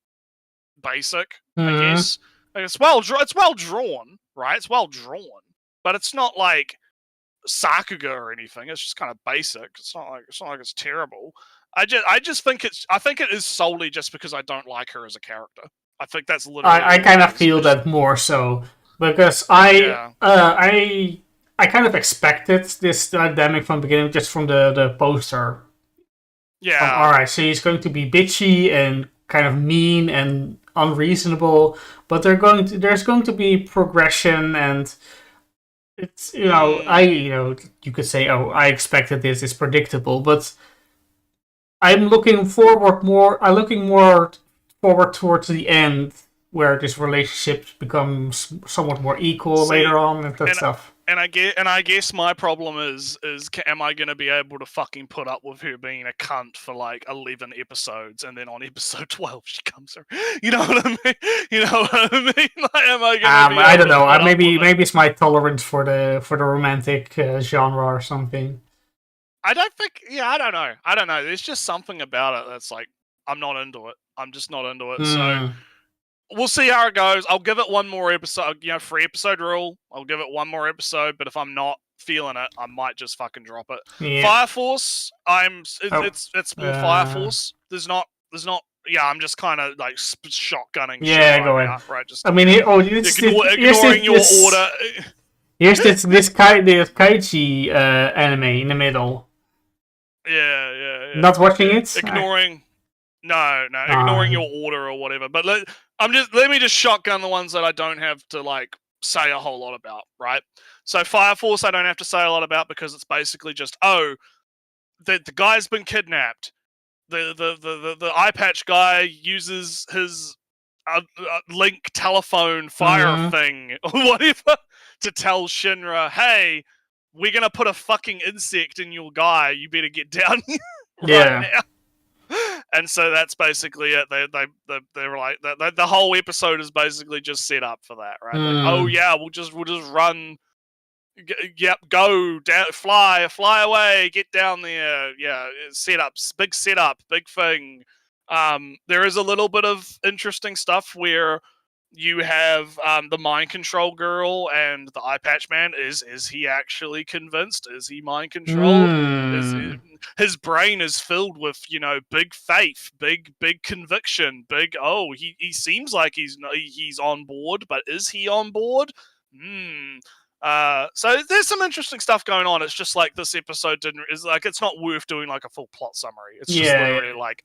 basic, I guess. Like, it's well drawn, right? It's well drawn. But it's not like Sakuga or anything. It's just kind of basic. It's not like it's terrible. I think it is solely just because I don't like her as a character. I think that's literally I kind of feel that more so. Because I kind of expected this dynamic from the beginning, just from the poster. Yeah. All right, so he's going to be bitchy and kind of mean and unreasonable, but there's going to be progression, and it's you could say, oh, I expected this. It's predictable, but I'm looking more forward towards the end, where this relationship becomes somewhat more equal later on and that stuff. I guess my problem is am I going to be able to fucking put up with her being a cunt for like 11 episodes, and then on episode 12 she comes around? You know what I mean? You know what I mean? Like, am I going to be I don't able to know. put up Maybe with it? it's my tolerance for the romantic genre or something. I don't think. Yeah, I don't know. I don't know. There's just something about it that's like I'm not into it. I'm just not into it. So we'll see how it goes. I'll give it one more episode. You know, 3-episode rule. I'll give it one more episode. But if I'm not feeling it, I might just fucking drop it. Yeah. Fire Force. It's more Fire Force. There's not. Yeah, I'm just kind of like shotgunning. Yeah, shit go right ahead. now, right? Just I mean, ignoring your order. Here's this Kaiji anime in the middle. Yeah. Not watching it. Ignoring. No, ignoring your order or whatever. But let me just shotgun the ones that I don't have to like say a whole lot about, right? So Fire Force, I don't have to say a lot about because it's basically just the guy's been kidnapped. The eye patch guy uses his link telephone fire thing or whatever to tell Shinra, hey, we're gonna put a fucking insect in your guy. You better get down here right now. And so that's basically it. They were like the whole episode is basically just set up for that, right? Like, oh yeah, we'll just run. Go down, fly away, get down there. Yeah, setups, big setup, big thing. There is a little bit of interesting stuff where you have the mind control girl and the eye patch man. Is he actually convinced? Is he mind controlled? His brain is filled with, you know, big faith, big conviction, he seems like he's on board, but is he on board? So there's some interesting stuff going on. It's just like this episode it's not worth doing like a full plot summary. It's just literally like,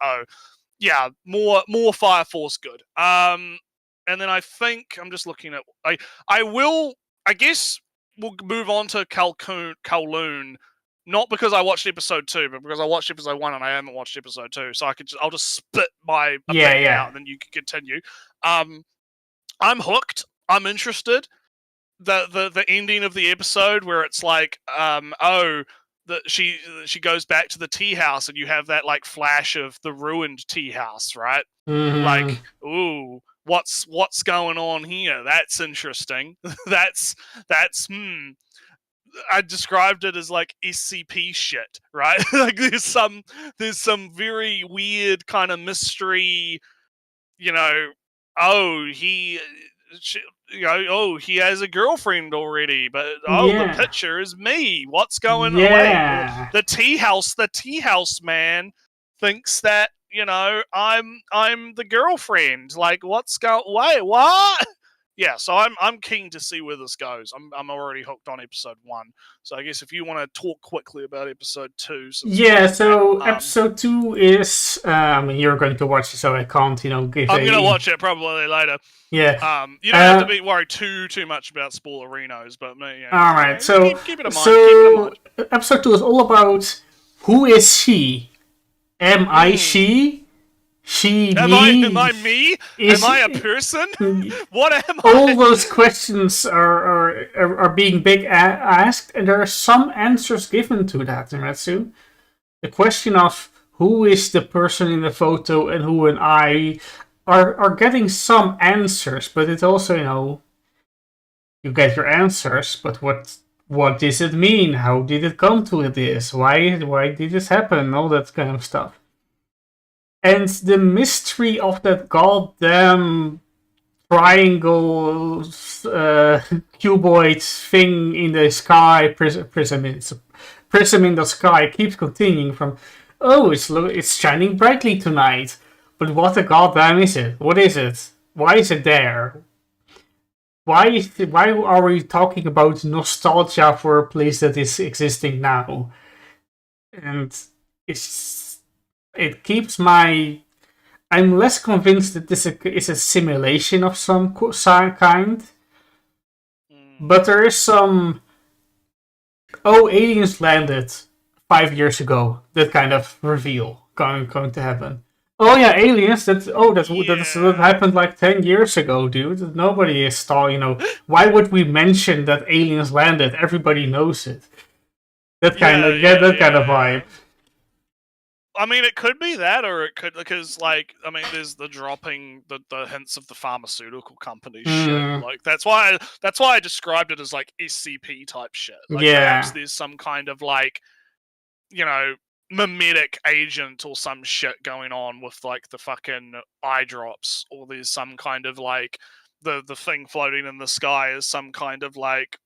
more Fire Force good. And then I think I'm just looking at I guess we'll move on to Kowloon, not because I watched episode 2, but because I watched episode 1 and I haven't watched episode 2, so I'll just spit my opinion out and then you can continue. I'm hooked. I'm interested. The ending of the episode where it's like she goes back to the tea house and you have that like flash of the ruined tea house, right? Like, ooh, what's going on here? That's interesting. that's I described it as like SCP shit, right? Like there's some very weird kind of mystery, you know, he has a girlfriend already, but the picture is me. What's going on? The tea house man thinks that, you know, I'm the girlfriend. Like, wait, what? Yeah, so I'm keen to see where this goes. I'm already hooked on episode 1. So I guess if you want to talk quickly about episode 2. So episode 2 is I mean, you're going to watch it, so I can't, you know, give I'm going to watch it probably later. Yeah. You don't have to be worried too much about spoilerinos, but me, yeah. All right. So keep it in mind. Episode 2 is all about who is she? Am I she? Am I me? Am I a person? What am I? All those questions are being asked, and there are some answers given to that, Nrewtsew. The question of who is the person in the photo and who and I are getting some answers, but it's also, you know, you get your answers, but what does it mean? How did it come to this? Why did this happen? All that kind of stuff. And the mystery of that goddamn triangle cuboid thing in the sky, prism in the sky, keeps continuing from, it's shining brightly tonight. But what the goddamn is it? What is it? Why is it there? Why are we talking about nostalgia for a place that is existing now? And it keeps my... I'm less convinced that this is a simulation of some kind. But there is some... aliens landed 5 years ago. That kind of reveal going to happen. Oh yeah, aliens. That Yeah. happened like 10 years ago, dude. Nobody is thought. Why would we mention that aliens landed? Everybody knows it. That kind of that kind of vibe. I mean, it could be that, or it could because, like, I mean, there's the dropping the hints of the pharmaceutical company shit. Like, that's why I described it as like SCP type shit. Like, perhaps there's some kind of like, mimetic agent or some shit going on with like the fucking eye drops, or there's some kind of like the thing floating in the sky is some kind of like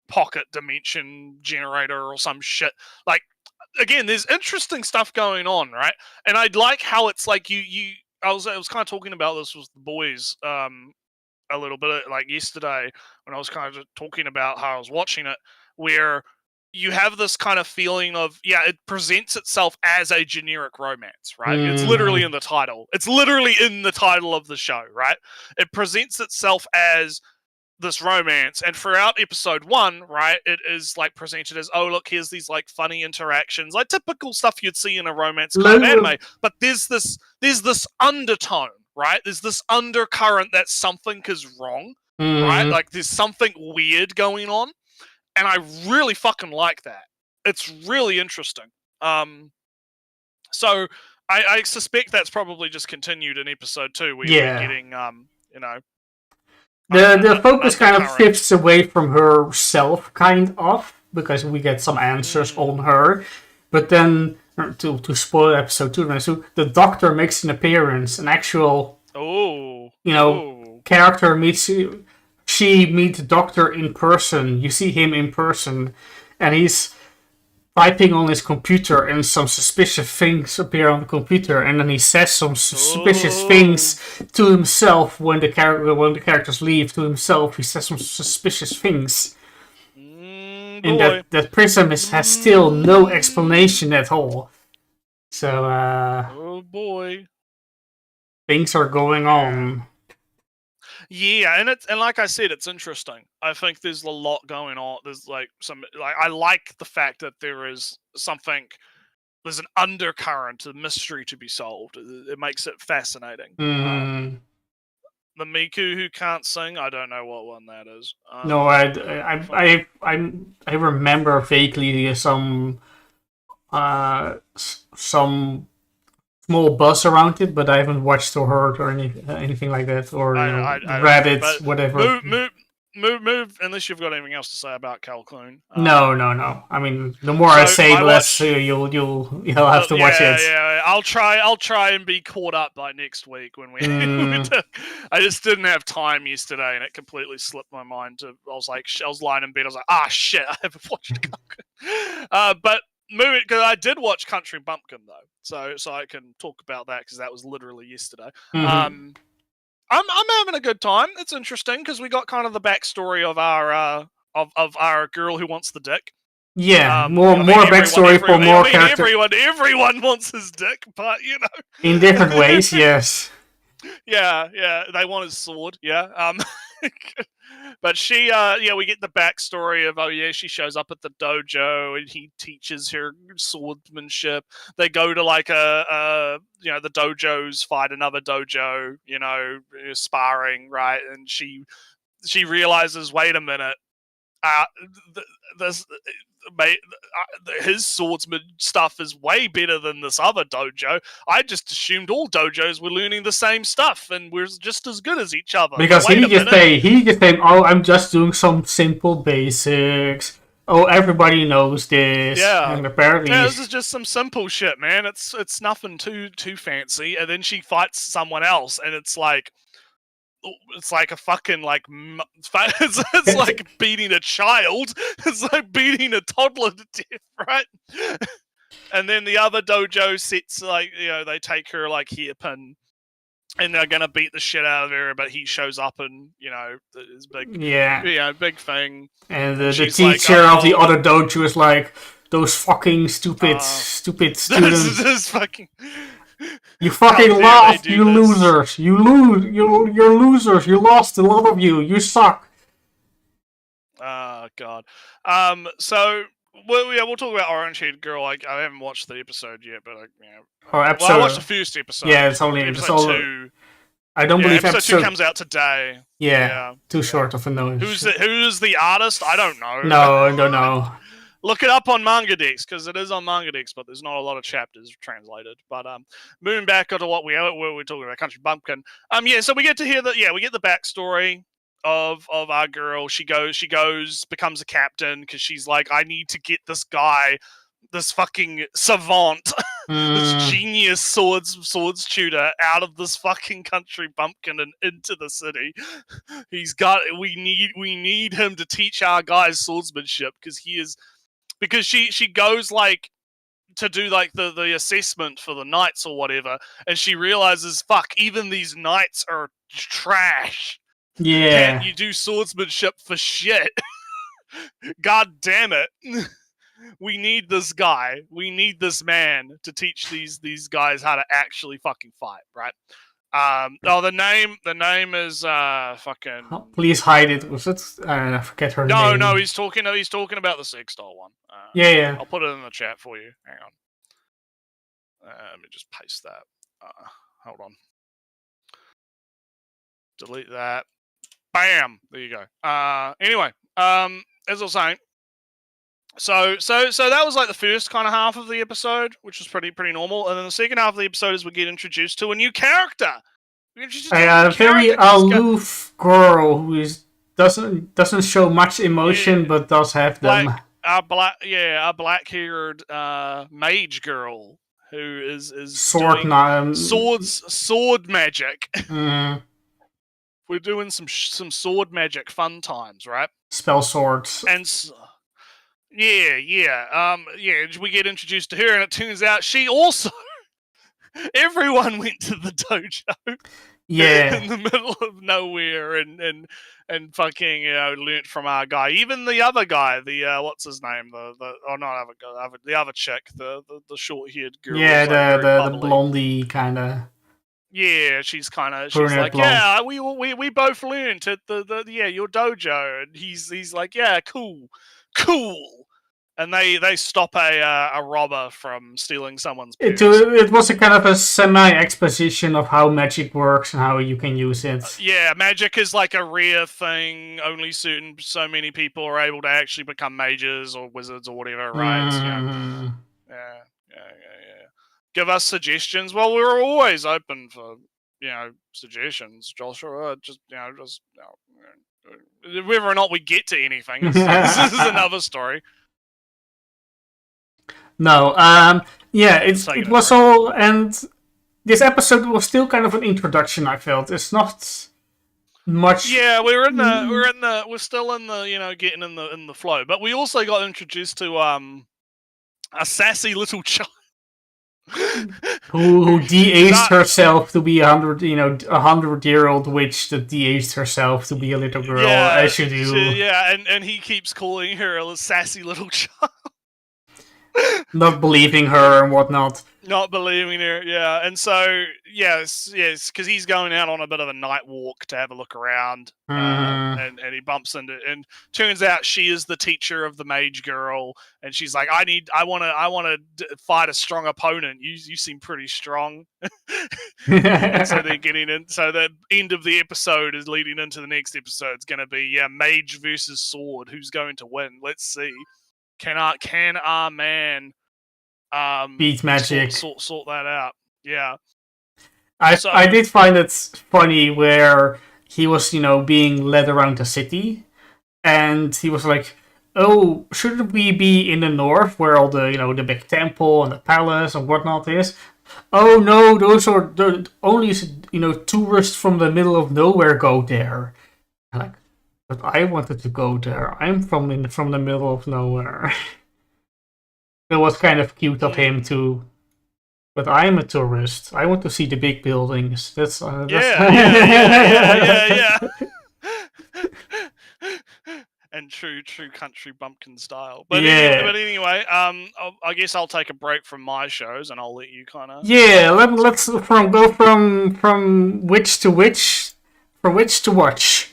pocket dimension generator or some shit. Like, again, there's interesting stuff going on, right? And I'd like how it's like I was kind of talking about this with the boys a little bit like yesterday when I was kind of talking about how I was watching it, where you have this kind of feeling of, it presents itself as a generic romance, right? It's literally in the title. It's literally in the title of the show, right? It presents itself as this romance, and throughout episode 1, right, it is like presented as, oh look, here's these like funny interactions, like typical stuff you'd see in a romance kind of anime. But there's this undertone, right? There's this undercurrent that something is wrong, right? Like there's something weird going on, and I really fucking like that. It's really interesting. So I suspect that's probably just continued in episode 2, where you're getting the focus kind of shifts away from herself, kind of, because we get some answers on her. But then, to spoil episode 2, so the Doctor makes an appearance, an actual, character meets. She meets the Doctor in person. You see him in person, and he's typing on his computer, and some suspicious things appear on the computer, and then he says some suspicious things to himself when the characters leave. To himself, he says some suspicious things, and that prism has still no explanation at all. So, oh boy, things are going on. Yeah, and like I said, it's interesting. I think there's a lot going on. There's like I like the fact that there is something. There's an undercurrent, a mystery to be solved. It makes it fascinating. The Miku who can't sing, I don't know what one that is. No, I remember vaguely some small buzz around it, but I haven't watched or heard or anything like that, or read it, whatever. Move, unless you've got anything else to say about Calcloon. No. I mean, the more I say, the less you'll have to watch it. Yeah, I'll try and be caught up by next week when we. I just didn't have time yesterday, and it completely slipped my mind. I was lying in bed. I was like, shit, I haven't watched Calcloon. But moving, because I did watch Country Bumpkin though, so I can talk about that because that was literally yesterday. I'm having a good time. It's interesting because we got kind of the backstory of our of our girl who wants the dick. Yeah, more backstory for more characters. Everyone wants his dick, but in different ways. Yes. Yeah, they want his sword. Yeah. But she, we get the backstory of, she shows up at the dojo and he teaches her swordsmanship. They go to like the dojos fight another dojo, sparring, right? And she realizes, wait a minute, his swordsman stuff is way better than this other dojo. I just assumed all dojos were learning the same stuff and we're just as good as each other. Because he just say, oh, I'm just doing some simple basics. Oh, everybody knows this. Yeah, and apparently, this is just some simple shit, man. It's nothing too fancy. And then she fights someone else, and it's like a fucking it's like beating a child. It's like beating a toddler to death, right? And then the other dojo sets they take her like hairpin, and they're gonna beat the shit out of her. But he shows up and his big big thing. And the teacher of the other dojo is like, those fucking stupid students. This fucking. You fucking lost, you losers! You're losers! You lost, a lot of you! You suck! Oh, God. So, Well, yeah, we'll talk about Orange Haired Girl. I haven't watched the episode yet, but Or episode. well, I watched the first episode. Yeah, it's only episode 2. I don't Yeah, believe episode 2 comes out today. Yeah, too short of a notice. Who's the artist? I don't know. No, I don't know. Look it up on Manga Dex, because it is on Manga Dex, but there's not a lot of chapters translated. But moving back onto what we're talking about, Country Bumpkin. Yeah, so we get to hear we get the backstory of our girl. She goes, becomes a captain because she's like, I need to get this guy, this fucking savant, this genius swords tutor out of this fucking country bumpkin and into the city. We need him to teach our guys swordsmanship because she goes like to do like the assessment for the knights or whatever, and she realizes, fuck, even these knights are trash. Yeah. Can't you do swordsmanship for shit? God damn it. We need this guy. We need this man to teach these guys how to actually fucking fight, right? The name is fucking. Oh, please hide it. Was it? I forget her name. No, he's talking about the Sextile one. Yeah. I'll put it in the chat for you. Hang on. Let me just paste that. Hold on. Delete that. Bam. There you go. Anyway, as I was saying. So that was like the first kind of half of the episode, which was pretty normal, and then the second half of the episode is we get introduced to a new character. A very aloof girl who doesn't show much emotion, but does have them. A black-haired mage girl who is sword magic. We're doing some sword magic fun times, right? Spell swords. And yeah. We get introduced to her, and it turns out she also. Everyone went to the dojo. Yeah. In the middle of nowhere, and fucking learnt from our guy. Even the other guy, the what's his name? The other chick, the short-haired girl. Yeah, the blondie kind of. Yeah, she's like, blonde. Yeah, we both learned at your dojo, and he's like, yeah, cool, and they stop a robber from stealing someone's purse. It was a kind of a semi-exposition of how magic works and how you can use it. Yeah, magic is like a rare thing. Only so many people are able to actually become mages or wizards or whatever, right? Yeah. Give us suggestions. Well, we're always open for suggestions, Joshua. Whether or not we get to anything, this is another story. No, it was all, and this episode was still kind of an introduction. I felt it's not much. Yeah, we're still in the getting in the flow, but we also got introduced to a sassy little child who de-aged herself to be 100-year-old witch that de-aged herself to be a little girl, as you do. And he keeps calling her a sassy little child. Not believing her and whatnot. Not believing her, yeah. And so, yes, because he's going out on a bit of a night walk to have a look around, and he bumps into, and turns out she is the teacher of the mage girl, and she's like, I want to fight a strong opponent. You seem pretty strong. And so they're getting in. So the end of the episode is leading into the next episode. It's going to be mage versus sword. Who's going to win? Let's see. Can our man beat magic? Sort that out. Yeah. I did find it funny where he was, being led around the city, and he was like, "Oh, shouldn't we be in the north where all the, the big temple and the palace and whatnot is?" "Oh no, those are only, tourists from the middle of nowhere go there." I'm like, but I wanted to go there. I'm from the middle of nowhere. It was kind of cute of him too. But I'm a tourist. I want to see the big buildings. That's yeah. And true country bumpkin style. But anyway, I guess I'll take a break from my shows and I'll let you kind of. Yeah, let's go from witch to witch, from witch to watch.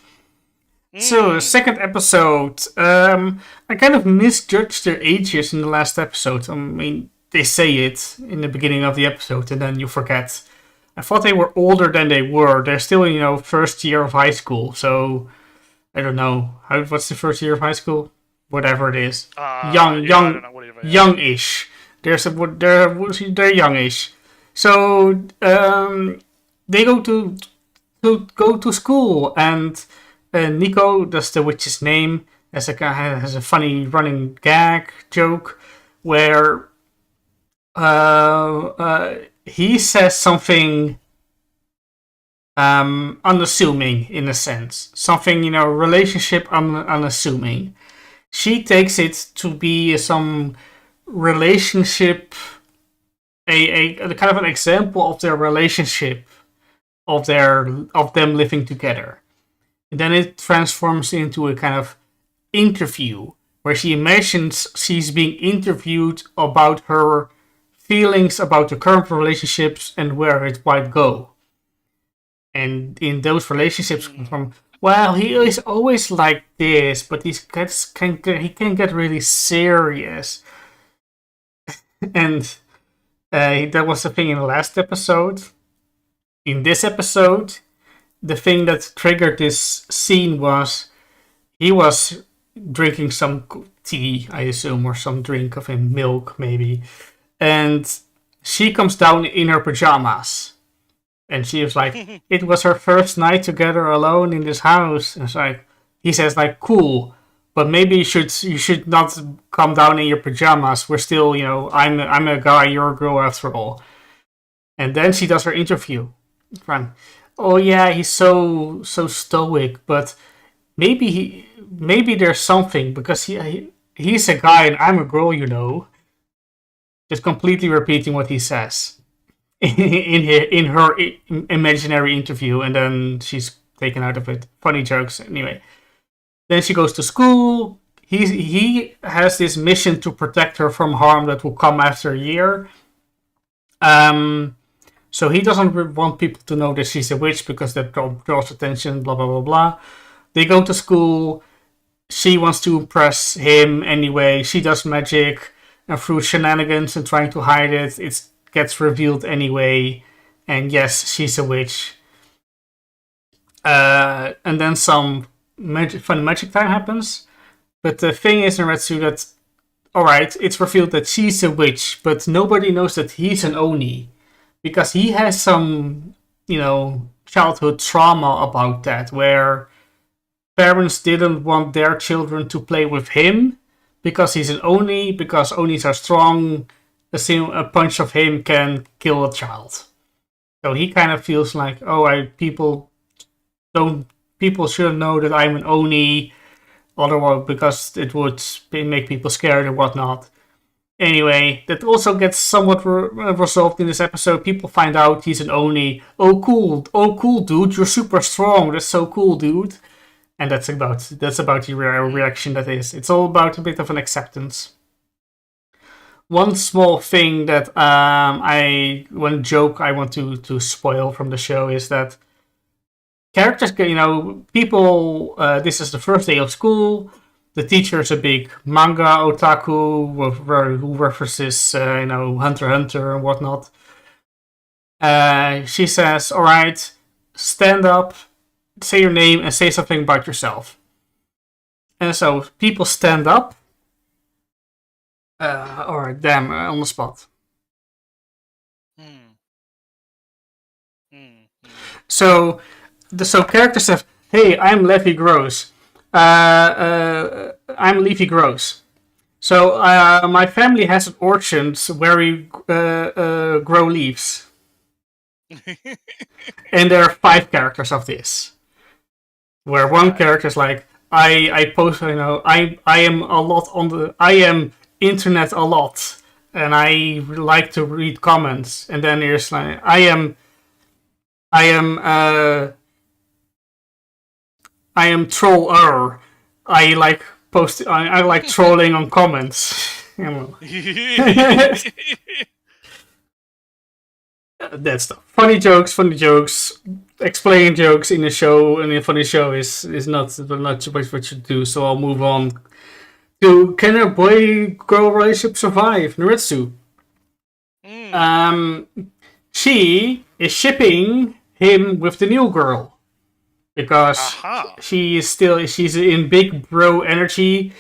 So, second episode. I kind of misjudged their ages in the last episode. I mean, they say it in the beginning of the episode and then you forget. I thought they were older than they were. They're still, first year of high school. So, I don't know. What's the first year of high school? Whatever it is. I don't know, whatever, yeah. Youngish. They're youngish. So, they go to school and Nico, that's the witch's name, has a funny running gag joke where he says something unassuming in a sense. Something, relationship unassuming. She takes it to be some relationship, a kind of an example of their relationship, of them living together. And then it transforms into a kind of interview where she imagines she's being interviewed about her feelings about the current relationships and where it might go. And in those relationships, from well, he is always like this, but he can get really serious. And that was the thing in the last episode. In this episode, the thing that triggered this scene was he was drinking some tea, I assume, or some drink of him, milk maybe. And she comes down in her pajamas. And she was like, it was her first night together alone in this house. And it's like, he says like, cool, but maybe you should not come down in your pajamas. We're still, I'm a guy, you're a girl after all. And then she does her interview. Oh yeah, he's so stoic, but maybe there's something because he's a guy and I'm a girl, Just completely repeating what he says in her imaginary interview, and then she's taken out of it. Funny jokes, anyway. Then she goes to school. He has this mission to protect her from harm that will come after a year. So he doesn't want people to know that she's a witch because that draws attention, blah, blah, blah, blah. They go to school. She wants to impress him anyway. She does magic, and through shenanigans and trying to hide it, it gets revealed anyway. And yes, she's a witch. And then some fun magic time happens. But the thing is, Nrewtsew, that, alright, it's revealed that she's a witch, but nobody knows that he's an Oni. Because he has some, childhood trauma about that, where parents didn't want their children to play with him because he's an Oni, because Onis are strong. A punch of him can kill a child. So he kind of feels like, people shouldn't know that I'm an Oni, otherwise because it would make people scared and whatnot. Anyway, that also gets somewhat resolved in this episode. People find out he's an Oni. Oh cool, dude, you're super strong. That's so cool, dude. And that's about the reaction that is. It's all about a bit of an acceptance. One small thing that one joke I want to spoil from the show is that characters, people. This is the first day of school. The teacher is a big manga otaku who references, Hunter x Hunter and whatnot. She says, alright, stand up, say your name, and say something about yourself. And so people stand up. Alright, damn, on the spot. So characters have, hey, I'm Levi Gross. I'm Leafy Gross. So my family has an orchard where we grow leaves. And there are 5 characters of this. Where one character is like, I post, I am a lot I am internet a lot, and I like to read comments. And then there's like, I am troller. I like I like trolling on comments. That stuff. Funny jokes. explaining jokes in a show, in a funny show, is not too much what you do. So I'll move on to can a boy-girl relationship survive? Nrewtsew. She is shipping him with the new girl because she's in big bro energy.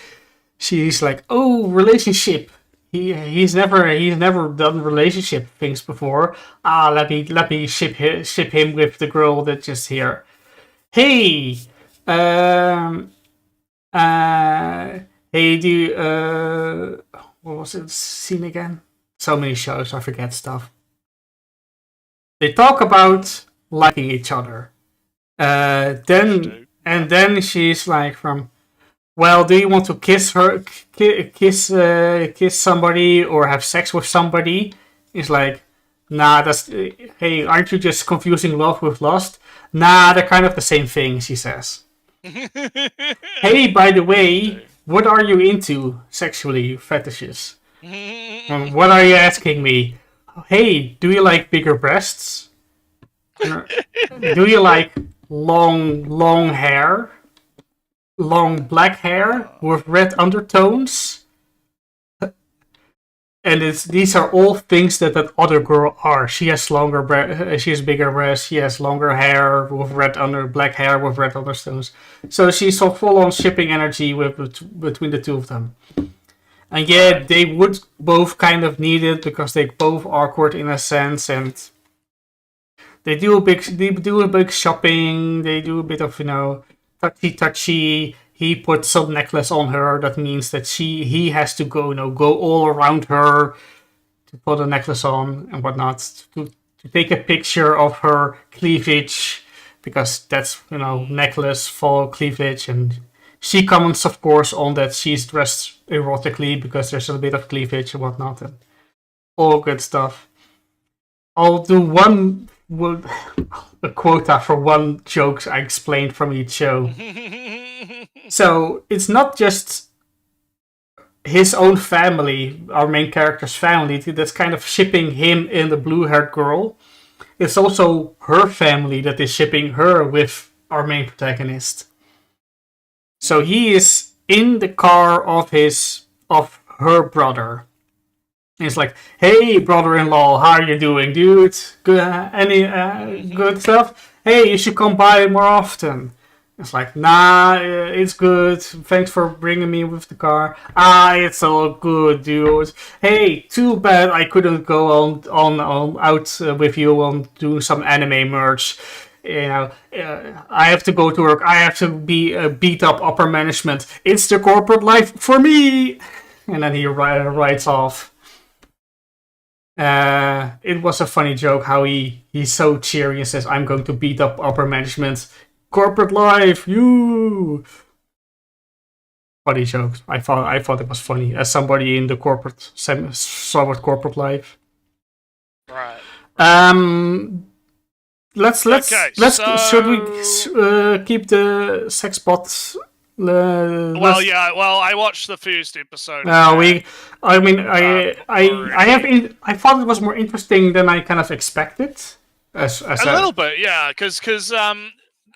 She's like, oh, relationship. He's never done relationship things before. Let me ship him with the girl that's just here. Hey, hey, what was it scene again? So many shows, I forget stuff. They talk about liking each other. Then she's like well, do you want to kiss her, kiss somebody, or have sex with somebody? He's like, nah, hey, aren't you just confusing love with lust? Nah, they're kind of the same thing, she says. Hey, by the way, what are you into sexually, fetishes? What are you asking me? Hey, do you like bigger breasts? Do you like long hair? Long black hair with red undertones? And these are all things that other girl are. She has she has bigger breasts. She has longer hair with black hair with red undertones. So she's so full on shipping energy between the two of them. And yeah, they would both kind of need it because they're both awkward in a sense, and they do a big shopping. They do a bit of touchy. He puts some necklace on her. That means that he has to go all around her to put a necklace on and whatnot to take a picture of her cleavage because that's necklace for cleavage, and she comments of course on that she's dressed erotically because there's a bit of cleavage and whatnot and all good stuff. I'll do a quota for one jokes I explained from each show. So it's not just his own family, our main character's family, that's kind of shipping him and the blue-haired girl. It's also her family that is shipping her with our main protagonist. So he is in the car of her brother. He's like, "Hey, brother-in-law, how are you doing, dude? Good, good stuff? Hey, you should come by more often." It's like, "Nah, it's good. Thanks for bringing me with the car. It's all good, dude. Hey, too bad I couldn't go out with you on doing some anime merch. I have to go to work. I have to be beat up upper management. It's the corporate life for me." And then he rides off. It was a funny joke how he's so cheery and says, "I'm going to beat up upper management. Corporate life, you." Funny jokes. I thought it was funny as somebody in the somewhat corporate life. Right. Should we keep the sex bots? I watched the first episode. I thought it was more interesting than I kind of expected. As a little bit, yeah, because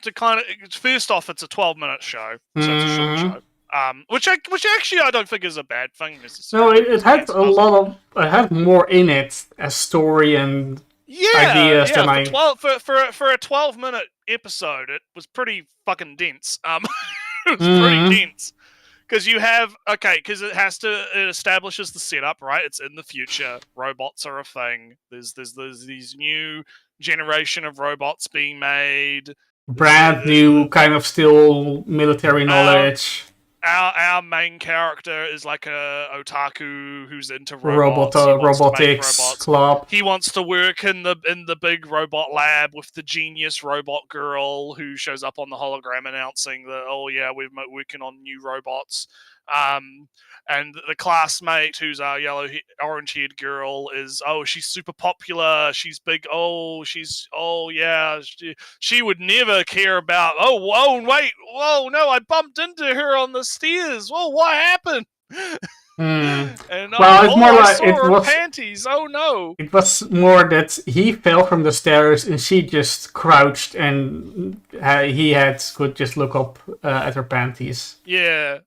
to kind of first off, it's a 12-minute show, so it's a short show. Which actually I don't think is a bad thing necessarily. No, it had it had more in it as story and ideas than for a 12-minute episode, it was pretty fucking dense. It was pretty dense because it establishes the setup, right? It's in the future. Robots are a thing. There's these new generation of robots being made. Brand new, kind of still military knowledge. Our main character is like a otaku who's into robotics club. He wants to work in the big robot lab with the genius robot girl who shows up on the hologram announcing that, "Oh yeah, we're working on new robots." And the classmate, who's our orange-haired girl, she's super popular. She's big. She would never care about. Whoa, no, I bumped into her on the stairs. Whoa, what happened? And Well, it's more I like saw it her was. panties. Oh no! It was more that he fell from the stairs and she just crouched, and could just look up at her panties. Yeah,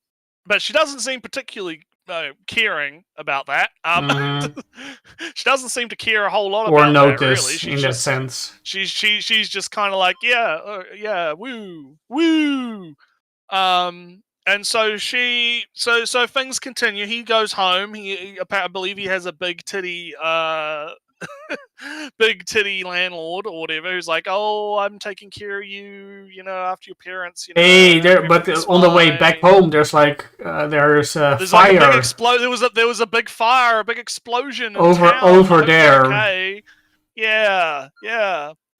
but she doesn't seem particularly caring about that. She doesn't seem to care a whole lot Or about that. Really, notice in that sense. she's just kind of like, yeah, woo. And so so things continue. He goes home. I believe he has a big titty big titty landlord or whatever who's like, oh, I'm taking care of you, after your parents, Hey, but everything's on the way back fine. home, there's there's a There's fire like a big there was a big fire, a big explosion in over town. I hope you're there. okay. Yeah.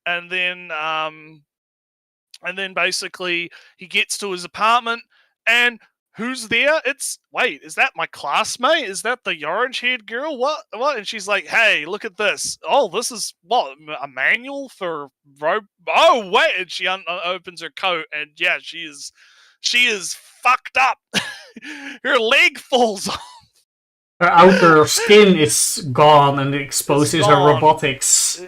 And then basically he gets to his apartment, and who's there? Is that my classmate? Is that the orange-haired girl? What? And she's like, hey, look at this. Oh, this is what, a manual for oh wait, and she opens her coat, and yeah, she is fucked up. Her leg falls off. Her outer skin is gone, and it exposes her robotics.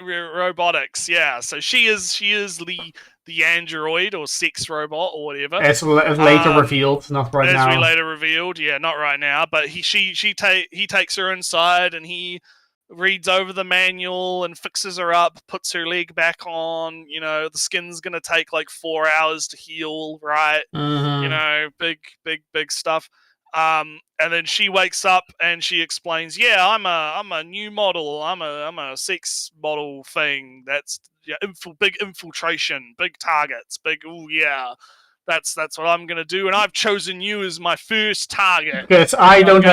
Robotics, yeah. So she is the android or sex robot or whatever. As later revealed, not right now. As we later revealed, yeah, not right now. But he takes her inside, and he reads over the manual and fixes her up, puts her leg back on. The skin's gonna take like 4 hours to heal, right? Mm-hmm. Big stuff. And then she wakes up and she explains, "Yeah, I'm a new model. I'm a sex model thing. That's big infiltration, big targets, big. Oh yeah, that's what I'm gonna do. And I've chosen you as my first target because I don't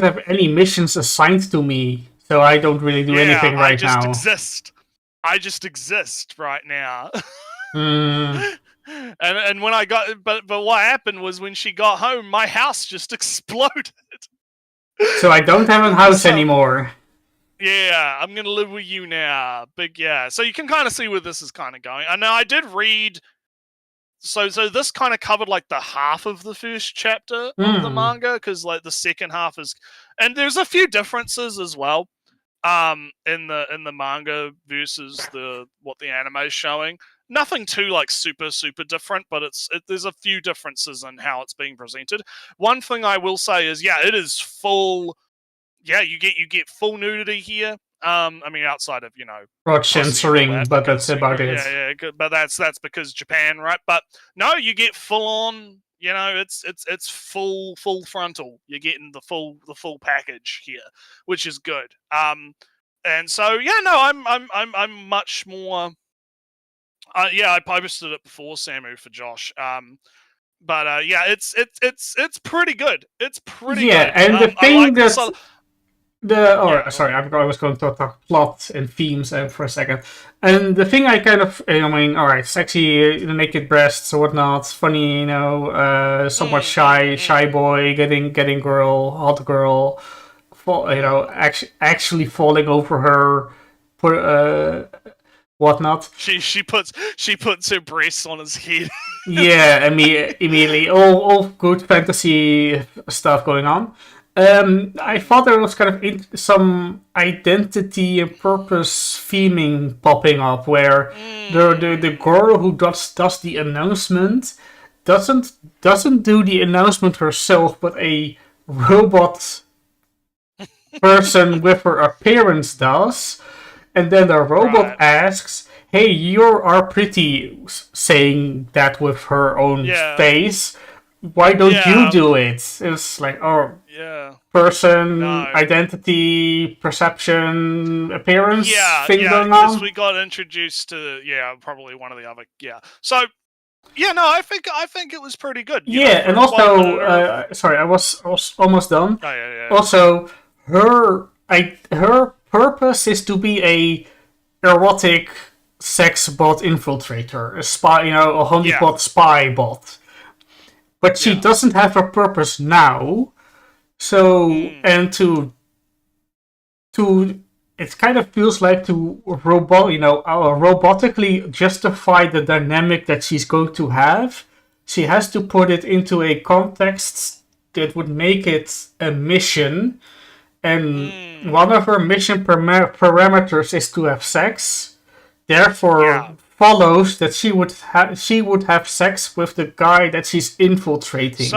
have any missions assigned to me, so I don't really do anything right now. I just exist right now." Mm. And when I got, but what happened was when she got home, my house just exploded. So I don't have a house anymore. Yeah, I'm gonna live with you now. So you can kind of see where this is kind of going. I know I did read. So this kind of covered like the half of the first chapter of the manga, because like the second half is, and there's a few differences as well. In the manga versus what the anime is showing. Nothing too like super different, but there's a few differences in how it's being presented. One thing I will say is, yeah, it is full. Yeah, you get full nudity here. I mean, outside of Rod censoring, but that's about it. Yeah, but that's because Japan, right? But no, you get full on. It's full frontal. You're getting the full package here, which is good. And so yeah, no, I'm much more. I posted it before, Samu, for Josh. But yeah, it's pretty good. It's pretty good. Yeah, and the thing that sorry, I was going to talk plot and themes for a second. And the thing I kind of, all right, sexy, naked breasts or whatnot, funny, somewhat shy boy, getting girl, hot girl, actually falling over her, whatnot. She puts her breasts on his head. Yeah, immediately, all good fantasy stuff going on. I thought there was kind of some identity and purpose theming popping up, where the girl who does the announcement doesn't do the announcement herself, but a robot person with her appearance does, and then the robot asks, "Hey, you are pretty," saying that with her own face. Why don't you do it? It's like, person, identity, perception, appearance thing going on. Because we got introduced to probably one of the other So I think it was pretty good. And also sorry, I was almost done. Oh, yeah. Also, her purpose is to be a erotic sex bot infiltrator, a spy, a honeypot spy bot. But she doesn't have a purpose now, so and to it kind of feels like to robotically justify the dynamic that she's going to have. She has to put it into a context would make it a mission, and one of her mission parameters is to have sex. Therefore, follows that she would have sex with the guy that she's infiltrating.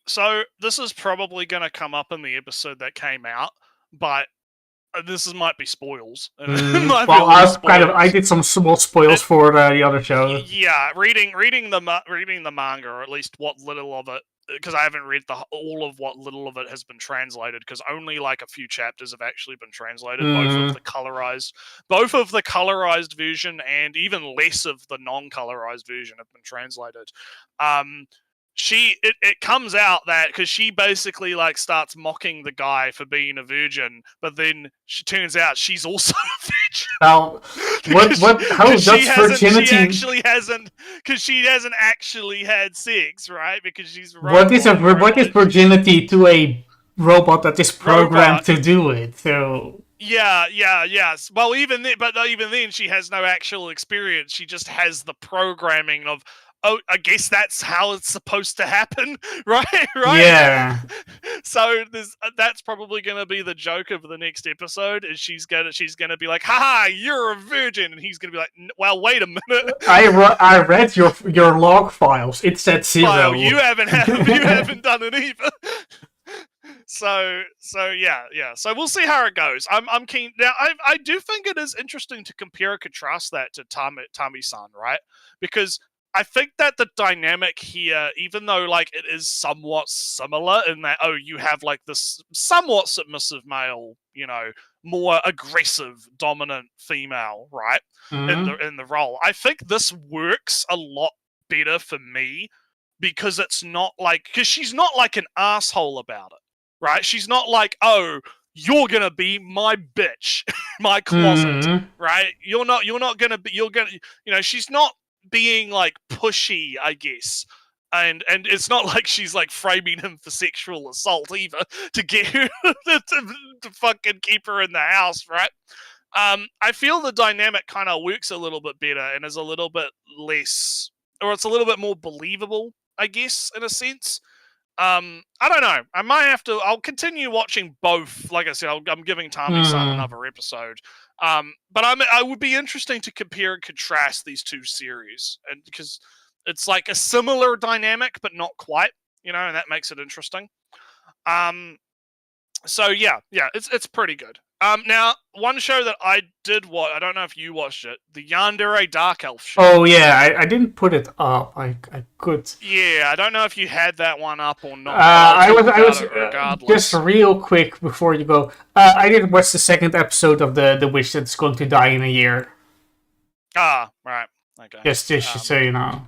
So this is probably going to come up in the episode that came out, but might be spoils. I did some small spoils for the other show. Yeah, reading the manga, or at least what little of it, because I haven't read all of what little of it has been translated, because only like a few chapters have actually been translated. Both of the colorized version and even less of the non-colorized version have been translated. It comes out that because she basically like starts mocking the guy for being a virgin, but then she turns out she's also a virgin. Now, how does virginity? She actually hasn't, because she hasn't actually had sex, right? Because she's what is virginity to a robot that is programmed to do it? So. Yes. Well, even then, she has no actual experience. She just has the programming of. Oh, I guess that's how it's supposed to happen, right? Yeah. So that's probably going to be the joke of the next episode. Is she's gonna be like, "Haha, you're a virgin," and he's gonna be like, "Well, wait a minute. I read your log files. It said 0. Well, you haven't done it either." So yeah. So we'll see how it goes. I'm keen. Now, I do think it is interesting to compare and contrast that to Tami-san, right? Because I think that the dynamic here, even though like it is somewhat similar in that, you have like this somewhat submissive male, more aggressive, dominant female, right? In the role. I think this works a lot better for me because it's not like, because she's not like an asshole about it, right? She's not like, oh, you're gonna be my bitch, my closet, right? You're gonna be, she's not being like pushy, I guess, and it's not like she's like framing him for sexual assault either to get her to fucking keep her in the house, right? I feel the dynamic kind of works a little bit better and is a little bit less, or it's a little bit more believable, I guess, in a sense. I don't know. I might have to. I'll continue watching both. Like I said, I'm giving Tami-san another episode. But I would be interesting to compare and contrast these two series, and because it's like a similar dynamic, but not quite, and that makes it interesting. So yeah, it's pretty good. Now, one show that I did watch, I don't know if you watched it, the Yandere Dark Elf show. Oh yeah, I didn't put it up. I could. Yeah, I don't know if you had that one up or not. I was just real quick before you go. I did watch the second episode of the Witch that's going to die in a year. Ah, right. Okay. Just so you know.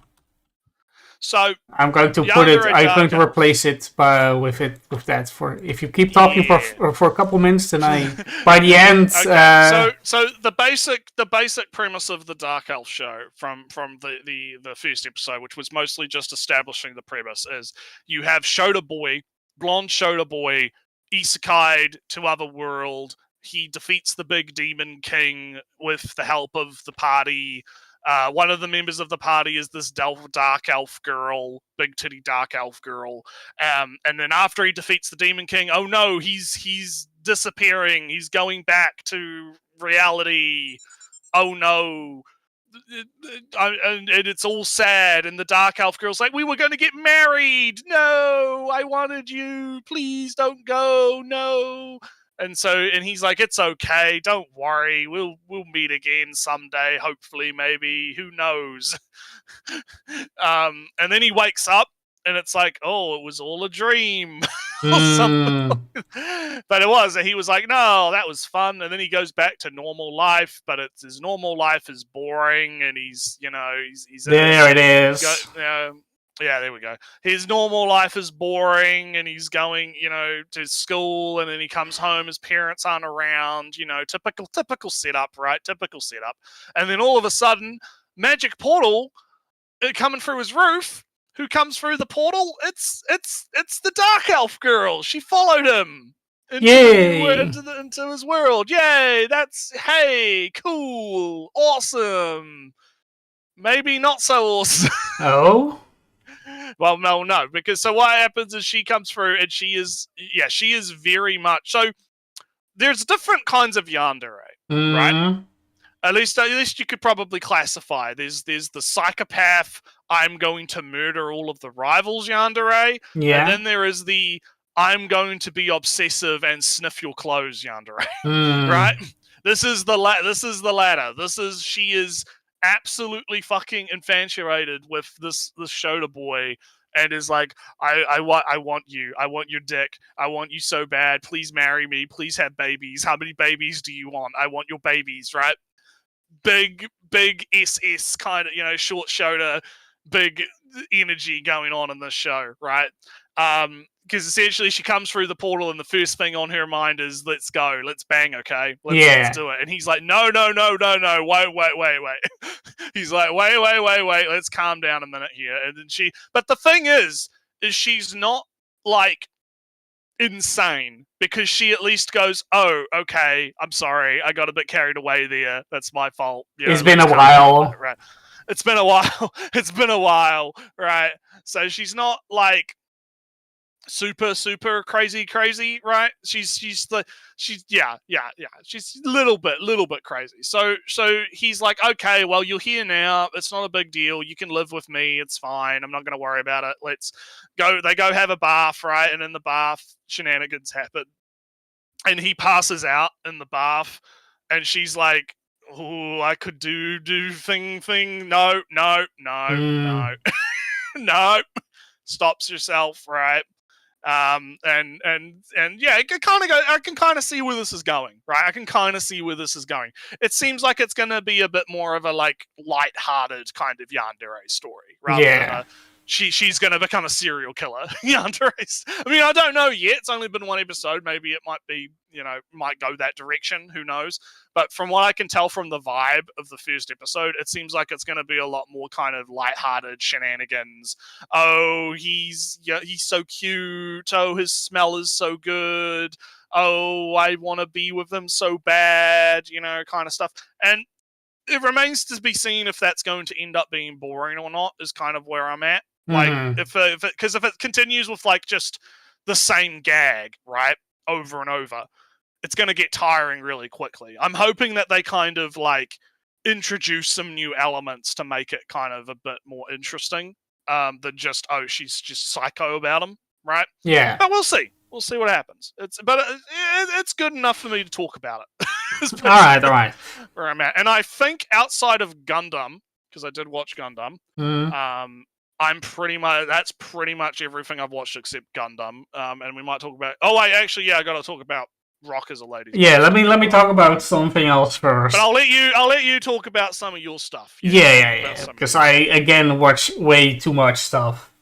So I'm going to put it. I'm going to replace it with that. For if you keep talking for a couple minutes, then by the end. Okay. So the basic premise of the Dark Elf show from the first episode, which was mostly just establishing the premise, is you have Shota Boy, blonde Shota Boy, isekai'd to other world. He defeats the big demon king with the help of the party. One of the members of the party is this dark elf girl, big titty dark elf girl. And then after he defeats the demon king, oh no, he's disappearing. He's going back to reality. Oh no. And it's all sad. And the dark elf girl's like, we were going to get married. No, I wanted you. Please don't go. No. And he's like, it's okay, don't worry, we'll meet again someday, hopefully, maybe, who knows. And then he wakes up, and it's like, oh, it was all a dream. Or something. But it was, and he was like, no, that was fun. And then he goes back to normal life, but his normal life is boring, and he's there it is. Yeah, there we go. His normal life is boring, and he's going, to school, and then he comes home, his parents aren't around, typical setup, right? Typical setup. And then all of a sudden, magic portal coming through his roof. Who comes through the portal? It's the Dark Elf girl. She followed him into his world. Yay! Hey, cool, awesome. Maybe not so awesome. Oh. Well, no, because so what happens is she comes through and she is very much so. There's different kinds of yandere, right? At least you could probably classify. There's the psychopath. I'm going to murder all of the rivals yandere, Yeah. and then there is the I'm going to be obsessive and sniff your clothes yandere, right? This is the latter. She is absolutely fucking infatuated with this Shota boy, and is like, I want you. I want your dick. I want you so bad. Please marry me. Please have babies. How many babies do you want? I want your babies, right? Big SS kind of, short Shota, big energy going on in this show, right? Because essentially she comes through the portal and the first thing on her mind is, let's go, let's bang, okay? Let's do it. And he's like, no, wait. He's like, wait, let's calm down a minute here. And then but the thing is she's not like insane, because she at least goes, oh, okay, I'm sorry, I got a bit carried away there. That's my fault. It's been a while. Right. It's been a while. Right. So she's not like super crazy, right? She's a little bit crazy. So he's like, okay, well, you're here now, it's not a big deal, you can live with me, it's fine, I'm not gonna worry about it, let's go. They go have a bath, right? And in the bath shenanigans happen, and he passes out in the bath, and she's like, oh, I could do thing. No. No. Stops herself, right? And yeah, it can kind of go. I can kind of see where this is going, right? It seems like it's going to be a bit more of a like light-hearted kind of yandere story, rather than she's going to become a serial killer yandere. I mean, I don't know yet. It's only been one episode. Maybe it might be, might go that direction. Who knows? But from what I can tell from the vibe of the first episode, it seems like it's going to be a lot more kind of lighthearted shenanigans. Oh, he's so cute. Oh, his smell is so good. Oh, I want to be with him so bad, kind of stuff. And it remains to be seen if that's going to end up being boring or not, is kind of where I'm at. Like, if it continues with like just the same gag, right, over and over, it's going to get tiring really quickly. I'm hoping that they kind of like introduce some new elements to make it kind of a bit more interesting than just, oh, she's just psycho about him, right? Yeah. But we'll see. We'll see what happens. It's good enough for me to talk about it. all right. Where I'm at. And I think outside of Gundam, because I did watch Gundam, that's pretty much everything I've watched except Gundam. And we might talk about. Oh, I got to talk about Rock as a lady. Yeah, let me talk about something else first. But I'll let you talk about some of your stuff. Yeah. Because I again watch way too much stuff.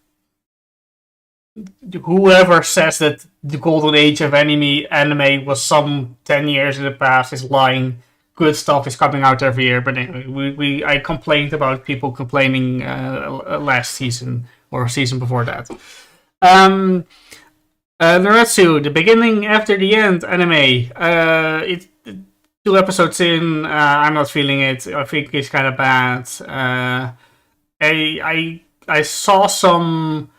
Whoever says that the golden age of anime was some 10 years in the past is lying. Good stuff is coming out every year, but anyway, I complained about people complaining last season or season before that. Nrewtsew, the beginning after the end anime. It's 2 episodes in. I'm not feeling it. I think it's kind of bad. I saw some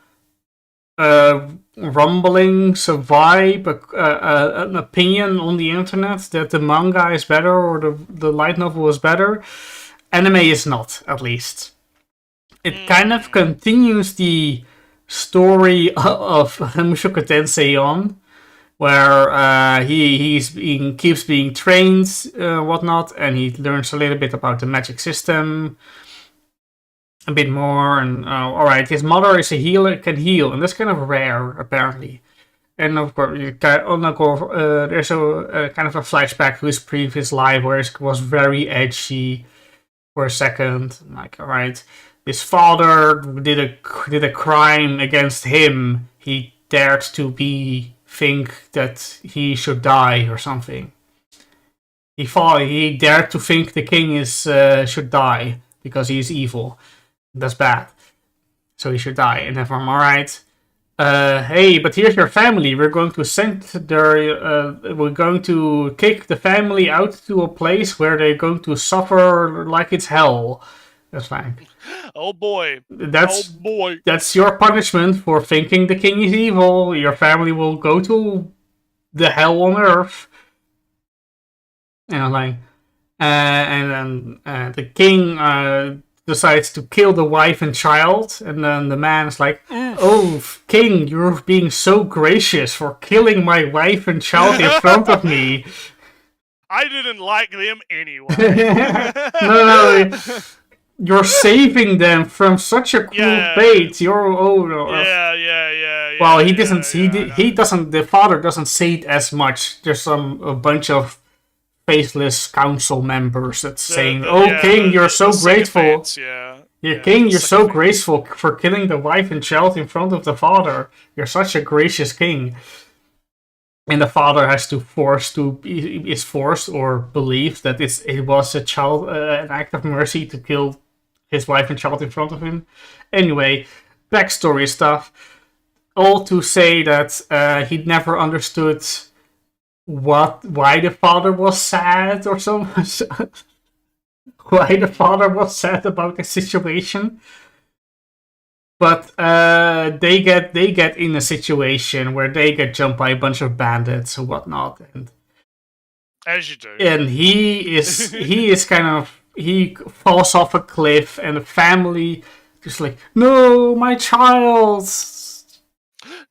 rumblings, a vibe, an opinion on the internet that the manga is better or the light novel is better. Anime is not, at least. It kind of continues the story of Mushoku Tensei on, where he keeps being trained, whatnot, and he learns a little bit about the magic system, a bit more, and alright, his mother is a healer, can heal, and that's kind of rare, apparently. And of course, there's a kind of a flashback to his previous life, where it was very edgy for a second. Like, alright, his father did a crime against him. He dared to think that he should die or something. He dared to think the king should die because he is evil. That's bad. So he should die. And if I'm alright, hey, but here's your family. We're going to kick the family out to a place where they're going to suffer like it's hell. That's fine. Oh boy. That's Oh boy. that's your punishment for thinking the king is evil. Your family will go to the hell on earth. And like, and then the king decides to kill the wife and child, and then the man is like, "Oh, king, you're being so gracious for killing my wife and child in front of me." I didn't like them anyway. No, you're saving them from such a cruel Yeah. fate. You're no. Yeah. Well, he doesn't. Yeah, He doesn't. The father doesn't say it as much. There's a bunch of faceless council members that's saying, "Oh, king, you're so grateful." sycophants, King, you're so sycophants. graceful for killing the wife and child in front of the father. You're such a gracious king. And the father is forced or believes that it was an act of mercy to kill his wife and child in front of him. Anyway, backstory stuff. All to say that he'd never understood why the father was sad or something. Why the father was sad about the situation. But they get in a situation where they get jumped by a bunch of bandits or whatnot, and As you do. he falls off a cliff, and the family just like, "No, my child,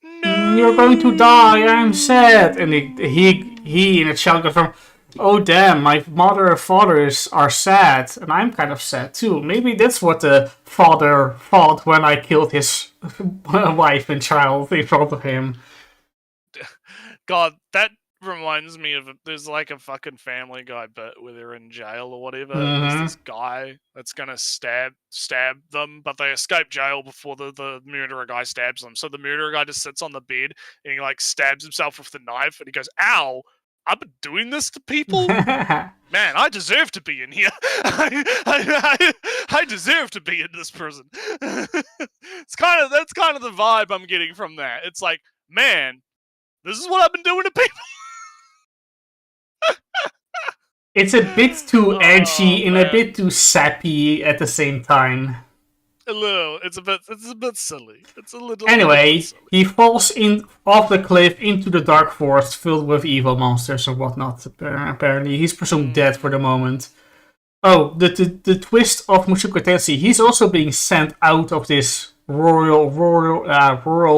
No. you're going to die. I'm sad." And he in a shout goes from, "Oh damn, my mother and father are sad, and I'm kind of sad too. Maybe that's what the father thought when I killed his wife and child in front of him." God, that reminds me of there's like a fucking Family Guy bit where they're in jail or whatever. There's this guy that's gonna stab them, but they escape jail before the murderer guy stabs them. So the murderer guy just sits on the bed and he like stabs himself with the knife, and he goes, "Ow! I've been doing this to people. Man, I deserve to be in here. I deserve to be in this prison." That's kind of the vibe I'm getting from that. It's like, man, this is what I've been doing to people. It's a bit too edgy and a man. bit too sappy at the same time. A little. It's a bit silly. It's a little. Anyway, silly. he falls off the cliff into the dark forest filled with evil monsters and whatnot. Apparently, he's presumed dead for the moment. Oh, the twist of Mushoku Tensei, he's also being sent out of this rural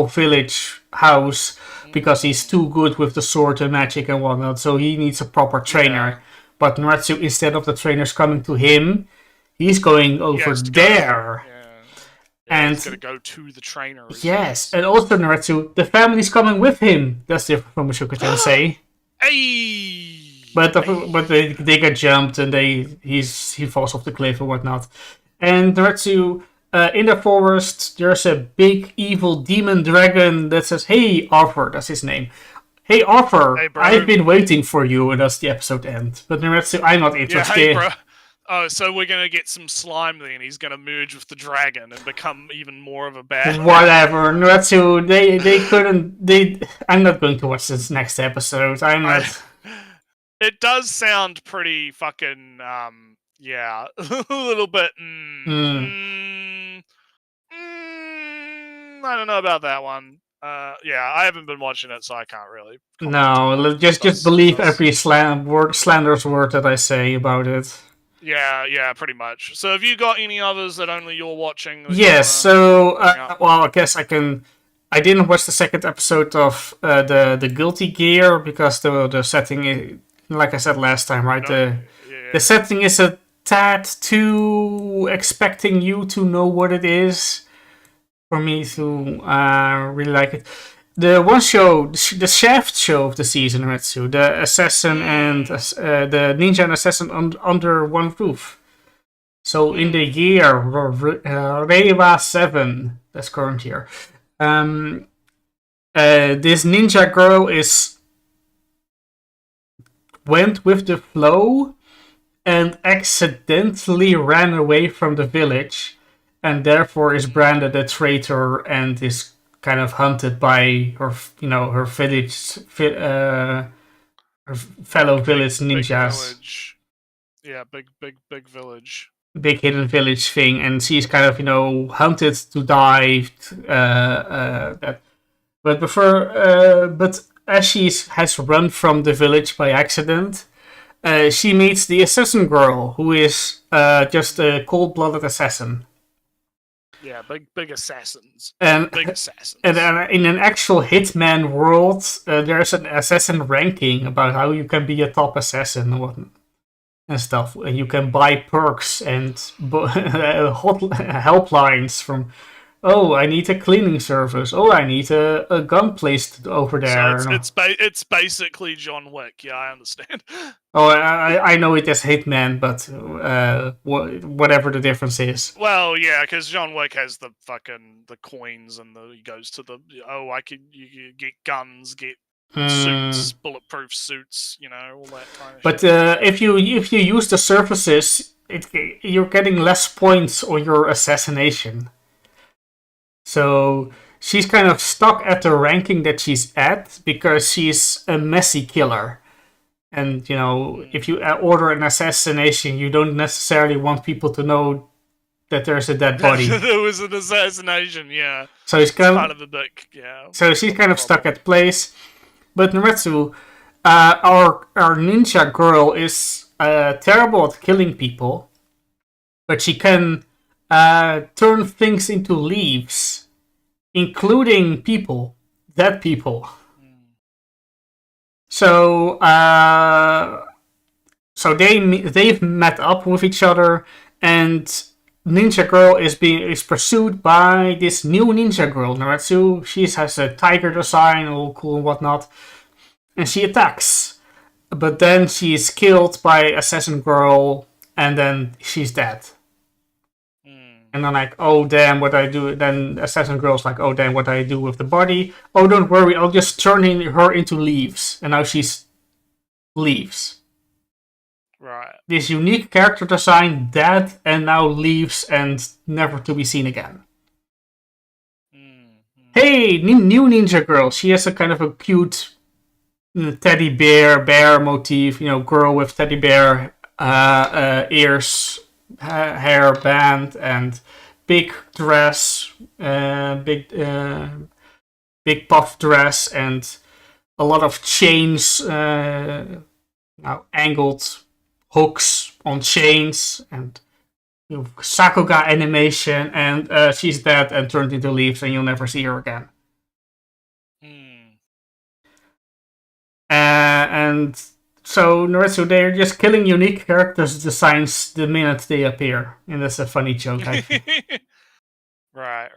village house because he's too good with the sword and magic and whatnot, so he needs a proper trainer. But Nrewtsew, instead of the trainers coming to him, he's going over there. And And he's gonna go to the trainer. yes, and also Nrewtsew, the family's coming with him. That's different from Mushoku Tensei. Hey. But they get jumped and he falls off the cliff and whatnot. And Nrewtsew, in the forest, there's a big evil demon dragon that says, "Hey Arthur," that's his name. "Hey Arthur, Hey, bro." I've been waiting for you," and that's the episode end. But Nrewtsew, I'm not Yeah, interested. hey, bro. Oh, so we're gonna get some slime then. He's gonna merge with the dragon and become even more of a bad. Whatever, Nrewtsew, they couldn't. I'm not going to watch this next episode. I'm not. It does sound pretty fucking, yeah, a little bit. I don't know about that one. Yeah, I haven't been watching it, so I can't really. No, just believe every slanderous word that I say about it. Yeah, pretty much. So, have you got any others that only you're watching? that you Yes. wanna So, bring up? well, I guess I can. I didn't watch the second episode of the Guilty Gear because the setting, like I said last time, right? The setting is a tad too expecting you to know what it is for me to really like it. The one show, the Shaft show of the season, Nrewtsew, the assassin and the ninja and assassin under one roof. So in the year Reiwa 7, that's current year, this ninja girl went with the flow and accidentally ran away from the village, and therefore is branded a traitor and is kind of hunted by her village, her fellow village ninjas. Big village. Yeah, big village. big hidden village thing, and she's kind of hunted to die. But as she has run from the village by accident, she meets the assassin girl, who is just a cold-blooded assassin. Yeah, big assassins. And Big assassins. And in an actual Hitman world, there's an assassin ranking about how you can be a top assassin and stuff. And you can buy perks and helplines from. Oh, I need a cleaning service. Oh, I need a gun placed over there. So it's basically John Wick. Yeah, I understand. Oh, I know it as Hitman, but whatever the difference is. Well, yeah, because John Wick has the coins, and he goes to you get guns, get suits, bulletproof suits, all that kind of But shit. if you use the services, you're getting less points on your assassination. So she's kind of stuck at the ranking that she's at because she's a messy killer. And, if you order an assassination, you don't necessarily want people to know that there's a dead body. There was an assassination, yeah. So it's kind of a bit, yeah. So she's kind of stuck at place. But Nrewtsew, our ninja girl is terrible at killing people, but she can turn things into leaves, including people, dead people. So they've met up with each other, and Ninja Girl is pursued by this new Ninja Girl, Nrewtsew. She has a tiger design, all cool and whatnot, and she attacks. But then she's killed by Assassin Girl, and then she's dead. And then oh damn, what I do? Then Assassin Girl's like, oh damn, what I do with the body? Oh, don't worry, I'll just turn her into leaves. And now she's leaves. Right. This unique character design, dead, and now leaves and never to be seen again. Hey, new Ninja Girl. She has a kind of a cute teddy bear motif. Girl with teddy bear ears, hair band, and big dress, big puff dress, and a lot of chains, angled hooks on chains, and Sakuga animation, and she's dead and turned into leaves, and you'll never see her again. And so Nrewtsew, they're just killing unique characters designs the minute they appear, and that's a funny joke, I think. Right.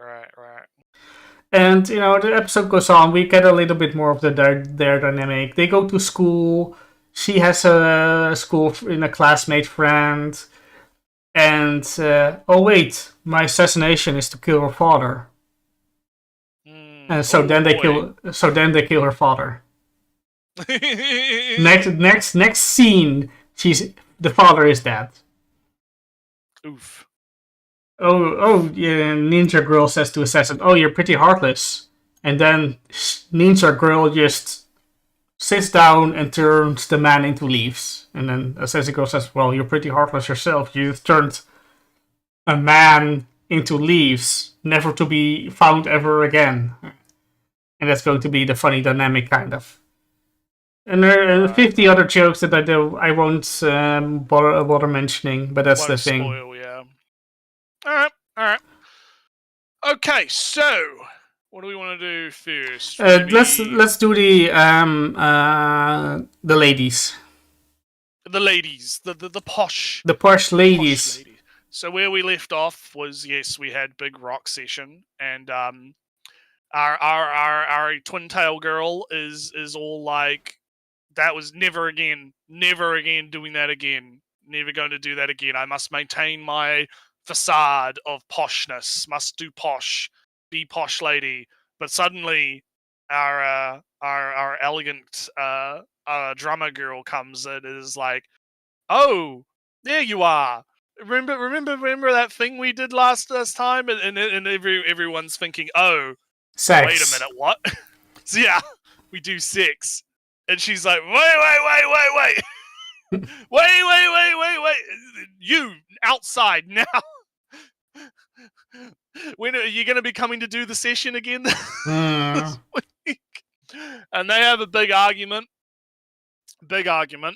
And the episode goes on. We get a little bit more of their dynamic. They go to school. She has a school in a classmate friend, and oh wait, my assassination is to kill her father. And so then they kill her father. Next scene, the father is dead. Oof. Oh, yeah, Ninja Girl says to Assassin, oh, you're pretty heartless. And then Ninja Girl just sits down and turns the man into leaves. And then Assassin Girl says, well, you're pretty heartless yourself. You've turned a man into leaves, never to be found ever again. And that's going to be the funny dynamic, kind of. And there are 50 other jokes that I won't bother mentioning, but that's the thing. Spoil, yeah. All right. Okay, so what do we want to do first? Let's do the ladies. The ladies, the posh. The posh ladies. So where we left off was, yes, we had big rock session, and our twin tail girl is all like, that was never again doing that again, never going to do that again. I must maintain my facade of poshness, must do posh, be posh lady. But suddenly our elegant drummer girl comes in and is like, oh, there you are. Remember that thing we did last time? And everyone's thinking, oh, sex. Wait a minute, what? So yeah, we do sex. And she's like, wait. wait. you outside now. When are you going to be coming to do the session again this week? And they have a big argument. Big thing.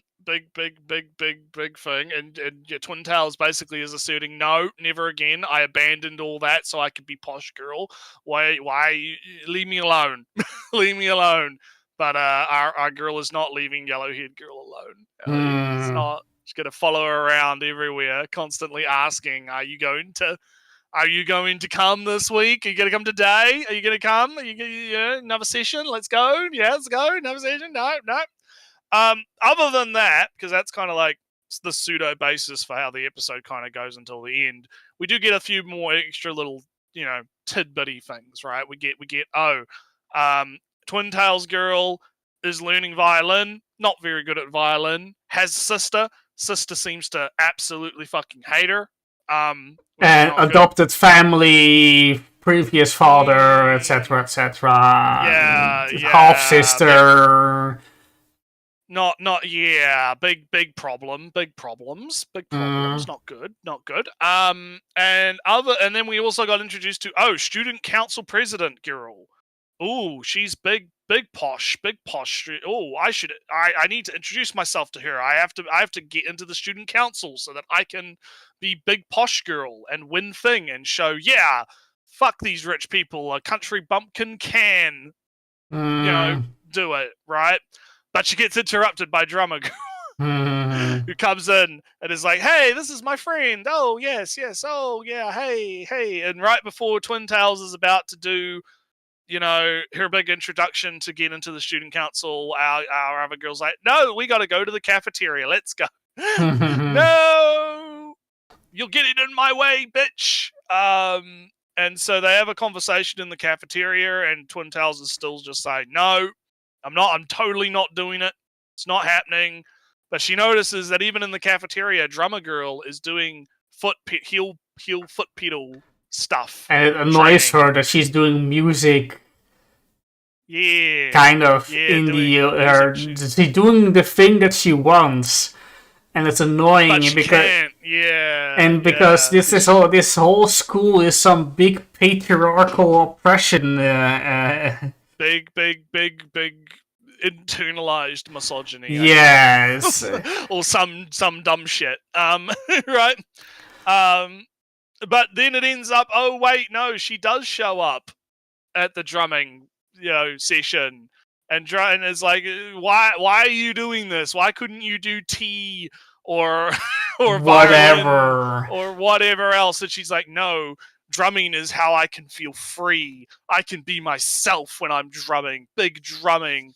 And your Twin Tails basically is asserting, no, never again. I abandoned all that so I could be posh girl. Why leave me alone? Leave me alone. But our girl is not leaving yellow-haired girl alone. It's not. She's going to follow her around everywhere, constantly asking, are you going to come this week? Are you going to come today? Are you going to come? Are you another session? Let's go. Yeah, let's go. Another session. No. Other than that, because that's kind of like the pseudo basis for how the episode kind of goes until the end, we do get a few more extra little, tidbitty things, right? We get Twin Tails girl is learning violin, not very good at violin, has sister seems to absolutely fucking hate her. And adopted family, previous father, etc., etc. Yeah, half sister. Big problems, not good. And then we also got introduced to student council president girl. Ooh, she's big posh. Oh, I need to introduce myself to her. I have to get into the student council so that I can be big posh girl and win thing and show, fuck these rich people, a country bumpkin can, do it, right? But she gets interrupted by drummer girl, who comes in and is like, hey, this is my friend. Oh, yes. Oh, yeah, hey. And right before Twin Tails is about to do, her big introduction to get into the student council, our other girl's like, no, we got to go to the cafeteria. Let's go. No, you'll get it in my way, bitch. And so they have a conversation in the cafeteria, and Twin Tails is still just saying, no, I'm totally not doing it. It's not happening. But she notices that even in the cafeteria, drummer girl is doing heel foot pedal stuff. And it annoys her that she's doing music. Yeah. Kind of in she's doing the thing that she wants. And it's annoying because because this whole school is some big patriarchal oppression. Big internalized misogyny. Yes. Or some dumb shit. Right? But then it ends up, oh wait, no, she does show up at the drumming, session. And is like, why are you doing this? Why couldn't you do tea or whatever or whatever else? And she's like, no, drumming is how I can feel free. I can be myself when I'm drumming. Big drumming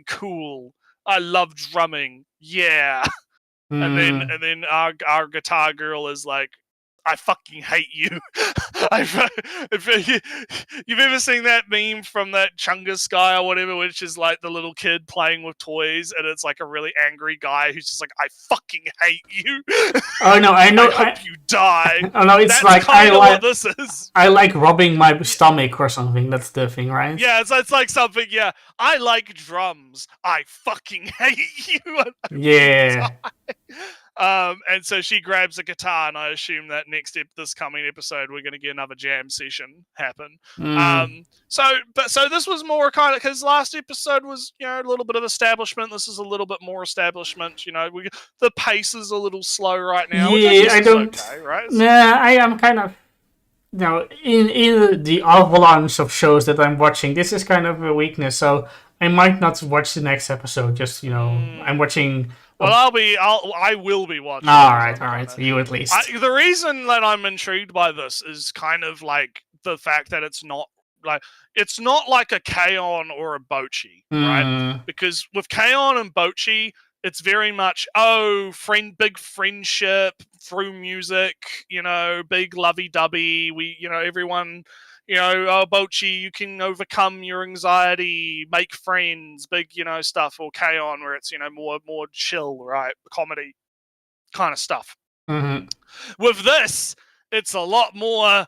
cool. I love drumming. Yeah. And then our guitar girl is like, I fucking hate you. If you've ever seen that meme from that Chungus guy or whatever, which is like the little kid playing with toys, and it's like a really angry guy who's just like, I fucking hate you. Oh no, I know. I hope you die. Oh no, it's That's like kind of what this is. I like rubbing my stomach or something. That's the thing, right? Yeah, it's like something. Yeah, I like drums. I fucking hate you. Yeah. And so she grabs a guitar, and I assume that this coming episode, we're going to get another jam session happen. So this was more kind of, because last episode was, a little bit of establishment. This is a little bit more establishment. The pace is a little slow right now. Yeah, which I don't. Okay, right? Nah, I am kind of, in the avalanche of shows that I'm watching, this is kind of a weakness. So I might not watch the next episode. Just I'm watching. Well, I will be watching. All right. You at least. The reason that I'm intrigued by this is kind of like the fact that it's not like a K-On! Or a Bochi, right? Because with K-On! And Bochi, it's very much big friendship through music, big lovey-dovey. We, everyone. Bochi, you can overcome your anxiety, make friends, big, stuff, or K-On! Where it's, more chill, right? Comedy kind of stuff. With this, it's a lot more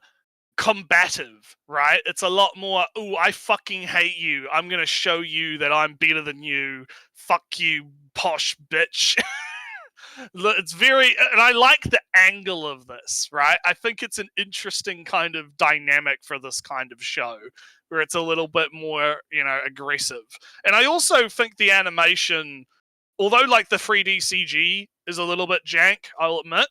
combative, right? It's a lot more, I fucking hate you. I'm going to show you that I'm better than you. Fuck you, posh bitch. It's very, and I like the angle of this, right? I think it's an interesting kind of dynamic for this kind of show, where it's a little bit more, aggressive. And I also think the animation, although like the 3D CG is a little bit jank, I'll admit,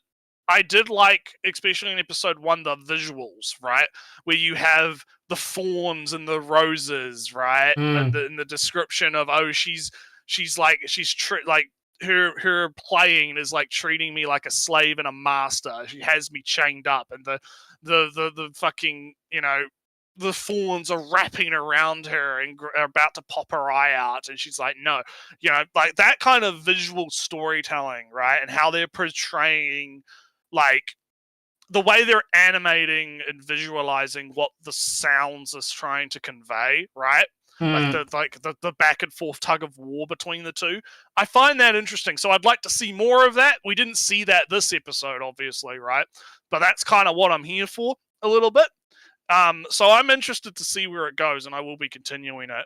I did like, especially in episode 1, the visuals, right? Where you have the thorns and the roses, right? And the description of, she's her playing is like treating me like a slave and a master. She has me chained up, and the fucking, the thorns are wrapping around her and are about to pop her eye out, and she's like, no, like that kind of visual storytelling, right? And how they're portraying, like, the way they're animating and visualizing what the sounds is trying to convey, right? Like the back and forth tug of war between the two. I find that interesting. So I'd like to see more of that. We didn't see that this episode, obviously, right? But that's kind of what I'm here for a little bit. So I'm interested to see where it goes, and I will be continuing it.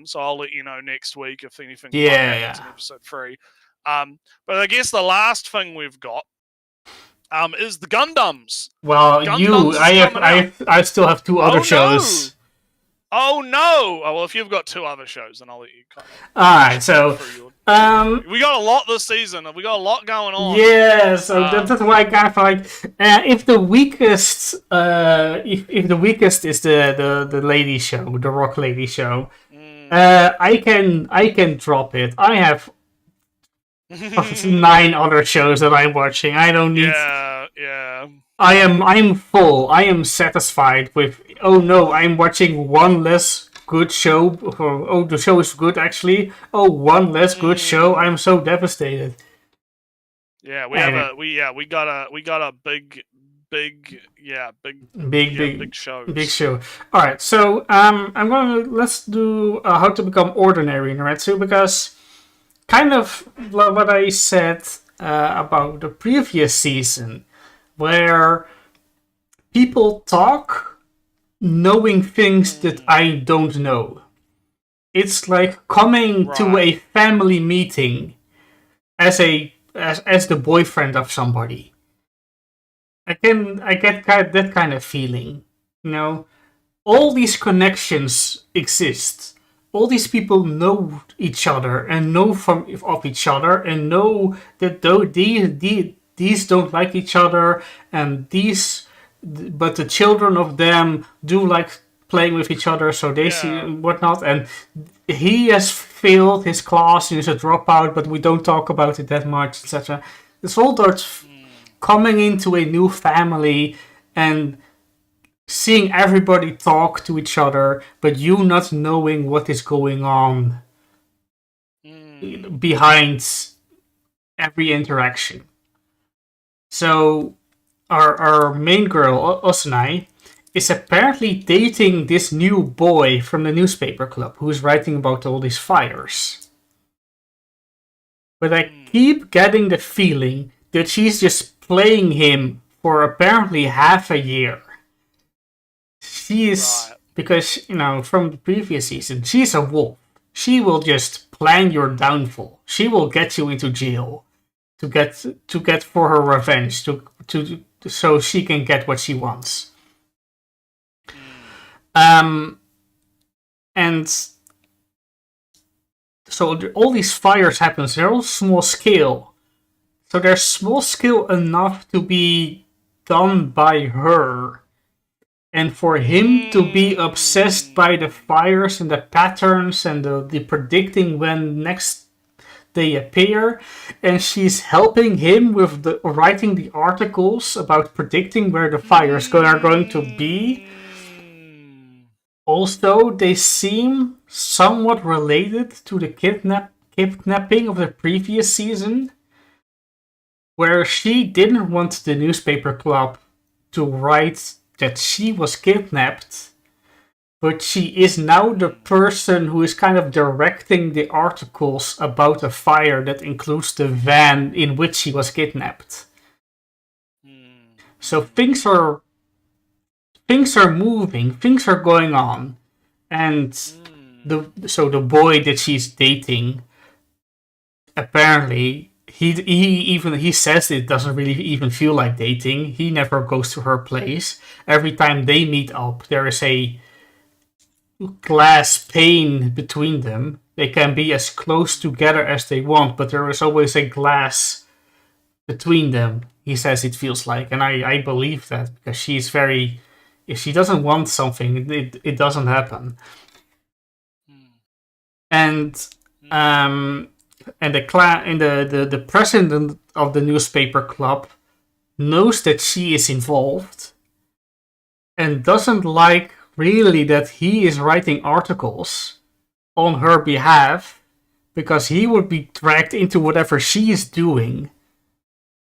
So I'll let you know next week if anything happens in episode 3. But I guess the last thing we've got is the Gundams. Well, Gundams I still have 2 other shows. Oh no! Oh, well, if you've got 2 other shows, then I'll let you come. Alright, so we got a lot this season. We got a lot going on. Yeah, so that's why I kind of like, if the weakest if the weakest is the lady show, the rock lady show, I can drop it. I have 9 other shows that I'm watching. I don't need. Yeah. I'm full. I am satisfied with. Oh no, I'm watching one less good show. Oh, the show is good actually. Oh, one less good show. I'm so devastated. Yeah, we got a big show. Big show. All right, so let's do How to Become Ordinary in Nrewtsew, because kind of what I said about the previous season, where people talk knowing things that I don't know. It's like coming to a family meeting as the boyfriend of somebody. I get that kind of feeling. All these connections exist. All these people know each other and know of each other and know that though these don't like each other, and but the children of them do like playing with each other, so they see whatnot. And he has failed his class and is a dropout, but we don't talk about it that much, etc. It's all that coming into a new family and seeing everybody talk to each other, but you not knowing what is going on behind every interaction. So our main girl, Osanai, is apparently dating this new boy from the newspaper club who's writing about all these fires. But I keep getting the feeling that she's just playing him for apparently half a year. She is, because, from the previous season, she's a wolf. She will just plan your downfall. She will get you into jail to get for her revenge, so she can get what she wants. And so all these fires happen. They're all small scale. So they're small scale enough to be done by her. And for him to be obsessed by the fires and the patterns and the predicting when next they appear, and she's helping him with writing the articles about predicting where the fires are going to be. Also, they seem somewhat related to the kidnapping of the previous season, where she didn't want the newspaper club to write that she was kidnapped, but she is now the person who is kind of directing the articles about a fire that includes the van in which she was kidnapped. So things are moving, things are going on, and the boy that she's dating apparently he says it doesn't really even feel like dating. He never goes to her place. Every time they meet up, there is a glass pane between them. They can be as close together as they want, but there is always a glass between them. He says it feels like, and I believe that, because she's very. If she doesn't want something, it doesn't happen. And the president of the newspaper club knows that she is involved and doesn't like really that he is writing articles on her behalf, because he would be dragged into whatever she is doing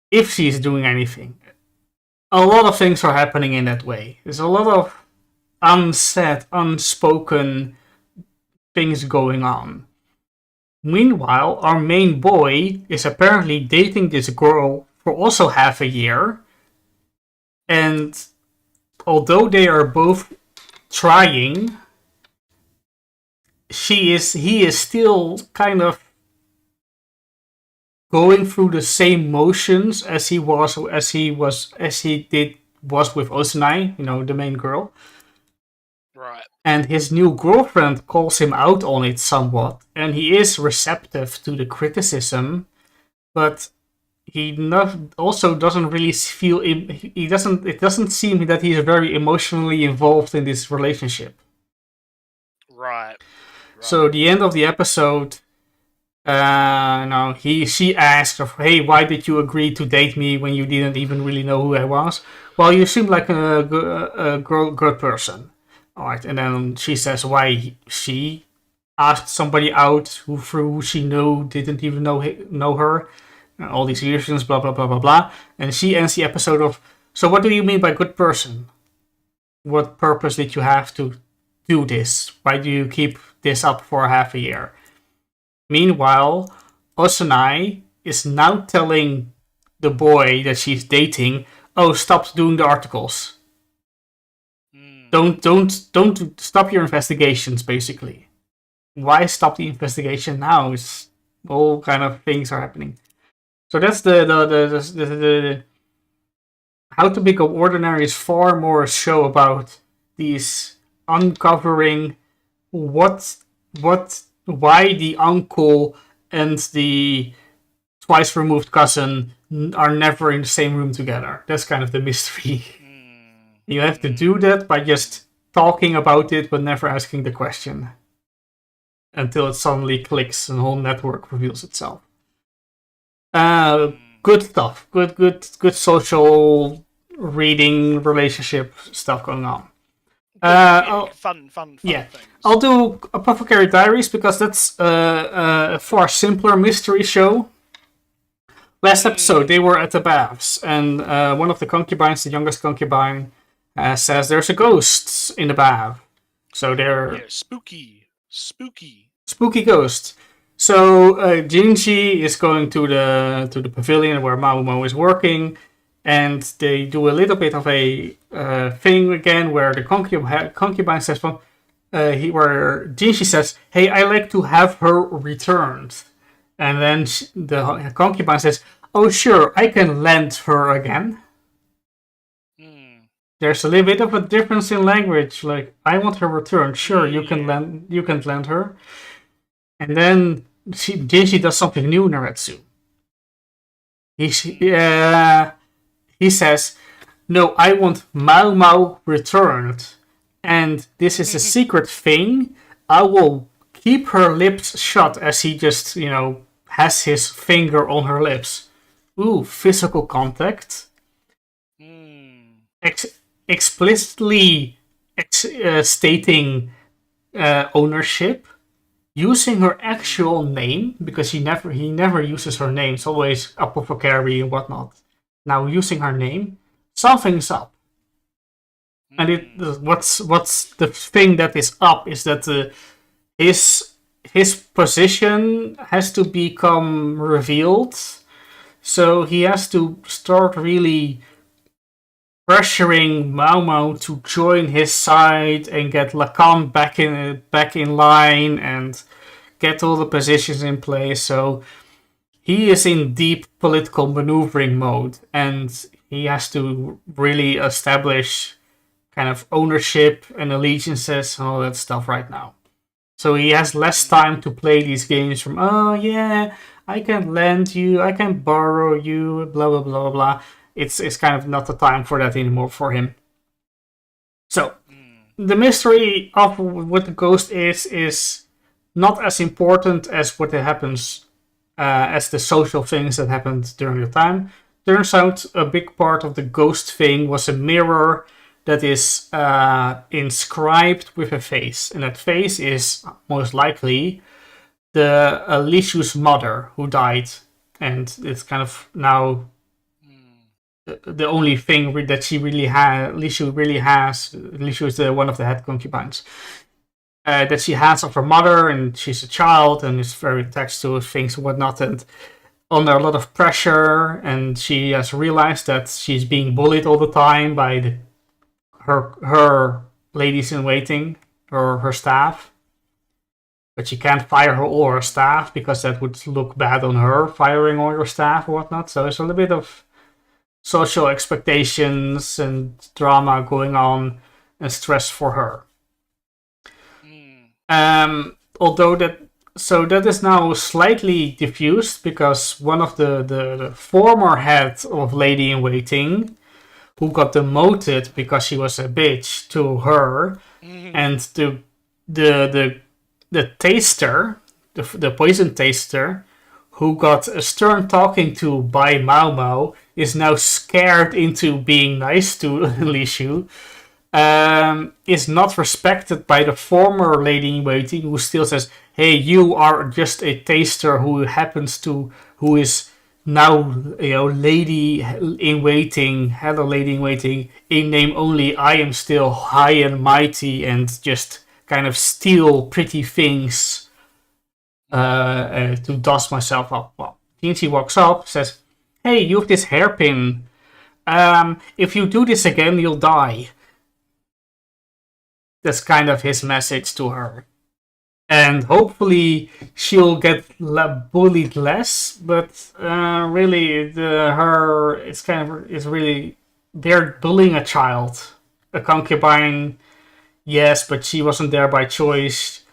if she is doing anything. A lot of things are happening in that way. There's a lot of unsaid, unspoken things going on. Meanwhile, our main boy is apparently dating this girl for also half a year. And although they are both trying, he is still kind of going through the same motions as he was with Osanai, the main girl. Right. And his new girlfriend calls him out on it somewhat, and he is receptive to the criticism, but he also doesn't really feel. It doesn't seem that he's very emotionally involved in this relationship. Right. So the end of the episode, she asked, "Hey, why did you agree to date me when you didn't even really know who I was?" Well, you seem like a good person. All right, and then she says why she asked somebody out who she knew didn't even know her. All these reasons, blah blah blah blah blah. And she ends the episode of, "So what do you mean by good person? What purpose did you have to do this? Why do you keep this up for half a year?" Meanwhile, Osanai is now telling the boy that she's dating, "Oh, stop doing the articles. Don't stop your investigations." Basically, why stop the investigation now? It's all kind of things are happening. So that's the How to Become Ordinary is far more a show about these uncovering why the uncle and the twice removed cousin are never in the same room together. That's kind of the mystery. You have to do that by just talking about it, but never asking the question. Until it suddenly clicks and the whole network reveals itself. Good stuff. Good social reading relationship stuff going on. Fun yeah, things. I'll do Apothecary Diaries because that's a far simpler mystery show. Last episode, they were at the baths, and one of the concubines, the youngest concubine, says there's a ghost in the bath. So they're spooky ghost. So Jinji is going to the pavilion where Maumo is working, and they do a little bit of a thing again where the concubine says, where Jinji says, "Hey, I like to have her returned," and then the concubine says, "Oh, sure, I can lend her again." There's a little bit of a difference in language. Like, I want her returned. Sure, you can lend her. And then Jinji does something new, Nrewtsew. He says, "No, I want Mau returned. And this is a secret thing. I will keep her lips shut," as he just, has his finger on her lips. Ooh, physical contact. Explicitly stating ownership. Using her actual name, because he never uses her name. It's always Apothecary and whatnot. Now using her name, something's up. And what's the thing that is up is that his position has to become revealed. So he has to start really pressuring Mao to join his side and get Lacan back in line and get all the positions in place. So he is in deep political maneuvering mode, and he has to really establish kind of ownership and allegiances and all that stuff right now. So he has less time to play these games from, oh yeah, I can lend you, I can borrow you, blah blah blah blah. It's kind of not the time for that anymore for him. So the mystery of what the ghost is not as important as what happens, as the social things that happened during the time. Turns out a big part of the ghost thing was a mirror that is inscribed with a face, and that face is most likely the Lishou's mother who died, and it's kind of now the only thing that she really has. Lishou is one of the head concubines. That she has of her mother, and she's a child and is very attached to things and whatnot, and under a lot of pressure, and she has realized that she's being bullied all the time by her ladies in waiting, or her staff. But she can't fire her or her staff because that would look bad on her, firing all your staff or whatnot. So there's a little bit of social expectations and drama going on and stress for her. Although that is now slightly diffused because one of the former head of Lady in Waiting, who got demoted because she was a bitch to her, and the taster, the poison taster, who got a stern talking to by Mao Mao, is now scared into being nice to Lishou. Is not respected by the former Lady in Waiting, who still says, hey, you are just a taster who is now, Lady in Waiting, Hello Lady in Waiting, in name only. I am still high and mighty and just kind of steal pretty things to dust myself up. Well, Tinchi walks up, says, hey, you have this hairpin. If you do this again, you'll die. That's kind of his message to her. And hopefully she'll get bullied less, but really they're bullying a child. A concubine, yes, but she wasn't there by choice.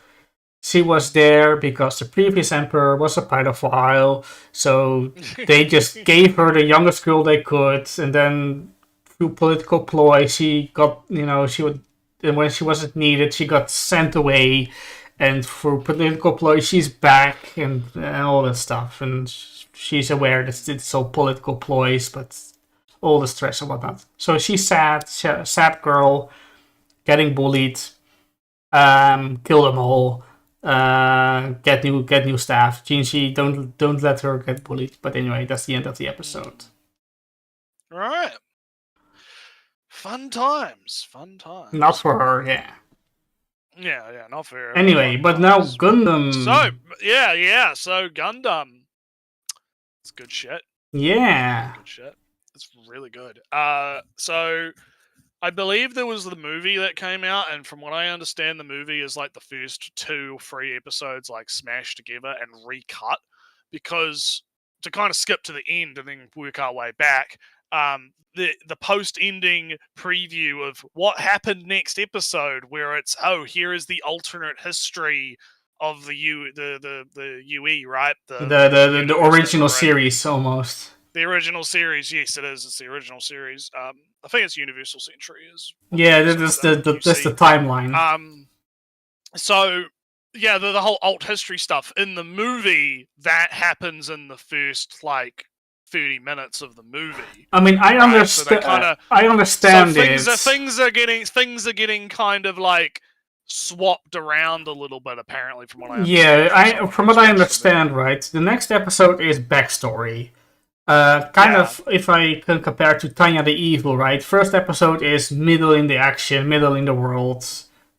She was there because the previous emperor was a pedophile, so they just gave her the youngest girl they could, and then through political ploy, she got, and when she wasn't needed, she got sent away, and for political ploy, she's back, and all that stuff, and she's aware that it's all political ploys, but all the stress and whatnot. So she's sad girl, getting bullied, kill them all, get new staff. Jinji, don't let her get bullied. But anyway, that's the end of the episode. All right. Fun times. Not for her, yeah. Yeah, not for her. Anyway, but now Gundam. So Gundam. It's good shit. Yeah. Good shit. It's really good. So I believe there was the movie that came out, and from what I understand, the movie is like the first 2 or 3 episodes like smashed together and recut, because to kind of skip to the end and then work our way back, the post-ending preview of what happened next episode, where it's, here is the alternate history of the UE, right? The original series, almost. The original series, yes, it is. It's the original series. I think it's Universal Century. That's the timeline. So yeah, the whole alt history stuff in the movie that happens in the first 30 minutes of the movie. I mean, I understand. So I understand so things are getting kind of swapped around a little bit, apparently, from what I understand. Yeah, from what I understand, right? The next episode is backstory. If I can compare to Tanya the Evil, right? First episode is middle in the action, middle in the world.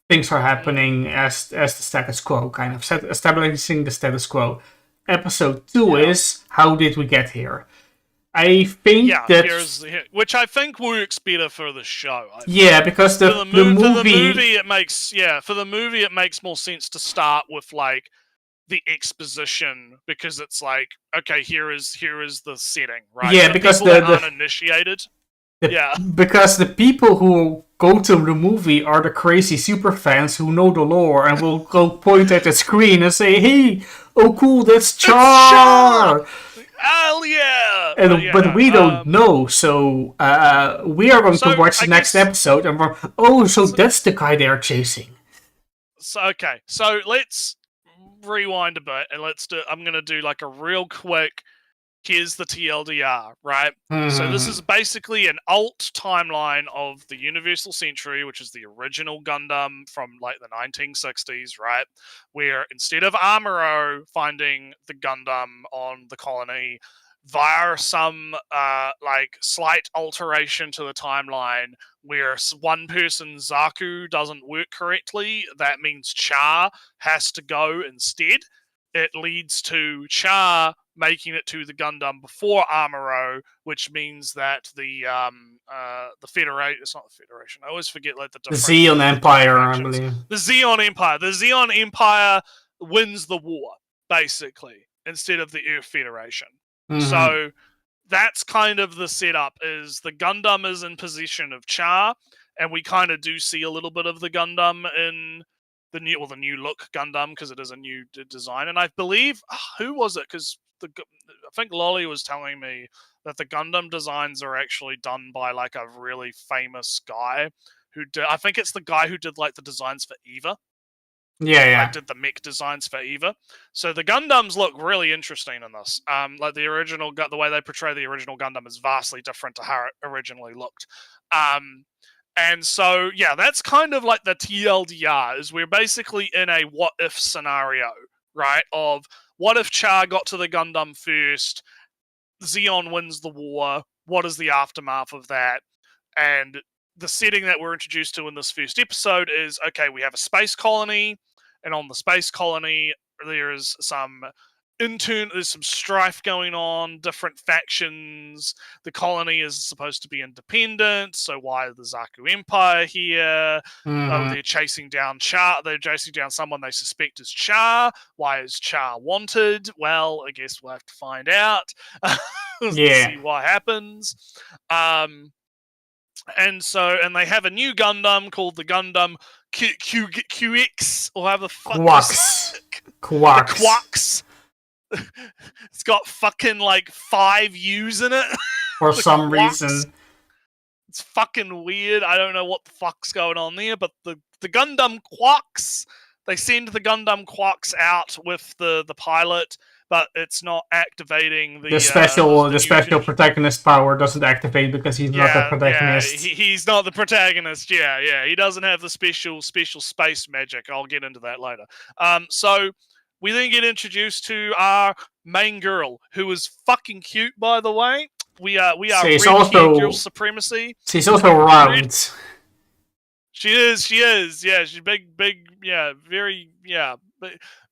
Things are happening as the status quo, kind of establishing the status quo. Episode 2 is, how did we get here? I think which I think works better for the show. Because the movie it makes more sense to start with the exposition, because it's like, okay, here is the setting, right? Yeah, For because people that the aren't initiated. Yeah. Because the people who go to the movie are the crazy super fans who know the lore and will go point at the screen and say, "Hey, oh cool, that's Char!" Hell yeah! But we don't know, so we are going to watch the next episode and we're, so that's the guy they are chasing. So okay, so let's rewind a bit and I'm gonna do like a real quick. Here's the TLDR, right? So this is basically an alt timeline of the Universal Century, which is the original Gundam from like the 1960s, right? Where instead of Amuro finding the Gundam on the colony via some like slight alteration to the timeline where one person, Zaku, doesn't work correctly, that means Char has to go instead. It leads to Char making it to the Gundam before Amuro, which means that the Federation, it's not the Federation, I always forget like the different... The Zeon Empire, I believe. The Zeon Empire. The Zeon Empire wins the war, basically, instead of the Earth Federation. So that's kind of the setup, is the Gundam is in possession of Char, and we kind of do see a little bit of the Gundam in the new look Gundam, because it is a new design. And I believe, who was it? Because I think Lolly was telling me that the Gundam designs are actually done by like a really famous guy who did. I think it's the guy who did like the designs for Eva. Yeah. Like did the mech designs for Eva. So the Gundams look really interesting in this. Like the original, the way they portray the original Gundam is vastly different to how it originally looked. And so, yeah, that's kind of like the TLDR, is we're basically in a what-if scenario, right? Of what if Char got to the Gundam first, Zeon wins the war, what is the aftermath of that? And the setting that we're introduced to in this first episode is, okay, we have a space colony, and on the space colony, there's some strife going on, different factions. The colony is supposed to be independent, so why the Zaku Empire here? Oh, they're chasing down Char. They're chasing down someone they suspect is Char. Why is Char wanted? Well, I guess we'll have to find out. See what happens. And they have a new Gundam called the Gundam QX, or however the fuck. Quax. It's got fucking like 5 U's in it. For some reason. It's fucking weird. I don't know what the fuck's going on there, but the Gundam Quax, they send the Gundam Quax out with the pilot, but it's not activating the special protagonist power doesn't activate because he's not the protagonist. Yeah, he's not the protagonist. Yeah, he doesn't have the special space magic. I'll get into that later. So we then get introduced to our main girl, who is fucking cute, by the way. We are she's red-haired girl supremacy. She's also round. She is. Yeah, she's big. Yeah, very. Yeah,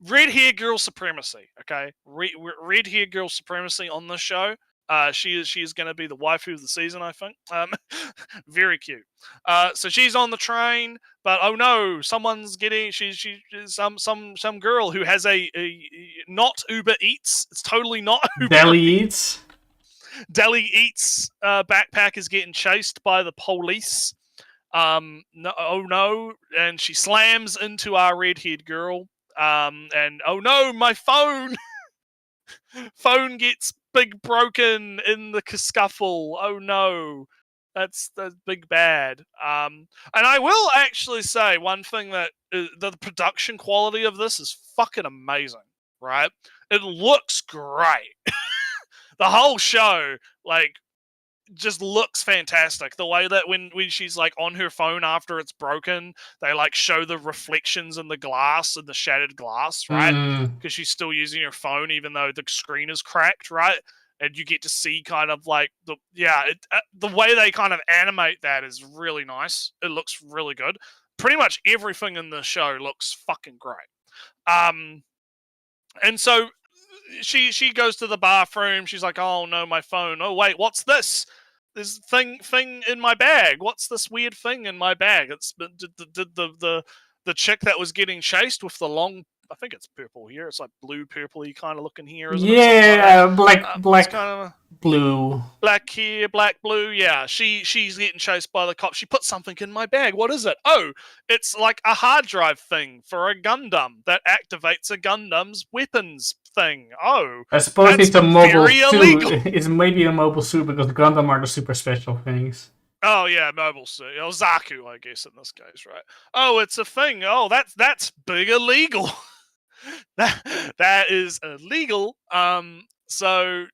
red-haired girl supremacy. Okay, red-haired girl supremacy on this show. She is going to be the waifu of the season, I think. Very cute. So she's on the train, but oh no, someone's getting. She's some girl who has a not Uber Eats. It's totally not Uber Deli Eats. Deli Eats backpack is getting chased by the police. No, and she slams into our red-haired girl. And oh no, my phone! Phone gets big broken in the scuffle. Oh no, that's big bad. And I will actually say one thing, that the production quality of this is fucking amazing. Right? It looks great. The whole show, like, just looks fantastic. The way that when she's like on her phone after it's broken, they like show the reflections in the glass, and the shattered glass, right? Because she's still using her phone even though the screen is cracked, right? And you get to see kind of like the way they kind of animate that is really nice. It looks really good. Pretty much everything in the show looks fucking great. And so she goes to the bathroom. She's like, oh no, my phone. Oh wait, what's this? This thing in my bag. What's this weird thing in my bag? It's the chick that was getting chased with the long I think it's purple here. It's like blue, purpley kind of looking here, isn't it? Yeah, black, It's kind of blue. black here, black, blue. Yeah, she's getting chased by the cops. She put something in my bag. What is it? Oh, it's like a hard drive thing for a Gundam that activates a Gundam's weapons thing. Oh, I suppose that's it's a mobile very suit. illegal. It's maybe a mobile suit because Gundam are the super special things. Oh yeah, mobile suit. Or Zaku, I guess in this case, right? Oh, it's a thing. Oh, that's big illegal. that is illegal. So,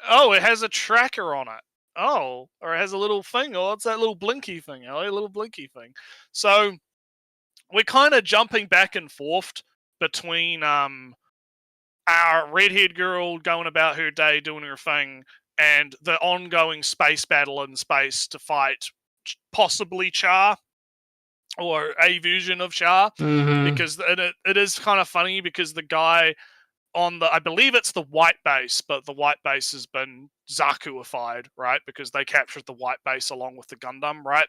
oh, it has a tracker on it. Oh, or it has a little thing. Oh, it's that little blinky thing. A little blinky thing. So we're kind of jumping back and forth between our redhead girl going about her day doing her thing, and the ongoing space battle in space to fight possibly Char or a version of Char. Because it is kind of funny because the guy on I believe it's the white base, but the white base has been Zakuified, right? Because they captured the white base along with the Gundam, right?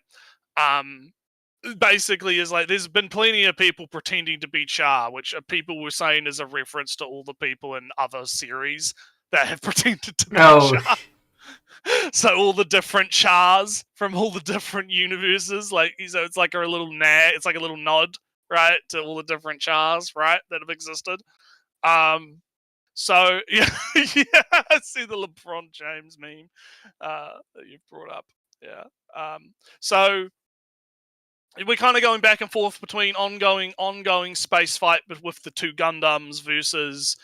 Basically is like there's been plenty of people pretending to be Char, which people were saying is a reference to all the people in other series that have pretended to be Char. So all the different Chars from all the different universes, like so it's like a little it's like a little nod, right, to all the different Chars, right, that have existed. So yeah, yeah, I see the LeBron James meme that you've brought up. Yeah. So we're kind of going back and forth between ongoing space fight with the two Gundams versus,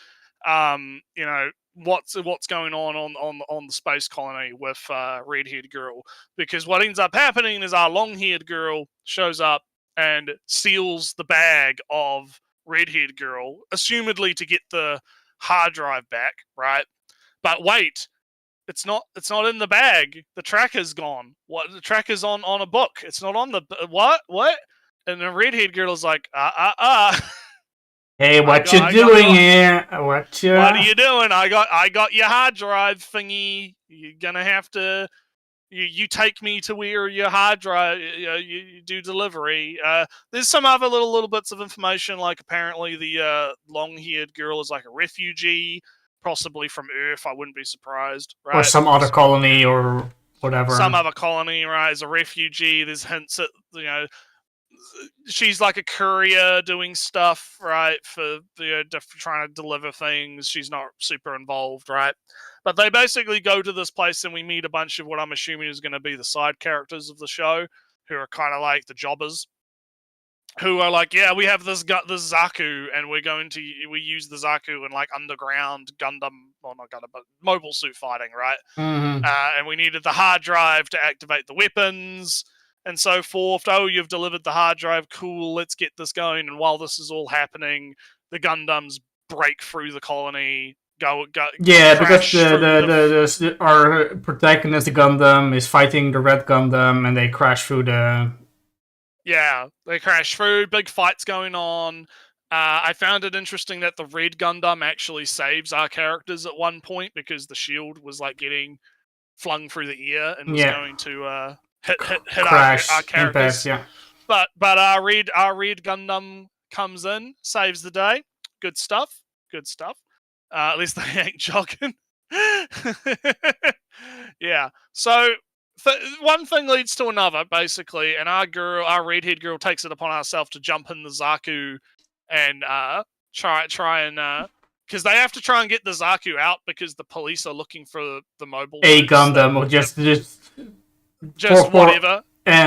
you know, what's going on the space colony with Red-Haired Girl. Because what ends up happening is our long-haired girl shows up and steals the bag of Red-Haired Girl, assumedly to get the hard drive back, right? But wait, it's not in the bag. The tracker's gone. What? The tracker's on a book. It's not on the what? And the Red-Haired Girl is like, Hey, what you doing here? What are you doing? I got your hard drive thingy. You're gonna have to. You take me to where your hard drive. You do delivery. There's some other little bits of information, like apparently the long-haired girl is like a refugee, possibly from Earth. I wouldn't be surprised. Right? Or some other colony or whatever. Some other colony, right? As a refugee, there's hints at she's like a courier doing stuff, right, for trying to deliver things. She's not super involved, right? But they basically go to this place and we meet a bunch of what I'm assuming is going to be the side characters of the show, who are kind of like the jobbers, who are like, yeah, we have this Zaku, and we use the Zaku in like underground Gundam, well not Gundam, but mobile suit fighting, right? And we needed the hard drive to activate the weapons and so forth. Oh, you've delivered the hard drive. Cool, let's get this going. And while this is all happening, the Gundams break through the colony. Yeah, because our protagonist, the Gundam, is fighting the red Gundam, and they crash through the. Yeah, they crash through. Big fights going on. I found it interesting that the red Gundam actually saves our characters at one point because the shield was like getting flung through the air and was going to hit our characters. Impact, yeah. But our red Gundam comes in, saves the day. Good stuff. At least they ain't jogging. Yeah. So one thing leads to another, basically, and our redhead girl takes it upon herself to jump in the Zaku and try and because they have to try and get the Zaku out because the police are looking for the mobile. A Gundam, or just whatever. They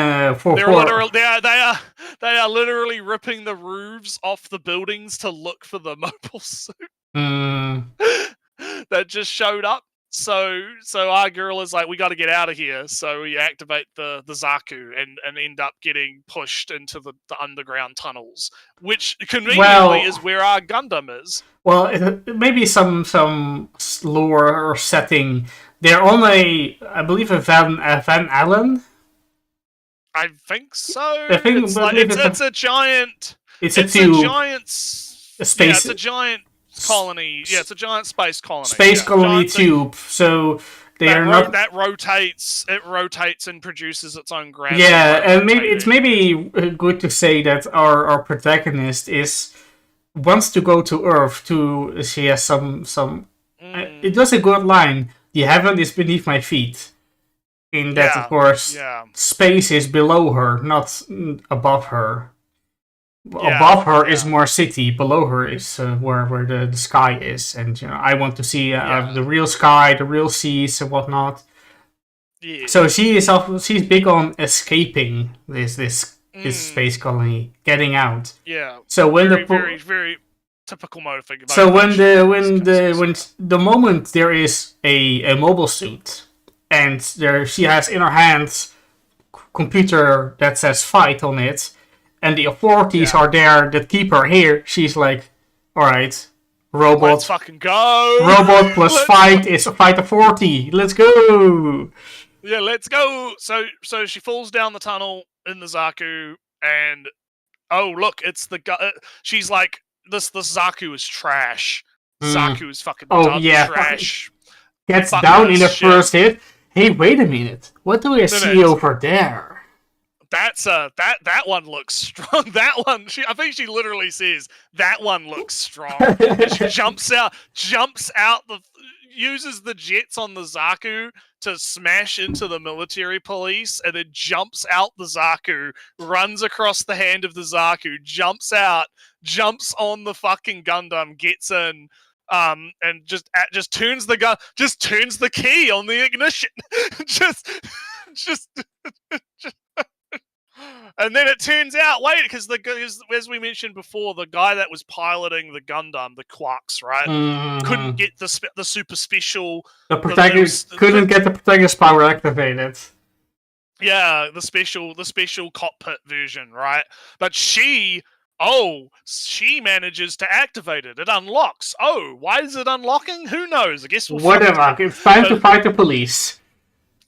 are literally ripping the roofs off the buildings to look for the mobile suit that just showed up. So our girl is like, we got to get out of here. So we activate the Zaku and end up getting pushed into the underground tunnels, which conveniently is where our Gundam is. Well, maybe some lore or setting. They're on I believe, a Van Allen. I think so. I think it's a giant. It's a giant space. Yeah, it's a giant colony. Yeah, it's a giant space colony. Space colony tube. So that rotates. It rotates and produces its own gravity. Yeah, and maybe it's good to say that our protagonist is wants to go to Earth to. She has some. It was a good line. The heaven is beneath my feet. In that, Yeah, of course, yeah. space is below her, not above her. Yeah, Above her is yeah. more city. Below her is where the sky is, and I want to see Yeah. the real sky, the real seas, and whatnot. Yeah. So she's big on escaping this space colony, getting out. Yeah. So when very typical motivation. so when the moment there is a mobile suit, and she has in her hands computer that says fight on it, and the authorities are there that keep her here, she's like, all right, robot, let's fucking go. Robot plus fight is a fight of 40. Let's go. Yeah, let's go. So she falls down the tunnel in the Zaku, and oh look, it's the guy. She's like, this Zaku is trash. Zaku is fucking trash. Gets fucking down in the shit. first hit. Hey, wait a minute. What do we see over there? That's that one looks strong. That one, I think she literally says that one looks strong. And she jumps out, uses the jets on the Zaku to smash into the military police, and then jumps out the Zaku, runs across the hand of the Zaku, jumps out, jumps on the fucking Gundam, gets in, and just turns the gun, just turns the key on the ignition, just. And then it turns out, because as we mentioned before, the guy that was piloting the Gundam, the Quarks, right, couldn't get the super special. The protagonist couldn't get the protagonist power activated. Yeah, the special cockpit version, right? But she manages to activate it. It unlocks. Oh, why is it unlocking? Who knows? I guess we'll whatever. It's time to fight the police.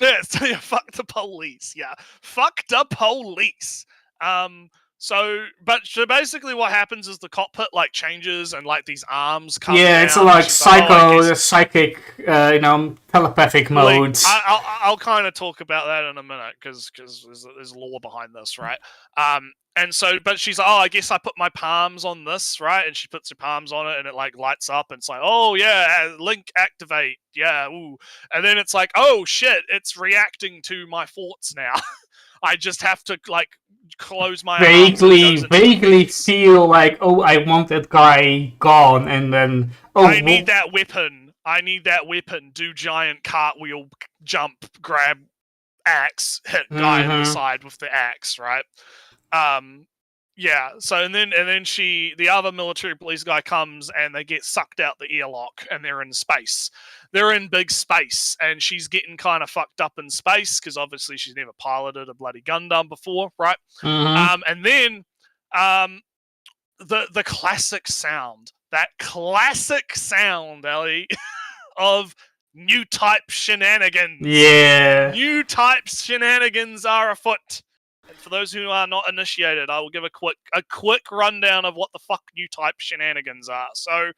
Yeah, fuck the police. Yeah, fuck the police. So basically, what happens is the cockpit changes, and these arms come. Yeah, it's like psychic, telepathic modes. I'll kind of talk about that in a minute because there's lore behind this, right? And so, but she's like, I guess I put my palms on this, right? And she puts her palms on it, and it lights up, and it's like, oh yeah, link activate, yeah, ooh. And then it's like, oh shit, it's reacting to my thoughts now. I just have to close my eyes. Vaguely feel like, oh, I want that guy gone, and then I need that weapon. Do giant cartwheel, jump, grab axe, hit guy in the side with the axe, right? Yeah, so and then the other military police guy comes, and they get sucked out the airlock, and they're in space. They're in big space, and she's getting kind of fucked up in space because obviously she's never piloted a bloody Gundam before, right? And then the classic sound, Ellie, of new type shenanigans. Yeah, new type shenanigans are afoot. And for those who are not initiated, I will give a quick rundown of what the fuck new type shenanigans are. So,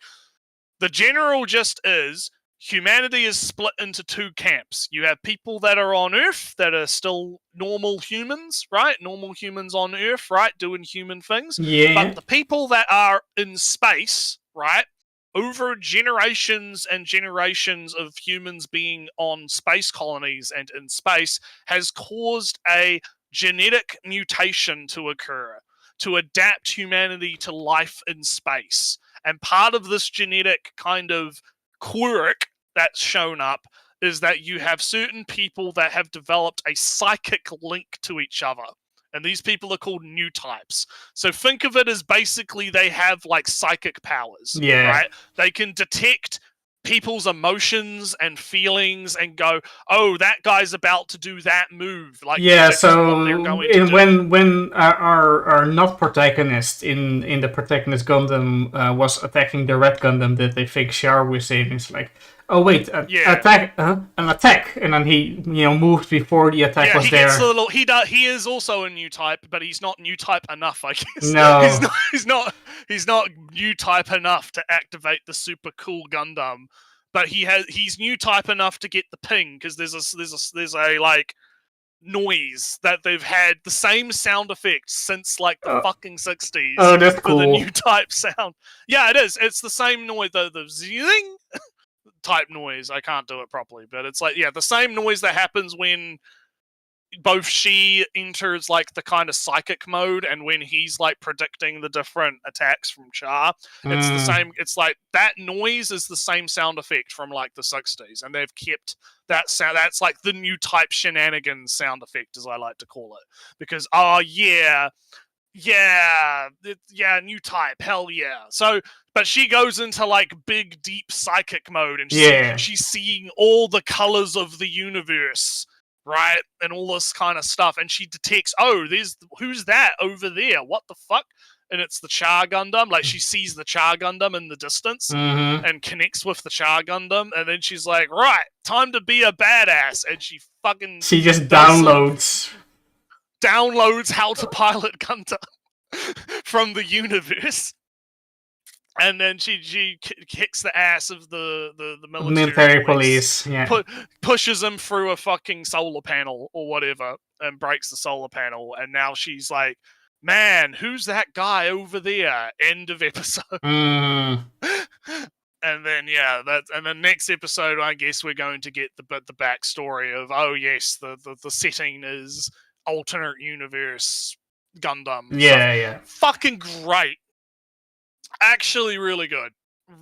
the general gist is humanity is split into two camps. You have people that are on Earth that are still normal humans, right? Normal humans on Earth, right? Doing human things. Yeah. But the people that are in space, right? Over generations and generations of humans being on space colonies and in space has caused a genetic mutation to occur to adapt humanity to life in space. And part of this genetic kind of quirk that's shown up is that you have certain people that have developed a psychic link to each other. And these people are called new types. So think of it as basically they have psychic powers. Yeah. Right? They can detect people's emotions and feelings and go, oh, that guy's about to do that move. So when our not protagonist in the protagonist Gundam was attacking the red Gundam that they think Char was saying, it's like, oh wait, attack, an attack, and then he moved before the attack was there. He is also a new type, but he's not new type enough, I guess. No, he's not new type enough to activate the super cool Gundam, but he's new type enough to get the ping because there's a noise that they've had, the same sound effects since like the fucking 60s. Oh, that's for the cool. new type sound. Yeah, it is. It's the same noise, the zing type noise. I can't do it properly, but it's like, yeah, the same noise that happens when both she enters like the kind of psychic mode and when he's like predicting the different attacks from Char. It's the same. It's like that noise is the same sound effect from like the 60s, and they've kept that sound. That's like the new type shenanigans sound effect, as I like to call it, because new type, hell yeah. So, but she goes into like big deep psychic mode, and she's seeing all the colors of the universe, right, and all this kind of stuff, and she detects, who's that over there? What the fuck? And it's the Char Gundam. Like, she sees the Char Gundam in the distance and connects with the Char Gundam, and then she's like, right, time to be a badass, and she just downloads how to pilot Gundam from the universe. And then she kicks the ass of the military police. Yeah, pushes him through a fucking solar panel or whatever, and breaks the solar panel. And now she's like, "Man, who's that guy over there?" End of episode. And then and the next episode, I guess we're going to get the backstory of, oh yes, the setting is alternate universe Gundam. Yeah. Fucking great. Actually really good.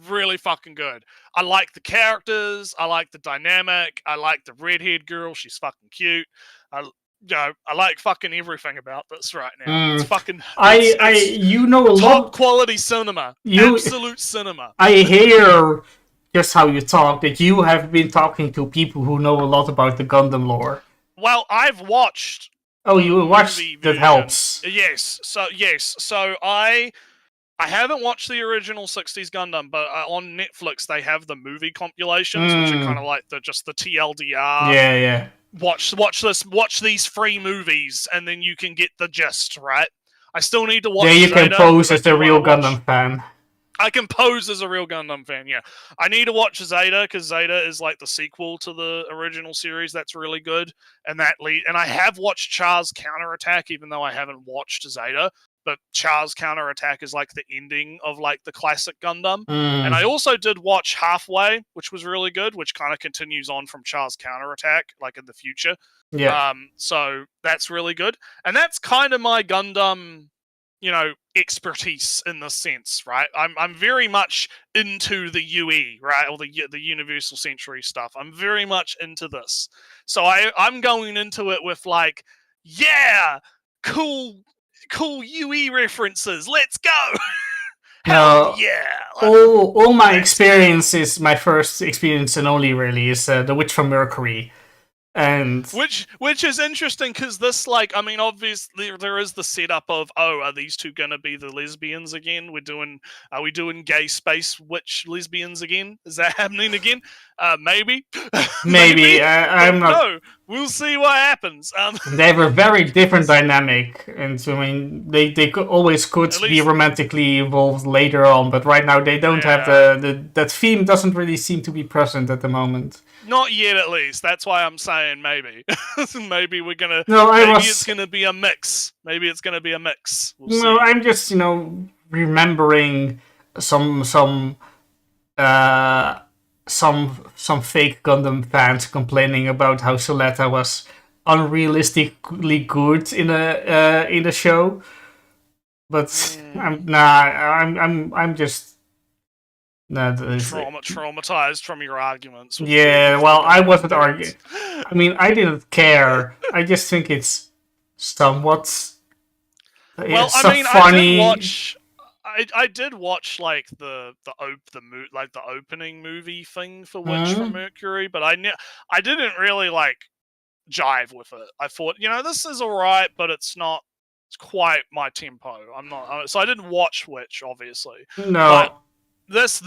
Really fucking good. I like the characters. I like the dynamic. I like the redhead girl. She's fucking cute. I like fucking everything about this right now. It's fucking... you know a lot... Top quality cinema. Absolute cinema. I hear just how you talk, that you have been talking to people who know a lot about the Gundam lore. Well, I've watched... Oh, you watched... That helps. Yes. So I haven't watched the original 60s Gundam, but on Netflix they have the movie compilations, which are kind of like the TLDR. Yeah. Watch these free movies, and then you can get the gist, right? I still need to watch. Yeah, you Zeta, can pose as a real Gundam fan. I can pose as a real Gundam fan. Yeah, I need to watch Zeta, because Zeta is like the sequel to the original series. That's really good, and and I have watched Char's Counterattack, even though I haven't watched Zeta. But Char's Counterattack is like the ending of like the classic Gundam. And I also did watch Halfway, which was really good, which kind of continues on from Char's Counterattack, like in the future. Yeah. So that's really good. And that's kind of my Gundam, expertise in this sense, right? I'm very much into the UE, right? Or the Universal Century stuff. I'm very much into this. So I'm going into it with like, yeah, cool UE references. Let's go. Hell yeah. All my experiences, my first experience and only really, is The Witch from Mercury. And which is interesting, because this, like, I mean, obviously there is the setup of, are these two gonna be the lesbians again? Are we doing gay space witch lesbians again? Is that happening again? Maybe. Maybe. I'm not. No, we'll see what happens. They have a very different dynamic, and I mean, they always could be romantically involved later on, but right now they don't have that theme doesn't really seem to be present at the moment. Not yet, at least. That's why I'm saying maybe. Maybe we're gonna. It's gonna be a mix. Maybe it's gonna be a mix. We'll see. I'm just remembering some fake Gundam fans complaining about how Soletta was unrealistically good in a show, but I'm just. Traumatized from your arguments. Yeah, well, I wasn't arguing. I mean, I didn't care. I just think it's somewhat. Funny. I did watch like the opening movie thing for Witch from Mercury, but I didn't really like jive with it. I thought, this is alright, but it's not quite my tempo. So I didn't watch Witch, obviously. No. But this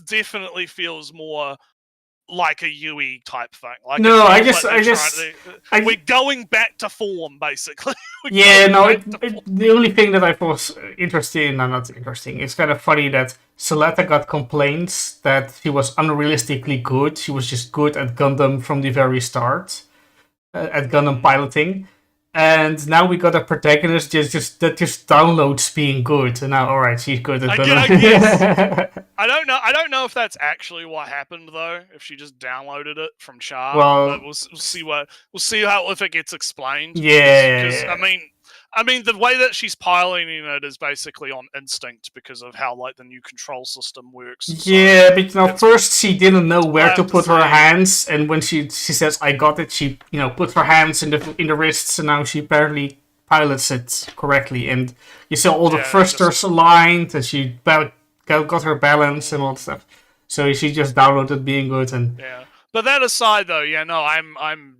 definitely feels more like a UE type thing. Like, we're going back to form, basically. The only thing that I was interested in, not interesting, it's kind of funny that Soletta got complaints that she was unrealistically good. She was just good at Gundam from the very start. at Gundam piloting. And now we got a protagonist that just downloads being good, and now alright, she's good at Gundam. I don't know if that's actually what happened though. If she just downloaded it from Char, Well- but we'll see how if it gets explained. Yeah. 'Cause, I mean, the way that she's piloting it is basically on instinct because of how like the new control system works. So Yeah, but first she didn't know where to have to put her say- hands, and when she says "I got it," she put her hands in the wrists, and now she apparently pilots it correctly. And you saw all the thrusters aligned, and she got her balance and all that stuff. So she just downloaded being good, and yeah. But that aside, though, yeah, no, I'm in.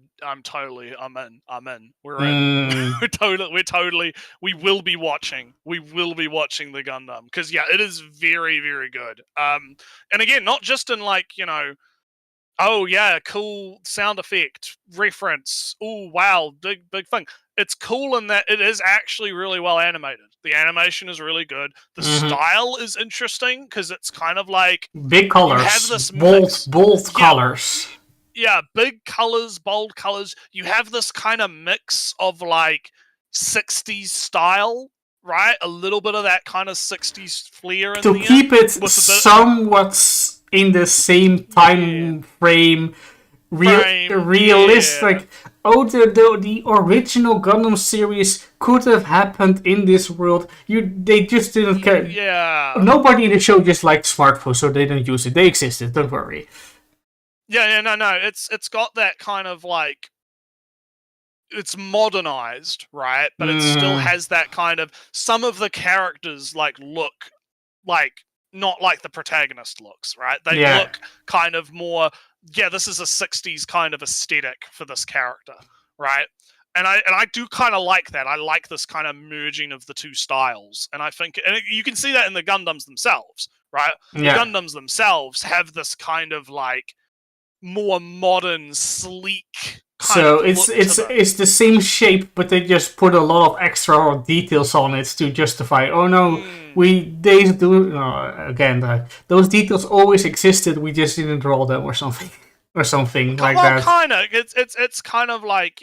We're in. We will be watching. We will be watching the Gundam because it is very, very good. And again, not just in like oh yeah, cool sound effect reference. Oh wow, big thing. It's cool in that it is actually really well animated. The animation is really good. The style is interesting because it's kind of like big colors, you have this mix. bold colors. Yeah, big colors, bold colors. You have this kind of mix of like 60s style, right? A little bit of that kind of 60s flair in To there. keep it with a bit- somewhat in the same time frame, realistic. Oh, the original Gundam series could have happened in this world. They just didn't care. Yeah. Nobody in the show just liked smartphones, so they didn't use it. They existed. Don't worry. Yeah, no. It's got that kind of like it's modernized, right? But it still has that kind of some of the characters like look like not like the protagonist looks, right? They look kind of more this is a 60s kind of aesthetic for this character, right? And I do kind of like that. I like this kind of merging of the two styles. And I think you can see that in the Gundams themselves, right? Yeah. The Gundams themselves have this kind of like more modern, sleek kind So of look to them. it's the same shape, but they just put a lot of extra details on it to justify. Oh no, those details always existed. We just didn't draw them or something, like that. Kind of. It's kind of like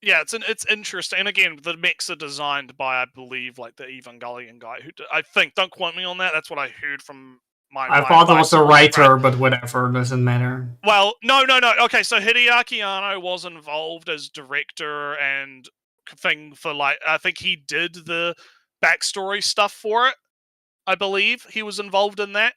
it's interesting. And again, the mechs are designed by I believe like the Evangelion guy who I think. Don't quote me on that. That's what I heard from. I thought it was a writer, but whatever, doesn't matter. Well, no. Okay, so Hideaki Anno was involved as director and thing for like I think he did the backstory stuff for it. I believe he was involved in that.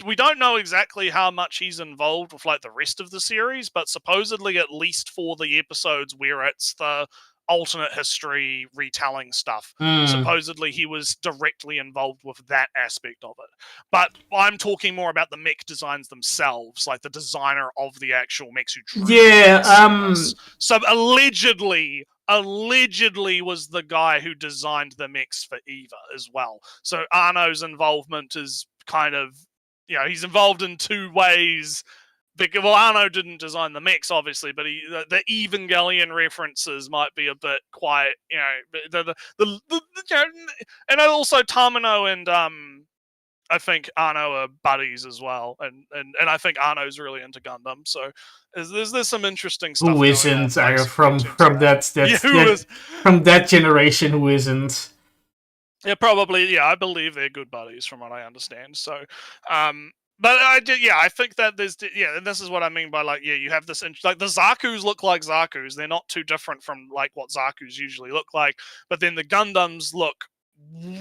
We don't know exactly how much he's involved with like the rest of the series, but supposedly at least for the episodes where it's the alternate history retelling stuff. Supposedly he was directly involved with that aspect of it. But I'm talking more about the mech designs themselves, like the designer of the actual mechs who drew the So allegedly was the guy who designed the mechs for Eva as well. So Arno's involvement is kind of he's involved in two ways. Because Arno didn't design the mechs, obviously, but the Evangelion references might be a bit quiet, and also Tamino and I think Arno are buddies as well, and I think Arno's really into Gundam, so there's some interesting stuff. Who isn't? From that generation, who isn't? Yeah, probably. Yeah, I believe they're good buddies, from what I understand. So, but I think that and this is what I mean by like, you have this, like the Zaku's look like Zaku's. They're not too different from like what Zaku's usually look like, but then the Gundams look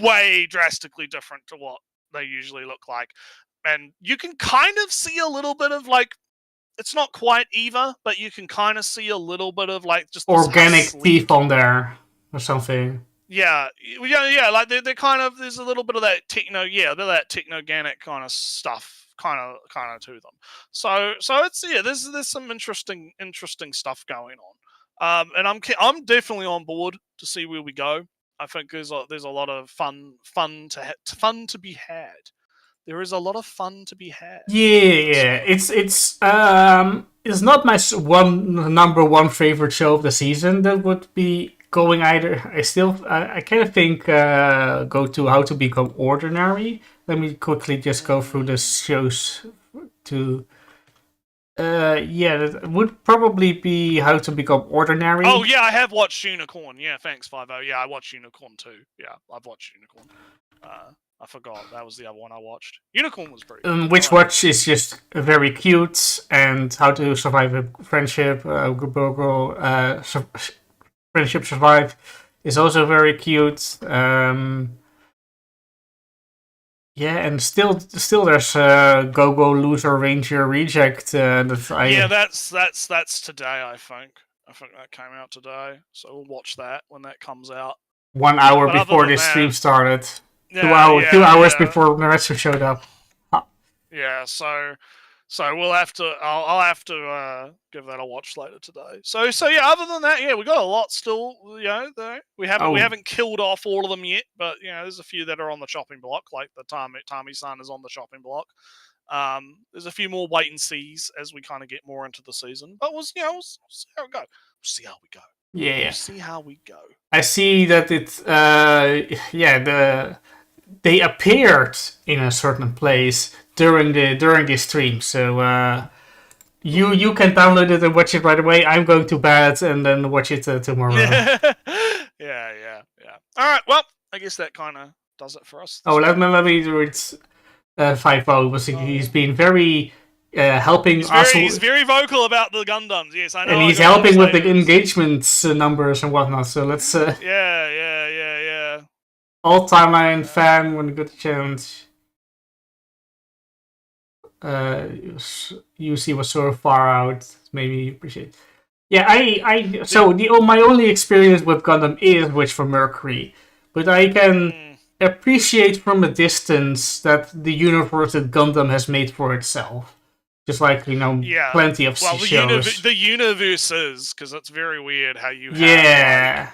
way drastically different to what they usually look like. And you can kind of see a little bit of like, it's not quite Eva, but you can kind of see a little bit of like just organic teeth on there or something. Yeah, like they're kind of, there's a little bit of that technoganic kind of stuff kind of to them. So it's there's some interesting stuff going on. And I'm definitely on board to see where we go. I think there's a lot of fun to be had. There is a lot of fun to be had. Yeah. It's not my number one favorite show of the season. That would be going either. I kind of think go to How to Become Ordinary. Let me quickly just go through the shows to Yeah, that would probably be How to Become Ordinary. Oh yeah, I have watched Unicorn. Yeah, thanks 50. Yeah, I watched Unicorn too. Yeah, I've watched Unicorn. I forgot that was the other one I watched. Unicorn was pretty good. Which I like watch is just very cute, and How to Survive a Friendship, Friendship Survive is also very cute. Yeah, and still there's Go Go Loser Ranger Reject. Yeah, that's today. I think that came out today. So we'll watch that when that comes out. 1 hour But other before than this that- stream started. Yeah, 2 hours yeah. before Nrewtsew showed up. Yeah, so we'll have to. I'll have to give that a watch later today. So yeah. Other than that, yeah, we got a lot still. You know, there. We haven't killed off all of them yet, but you know, there's a few that are on the chopping block. Like the Tami-san is on the chopping block. There's a few more wait and sees as we kind of get more into the season. But we'll see how it goes. We'll see how we go. Yeah. We'll see how we go. I see that they appeared in a certain place during the stream. So you can download it and watch it right away. I'm going to bed and then watch it tomorrow. yeah. All right. Well, I guess that kind of does it for us. Oh, let me do it. 5-0 was he's been very helping us. He's very vocal about the Gundams. Yes, I know. And he's helping with the engagement numbers and whatnot. So let's. Yeah. All timeline fan when a good chance. UC was so far out. Maybe appreciate. Yeah, my only experience with Gundam is Witch from Mercury, but I can appreciate from a distance that the universe that Gundam has made for itself. Just like, plenty of shows. The universes, because it's very weird how you have,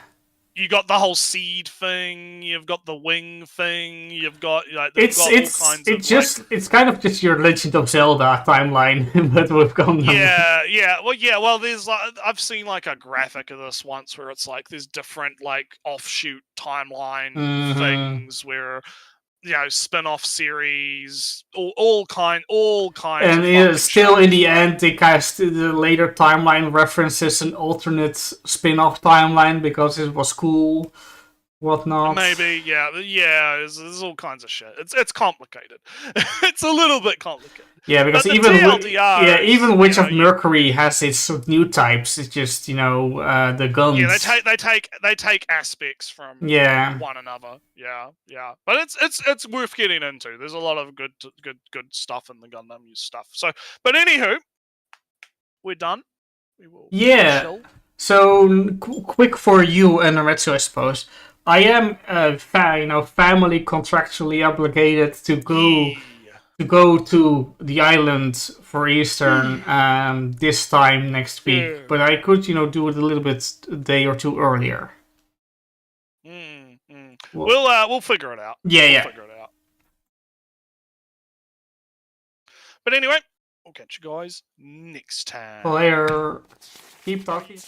you got the whole seed thing, you've got the wing thing, you've got it's kind of just your Legend of Zelda timeline, but with Gundam. Well, there's I've seen like a graphic of this once where it's like there's different like offshoot timeline things where spin-off series, all kinds. And still, in the end, they cast the later timeline references an alternate spin-off timeline because it was cool, whatnot. Maybe, yeah. There's all kinds of shit. It's complicated. It's a little bit complicated. Yeah, because even Witch of Mercury has its new types. It's just the guns. Yeah, they take aspects from one another. Yeah. But it's worth getting into. There's a lot of good stuff in the Gundam use stuff. So, but anywho, we're done. We will chill. So quick for you and Nrewtsew, I suppose. I am family contractually obligated to go to the island for Eastern this time next week, but I could do it a little bit a day or two earlier. We'll figure it out. We'll figure it out. But anyway, we'll catch you guys next time. Later. Keep talking.